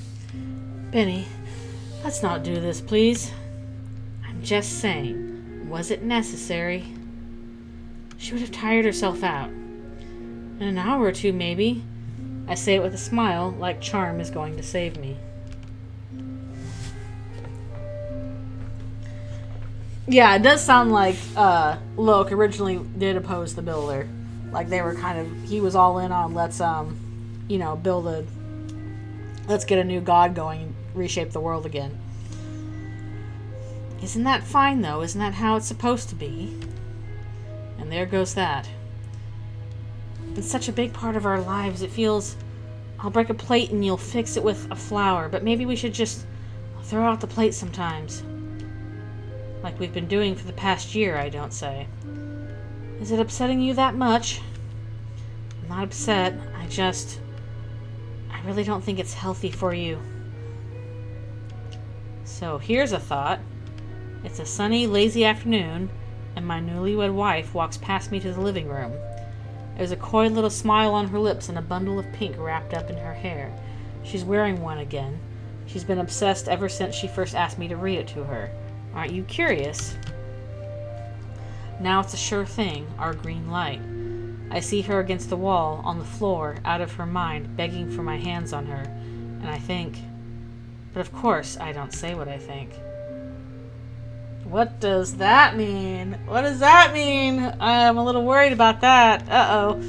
Benny, let's not do this, please. I'm just saying, was it necessary? She would have tired herself out. In an hour or two, maybe. I say it with a smile, like charm is going to save me. Yeah, it does sound like Loic originally did oppose the builder. Like they were he was all in on let's get a new god going and reshape the world again. Isn't that fine though? Isn't that how it's supposed to be? And there goes that. It's such a big part of our lives. It feels I'll break a plate and you'll fix it with a flower, but maybe we should just throw out the plate sometimes. Like we've been doing for the past year, I don't say. Is it upsetting you that much? I'm not upset. I really don't think it's healthy for you. So here's a thought. It's a sunny, lazy afternoon, and my newlywed wife walks past me to the living room. There's a coy little smile on her lips and a bundle of pink wrapped up in her hair. She's wearing one again. She's been obsessed ever since she first asked me to read it to her. Aren't you curious? Now it's a sure thing, our green light. I see her against the wall, on the floor, out of her mind, begging for my hands on her, and I think... But of course, I don't say what I think. What does that mean? What does that mean? I'm a little worried about that. Uh-oh.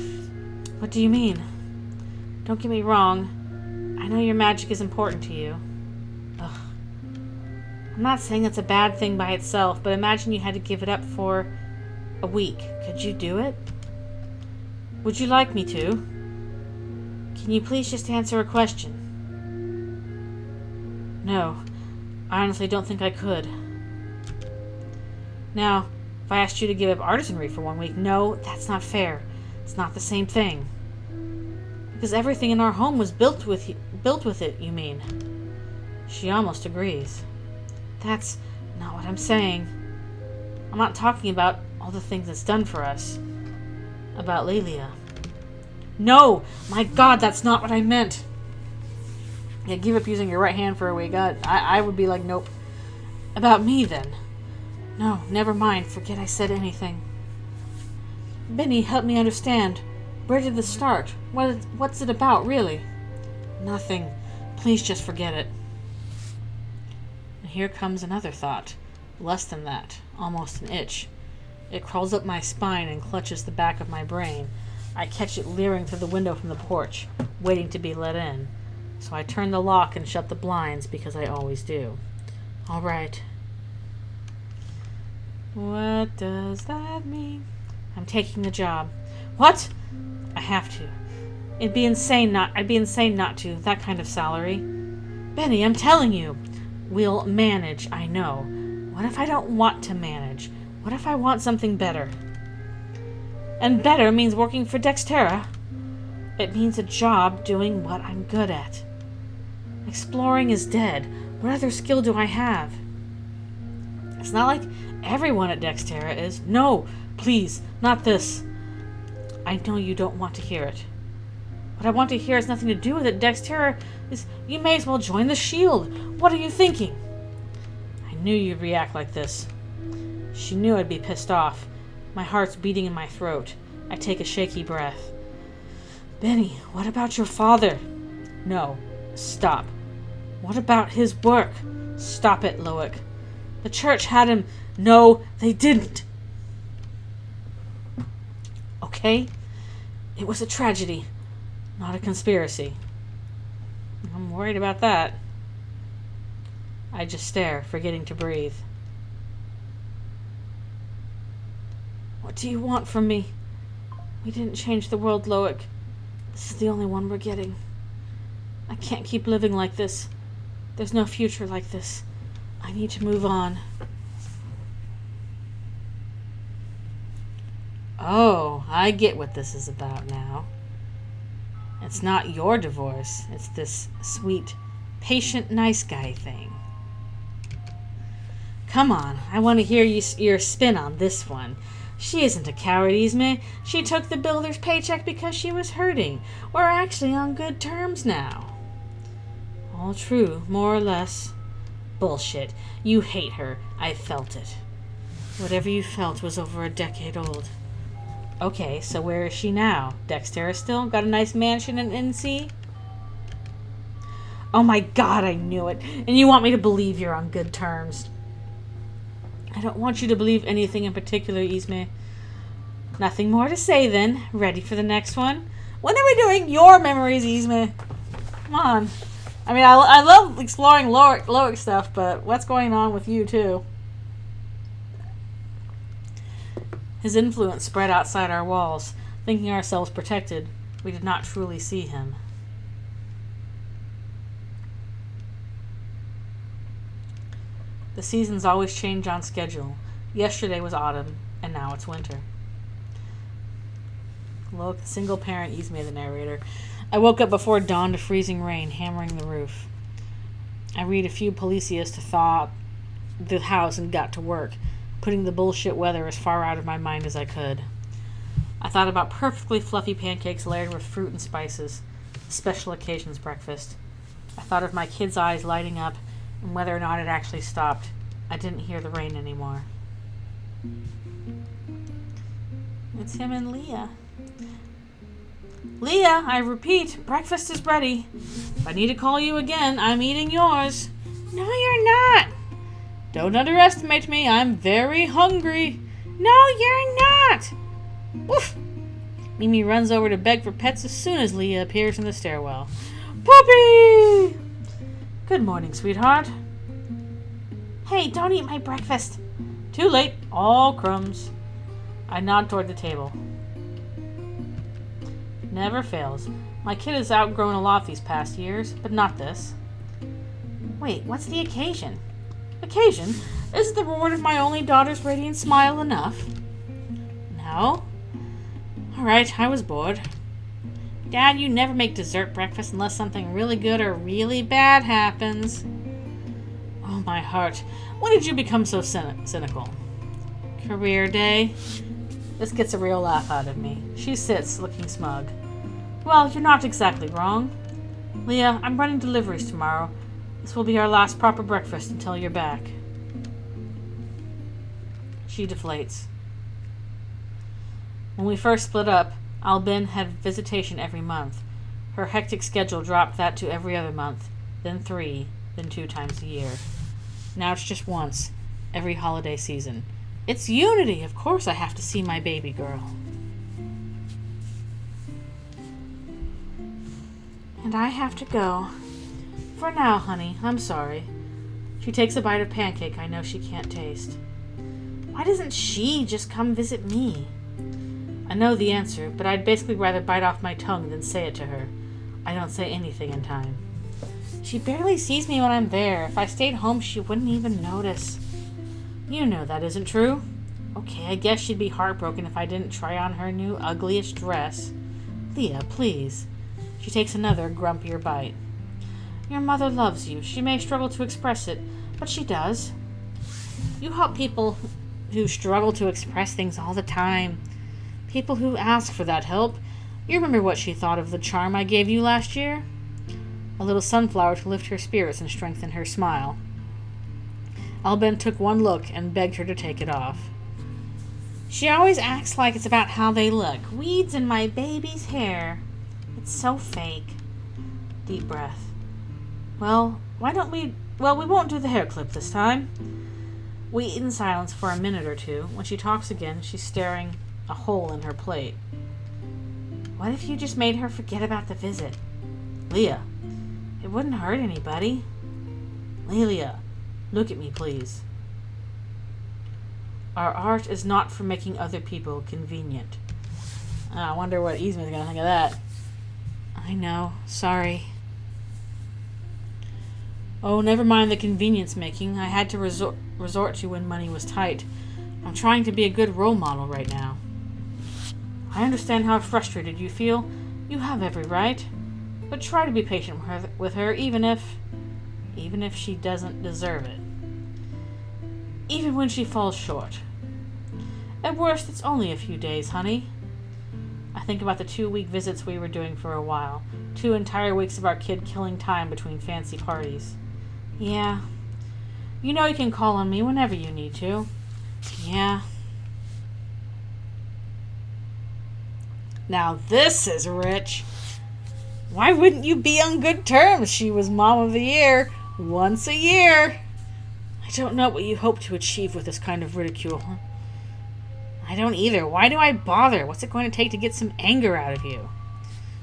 What do you mean? Don't get me wrong. I know your magic is important to you. Ugh. I'm not saying that's a bad thing by itself, but imagine you had to give it up for a week. Could you do it? Would you like me to? Can you please just answer a question? No. I honestly don't think I could. Now, if I asked you to give up artisanry for 1 week, no, that's not fair. It's not the same thing. Because everything in our home was built with it, you mean? She almost agrees. That's not what I'm saying. I'm not talking about all the things it's done for us. About Lelia. No! My God, that's not what I meant! Yeah, give up using your right hand for a week. I would be like, nope. About me, then. No, never mind. Forget I said anything. Benny, help me understand. Where did this start? What's it about, really? Nothing. Please just forget it. And here comes another thought. Less than that. Almost an itch. It crawls up my spine and clutches the back of my brain. I catch it leering through the window from the porch, waiting to be let in. So I turn the lock and shut the blinds because I always do. All right. What does that mean? I'm taking the job. What? I have to. I'd be insane not to. That kind of salary. Benny, I'm telling you. We'll manage, I know. What if I don't want to manage? What if I want something better? And better means working for Dexterra. It means a job doing what I'm good at. Exploring is dead. What other skill do I have? It's not like everyone at Dexterra is. No, please, not this. I know you don't want to hear it. What I want to hear has nothing to do with it. Dexterra is... You may as well join the Shield. What are you thinking? knew you'd react like this. She knew I'd be pissed off. My heart's beating in my throat. I take a shaky breath. Benny, what about your father? No. Stop. What about his work? Stop it, Loic. The church had him. No, they didn't. Okay? It was a tragedy, not a conspiracy. I'm worried about that. I just stare, forgetting to breathe. What do you want from me? We didn't change the world, Loic. This is the only one we're getting. I can't keep living like this. There's no future like this. I need to move on. Oh, I get what this is about now. It's not your divorce. It's this sweet, patient, nice guy thing. Come on, I want to hear your spin on this one. She isn't a coward, Yzma. She took the builder's paycheck because she was hurting. We're actually on good terms now. All true, more or less. Bullshit. You hate her. I felt it. Whatever you felt was over a decade old. Okay, so where is she now? Dexterra still? Got a nice mansion in NC? Oh my god, I knew it. And you want me to believe you're on good terms. I don't want you to believe anything in particular, Yzma. Nothing more to say then. Ready for the next one? When are we doing your memories, Yzma? Come on. I mean, I love exploring Loic stuff, but what's going on with you, too? His influence spread outside our walls. Thinking ourselves protected, we did not truly see him. The seasons always change on schedule. Yesterday was autumn, and now it's winter. Look, single parent Yzma, the narrator. I woke up before dawn to freezing rain, hammering the roof. I read a few Policias to thaw the house and got to work, putting the bullshit weather as far out of my mind as I could. I thought about perfectly fluffy pancakes layered with fruit and spices, special occasions breakfast. I thought of my kids' eyes lighting up and whether or not it actually stopped. I didn't hear the rain anymore. It's him and Leah. Leah, I repeat, breakfast is ready. If I need to call you again, I'm eating yours. No, you're not. Don't underestimate me. I'm very hungry. No, you're not. Woof. Mimi runs over to beg for pets as soon as Leah appears in the stairwell. Puppy! Good morning, sweetheart. Hey, don't eat my breakfast. Too late. All crumbs. I nod toward the table. Never fails. My kid has outgrown a lot these past years, but not this. Wait, what's the occasion? Occasion? Is the reward of my only daughter's radiant smile enough? No? Alright, I was bored. Dad, you never make dessert breakfast unless something really good or really bad happens. Oh, my heart. When did you become so cynical? Career day. This gets a real laugh out of me. She sits, looking smug. Well, you're not exactly wrong. Leah, I'm running deliveries tomorrow. This will be our last proper breakfast until you're back. She deflates. When we first split up, Albin had visitation every month. Her hectic schedule dropped that to every other month, then 3, then 2 times a year. Now it's just once, every holiday season. It's Unity! Of course I have to see my baby girl. And I have to go. For now, honey, I'm sorry. She takes a bite of pancake I know she can't taste. Why doesn't she just come visit me? I know the answer, but I'd basically rather bite off my tongue than say it to her. I don't say anything in time. She barely sees me when I'm there. If I stayed home, she wouldn't even notice. You know that isn't true. Okay, I guess she'd be heartbroken if I didn't try on her new ugliest dress. Leah, please. She takes another grumpier bite. Your mother loves you. She may struggle to express it, but she does. You help people who struggle to express things all the time. People who ask for that help. You remember what she thought of the charm I gave you last year? A little sunflower to lift her spirits and strengthen her smile. Alben took one look and begged her to take it off. She always acts like it's about how they look. Weeds in my baby's hair. It's so fake. Deep breath. Well, why don't we... Well, we won't do the hair clip this time. We eat in silence for a minute or two. When she talks again, she's staring a hole in her plate. What if you just made her forget about the visit? Leah, it wouldn't hurt anybody. Lelia, look at me, please. Our art is not for making other people convenient. I wonder what Yzma's going to think of that. I know. Sorry. Oh, never mind the convenience making. I had to resort to when money was tight. I'm trying to be a good role model right now. I understand how frustrated you feel. You have every right. But try to be patient with her, even if she doesn't deserve it. Even when she falls short. At worst, it's only a few days, honey. I think about the 2-week visits we were doing for a while. 2 entire weeks of our kid killing time between fancy parties. Yeah. You know you can call on me whenever you need to. Yeah. Now this is rich. Why wouldn't you be on good terms? She was Mom of the Year once a year. I don't know what you hope to achieve with this kind of ridicule. I don't either. Why do I bother? What's it going to take to get some anger out of you?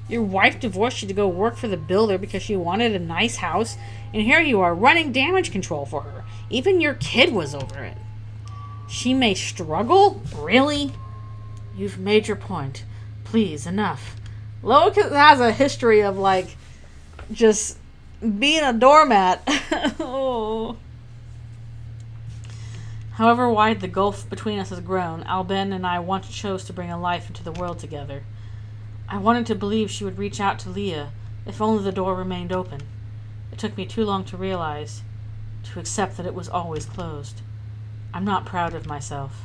Your wife divorced you to go work for the builder because she wanted a nice house, and here you are running damage control for her. Even your kid was over it. She may struggle? Really? You've made your point. Please, enough. Loic has a history of, just being a doormat. Oh. However wide the gulf between us has grown, Alben and I once chose to bring a life into the world together. I wanted to believe she would reach out to Leah, if only the door remained open. It took me too long to realize, to accept that it was always closed. I'm not proud of myself.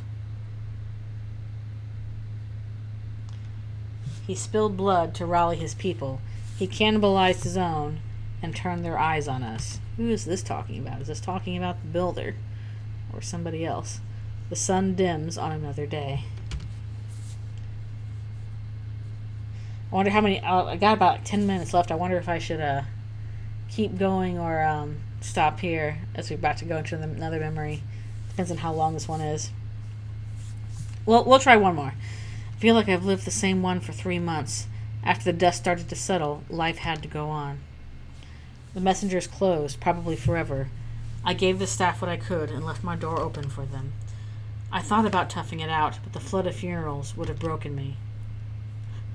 He spilled blood to rally his people. He cannibalized his own and turned their eyes on us. Who is this talking about? Is this talking about the builder? Or somebody else? The sun dims on another day. I wonder how many... I got about 10 minutes left. I wonder if I should keep going or stop here as we're about to go into another memory. Depends on how long this one is. Well, we'll try one more. I feel like I've lived the same one for 3 months. After the dust started to settle, life had to go on. The messengers closed, probably forever. I gave the staff what I could and left my door open for them. I thought about toughing it out, but the flood of funerals would have broken me.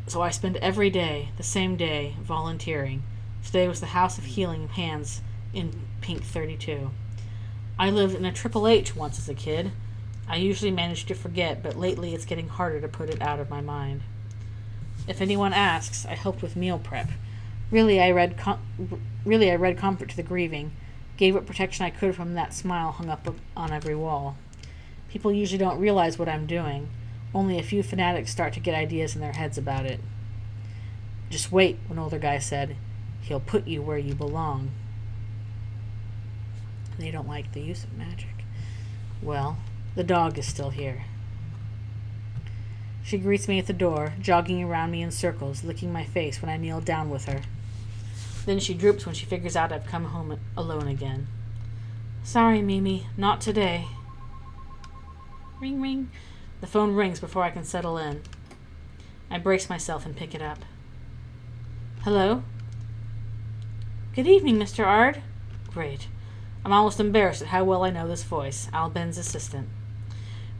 So I spent every day, the same day, volunteering. Today was the House of Healing Hands in Pink 32. I lived in a Triple H once as a kid. I usually manage to forget, but lately it's getting harder to put it out of my mind. If anyone asks, I helped with meal prep. Really, I read comfort to the grieving, gave what protection I could from that smile hung up on every wall. People usually don't realize what I'm doing. Only a few fanatics start to get ideas in their heads about it. Just wait, one older guy said. He'll put you where you belong. They don't like the use of magic. Well, the dog is still here. She greets me at the door, jogging around me in circles, licking my face when I kneel down with her. Then she droops when she figures out I've come home alone again. Sorry, Mimi, not today. Ring, ring. The phone rings before I can settle in. I brace myself and pick it up. Hello? Good evening, Mr. Ard. Great. I'm almost embarrassed at how well I know this voice. Alben's assistant.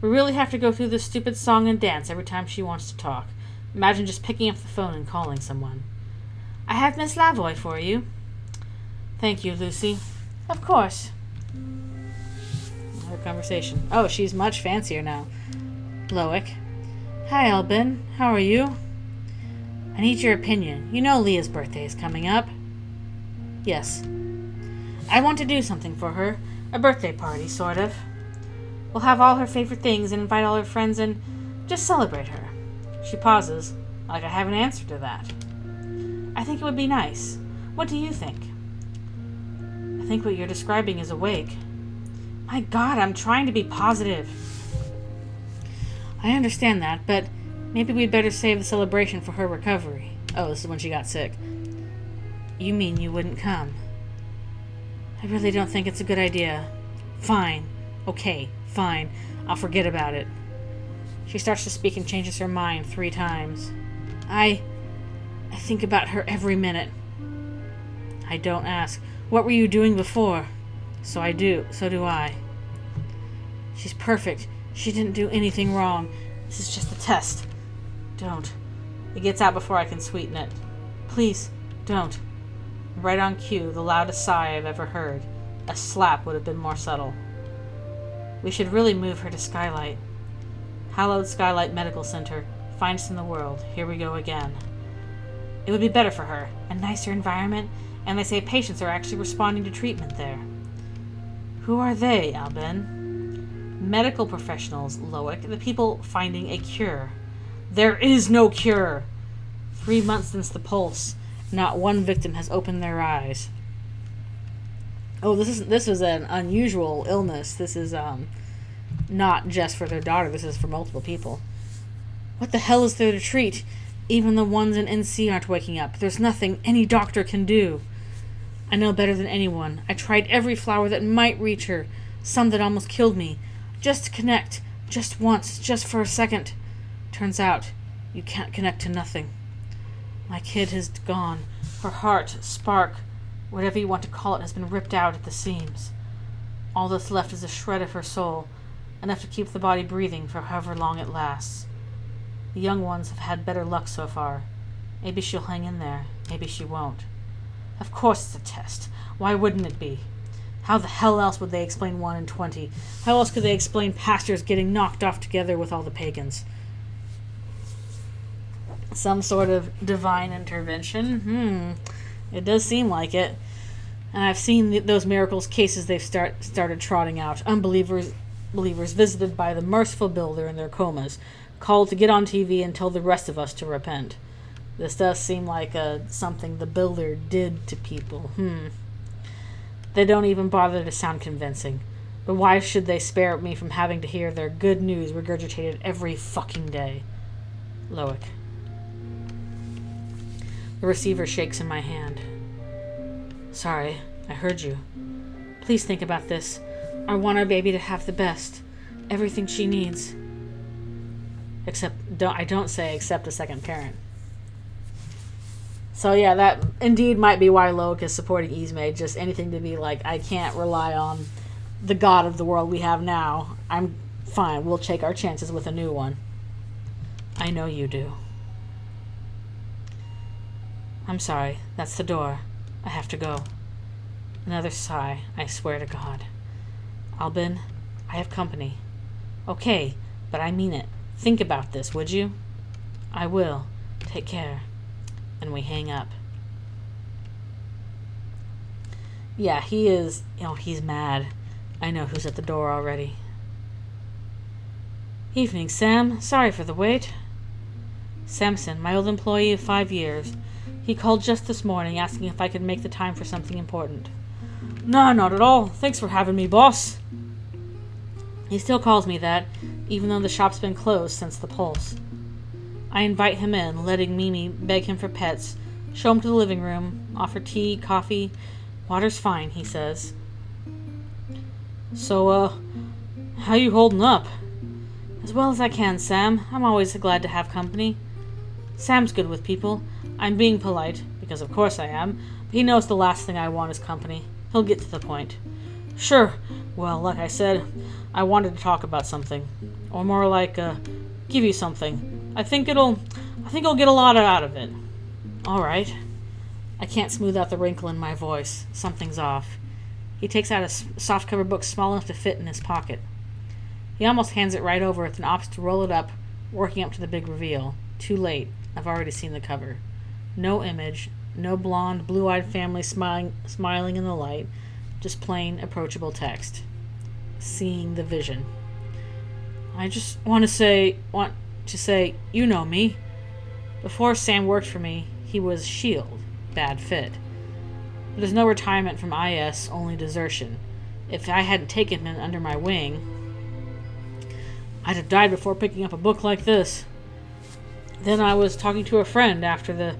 We really have to go through this stupid song and dance every time she wants to talk. Imagine just picking up the phone and calling someone. I have Miss Lavoy for you. Thank you, Lucy. Of course. Another conversation. Oh, she's much fancier now. Loic. Hi, Alben. How are you? I need your opinion. You know Leah's birthday is coming up. Yes. I want to do something for her. A birthday party, sort of. We'll have all her favorite things and invite all her friends and just celebrate her. She pauses, like I have an answer to that. I think it would be nice. What do you think? I think what you're describing is awake. My God, I'm trying to be positive. I understand that, but maybe we'd better save the celebration for her recovery. Oh, this is when she got sick. You mean you wouldn't come? I really don't think it's a good idea. Fine. Okay, fine. I'll forget about it. She starts to speak and changes her mind 3 times. I think about her every minute. I don't ask. What were you doing before? So I do. So do I. She's perfect. She didn't do anything wrong. This is just a test. Don't. It gets out before I can sweeten it. Please, don't. Right on cue, the loudest sigh I've ever heard. A slap would have been more subtle. We should really move her to Skylight. Hallowed Skylight Medical Center. Finest in the world. Here we go again. It would be better for her. A nicer environment, and they say patients are actually responding to treatment there. Who are they, Albin? Medical professionals, Loic. The people finding a cure. There is no cure. 3 months since the pulse. Not one victim has opened their eyes. Oh, this is an unusual illness. This is not just for their daughter. This is for multiple people. What the hell is there to treat? Even the ones in NC aren't waking up. There's nothing any doctor can do. I know better than anyone. I tried every flower that might reach her. Some that almost killed me. Just to connect. Just once. Just for a second. Turns out, you can't connect to nothing. My kid has gone. Her heart, spark, whatever you want to call it, has been ripped out at the seams. All that's left is a shred of her soul, enough to keep the body breathing for however long it lasts. The young ones have had better luck so far. Maybe she'll hang in there. Maybe she won't. Of course it's a test. Why wouldn't it be? How the hell else would they explain 1 in 20? How else could they explain pastors getting knocked off together with all the pagans? Some sort of divine intervention? It does seem like it. And I've seen those miracles cases they've started trotting out. Believers visited by the merciful builder in their comas, called to get on TV and tell the rest of us to repent. This does seem like something the builder did to people. They don't even bother to sound convincing. But why should they spare me from having to hear their good news regurgitated every fucking day? Loic. The receiver shakes in my hand. Sorry, I heard you. Please think about this. I want our baby to have the best. Everything she needs. I don't say except a second parent. So yeah, that indeed might be why Loic is supporting Ismay. Just anything to be like, I can't rely on the god of the world we have now. I'm fine. We'll take our chances with a new one. I know you do. I'm sorry. That's the door. I have to go. Another sigh. I swear to God. Albin, I have company. Okay, but I mean it. Think about this, would you? I will. Take care. And we hang up. Yeah, he is, he's mad. I know who's at the door already. Evening, Sam. Sorry for the wait. Samson, my old employee of 5 years. He called just this morning asking if I could make the time for something important. Nah, not at all. Thanks for having me, boss. He still calls me that, even though the shop's been closed since the pulse. I invite him in, letting Mimi beg him for pets, show him to the living room, offer tea, coffee. Water's fine, he says. So, how you holding up? As well as I can, Sam. I'm always glad to have company. Sam's good with people. I'm being polite, because of course I am, but he knows the last thing I want is company. He'll get to the point. Sure. Well, like I said, I wanted to talk about something. Or more like, give you something. I think I'll get a lot out of it. Alright. I can't smooth out the wrinkle in my voice. Something's off. He takes out a softcover book small enough to fit in his pocket. He almost hands it right over and opts to roll it up, working up to the big reveal. Too late. I've already seen the cover. No image, no blonde, blue-eyed family smiling in the light, just plain, approachable text. Seeing the vision. I just want to say, you know me. Before Sam worked for me, he was S.H.I.E.L.D. Bad fit. But there's no retirement from IS, only desertion. If I hadn't taken him under my wing, I'd have died before picking up a book like this. Then I was talking to a friend after the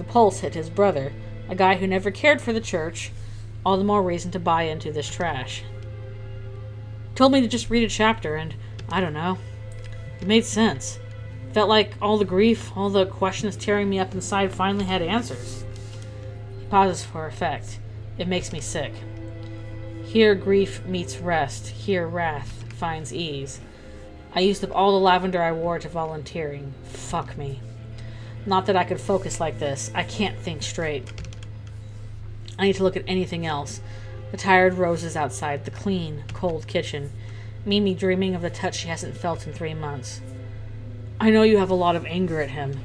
pulse hit his brother, a guy who never cared for the church, all the more reason to buy into this trash. Told me to just read a chapter, and I don't know. It made sense. Felt like all the grief, all the questions tearing me up inside finally had answers. He pauses for effect. It makes me sick. Here grief meets rest. Here wrath finds ease. I used up all the lavender I wore to volunteering. Fuck me. Not that I could focus like this. I can't think straight. I need to look at anything else. The tired roses outside, the clean, cold kitchen. Mimi dreaming of the touch she hasn't felt in 3 months. I know you have a lot of anger at him.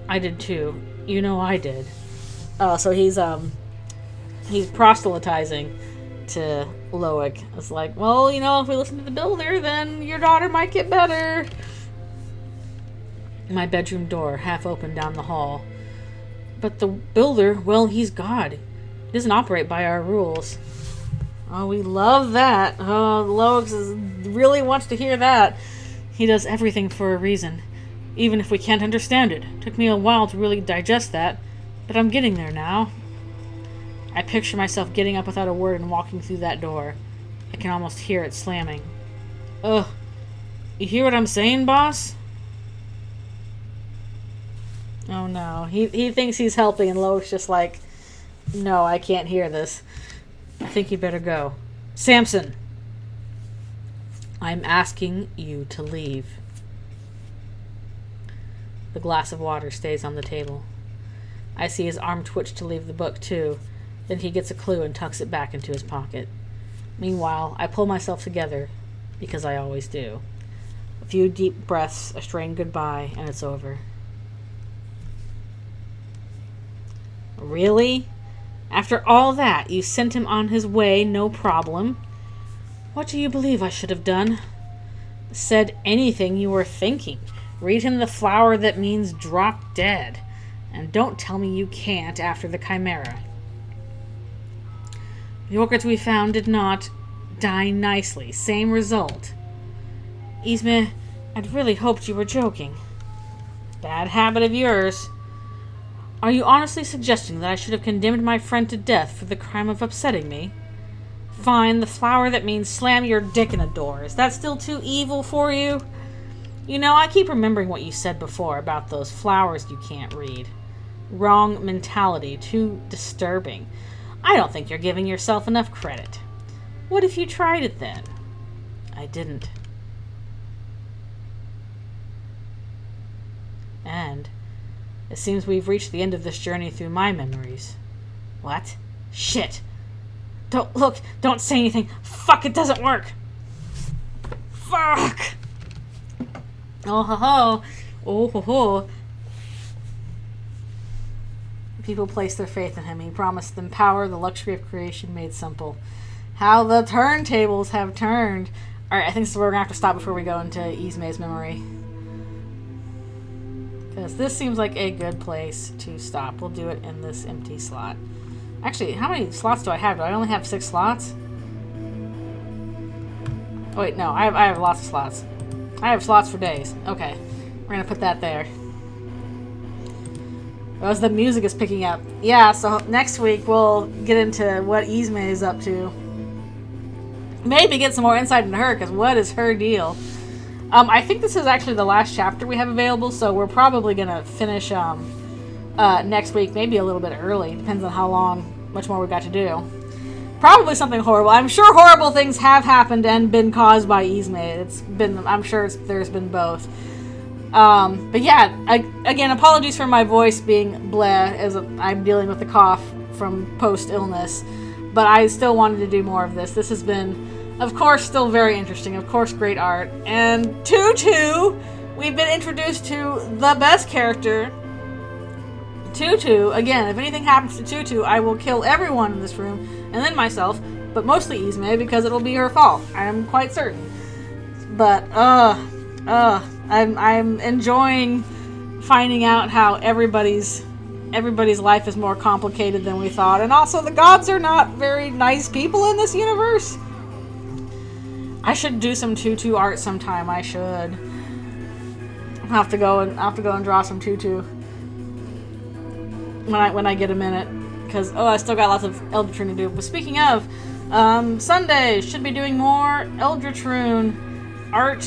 I did too. You know I did. Oh, so he's proselytizing to Loic. It's like, well, if we listen to the builder, then your daughter might get better. My bedroom door, half open down the hall. But the builder, well, he's God. He doesn't operate by our rules. Oh, we love that. Oh, Loic really wants to hear that. He does everything for a reason, even if we can't understand it. Took me a while to really digest that, but I'm getting there now. I picture myself getting up without a word and walking through that door. I can almost hear it slamming. Ugh. You hear what I'm saying, boss? Oh no. He thinks he's helping, and Loic's just like, no, I can't hear this. I think you better go. Samson! I'm asking you to leave. The glass of water stays on the table. I see his arm twitch to leave the book, too. Then he gets a clue and tucks it back into his pocket. Meanwhile, I pull myself together, because I always do. A few deep breaths, a strained goodbye, and it's over. Really? After all that, you sent him on his way, no problem. What do you believe I should have done? Said anything you were thinking. Read him the flower that means drop dead. And don't tell me you can't after the chimera. The orchids we found did not die nicely. Same result. Isme, I'd really hoped you were joking. Bad habit of yours. Are you honestly suggesting that I should have condemned my friend to death for the crime of upsetting me? Fine, the flower that means slam your dick in a door. Is that still too evil for you? I keep remembering what you said before about those flowers you can't read. Wrong mentality, too disturbing. I don't think you're giving yourself enough credit. What if you tried it then? I didn't. And it seems we've reached the end of this journey through my memories. What? Shit. Don't say anything. Fuck, it doesn't work. Fuck. Oh ho ho. Oh ho ho. People place their faith in him. He promised them power, the luxury of creation made simple. How the turntables have turned. Alright, I think this is where we're going to have to stop before we go into Isme's memory. Because this seems like a good place to stop. We'll do it in this empty slot. Actually, how many slots do I have? Do I only have 6 slots? Oh wait, no. I have lots of slots. I have slots for days. Okay. We're going to put that there. As the music is picking up. Yeah, so next week we'll get into what Isme is up to. Maybe get some more insight into her, because what is her deal? I think this is actually the last chapter we have available, so we're probably going to finish next week, maybe a little bit early. Depends on how much more we've got to do. Probably something horrible. I'm sure horrible things have happened and been caused by Isme. I'm sure there's been both. But yeah, again, apologies for my voice being bleh, as I'm dealing with the cough from post-illness. But I still wanted to do more of this. This has been, of course, still very interesting. Of course, great art. And Tutu, we've been introduced to the best character. Tutu, again, if anything happens to Tutu, I will kill everyone in this room, and then myself, but mostly Isme, because it'll be her fault. I'm quite certain. But, I'm enjoying finding out how everybody's everybody's life is more complicated than we thought. And also, the gods are not very nice people in this universe. I should do some Tutu art sometime. I should. I'll have to go and draw some Tutu when I get a minute, because I still got lots of Eldritch Rune to do. But speaking of, Sunday should be doing more Eldritch Rune art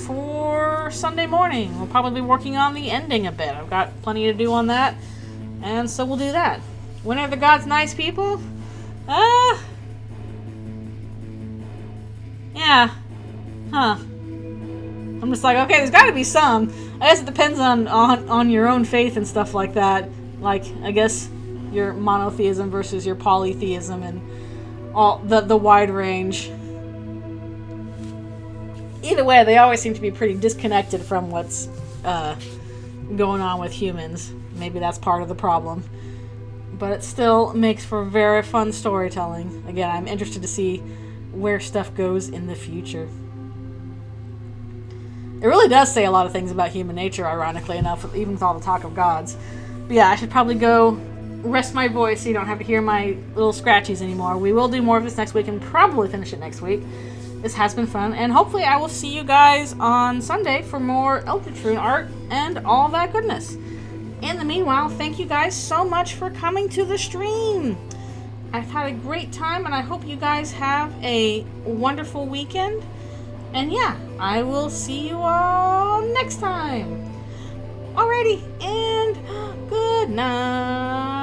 for Sunday morning. We'll probably be working on the ending a bit. I've got plenty to do on that, and so we'll do that. When are the gods nice people? Yeah. Huh. I'm just like, okay, there's got to be some. I guess it depends on your own faith and stuff like that. Like, I guess your monotheism versus your polytheism and all the wide range. Either way, they always seem to be pretty disconnected from what's going on with humans. Maybe that's part of the problem. But it still makes for very fun storytelling. Again, I'm interested to see where stuff goes in the future. It really does say a lot of things about human nature, ironically enough, even with all the talk of gods. But yeah, I should probably go rest my voice so you don't have to hear my little scratchies anymore. We will do more of this next week and probably finish it next week. This has been fun, and hopefully I will see you guys on Sunday for more Eldritch Rune art and all that goodness. In the meanwhile, thank you guys so much for coming to the stream. I've had a great time, and I hope you guys have a wonderful weekend. And yeah, I will see you all next time. Alrighty, and good night.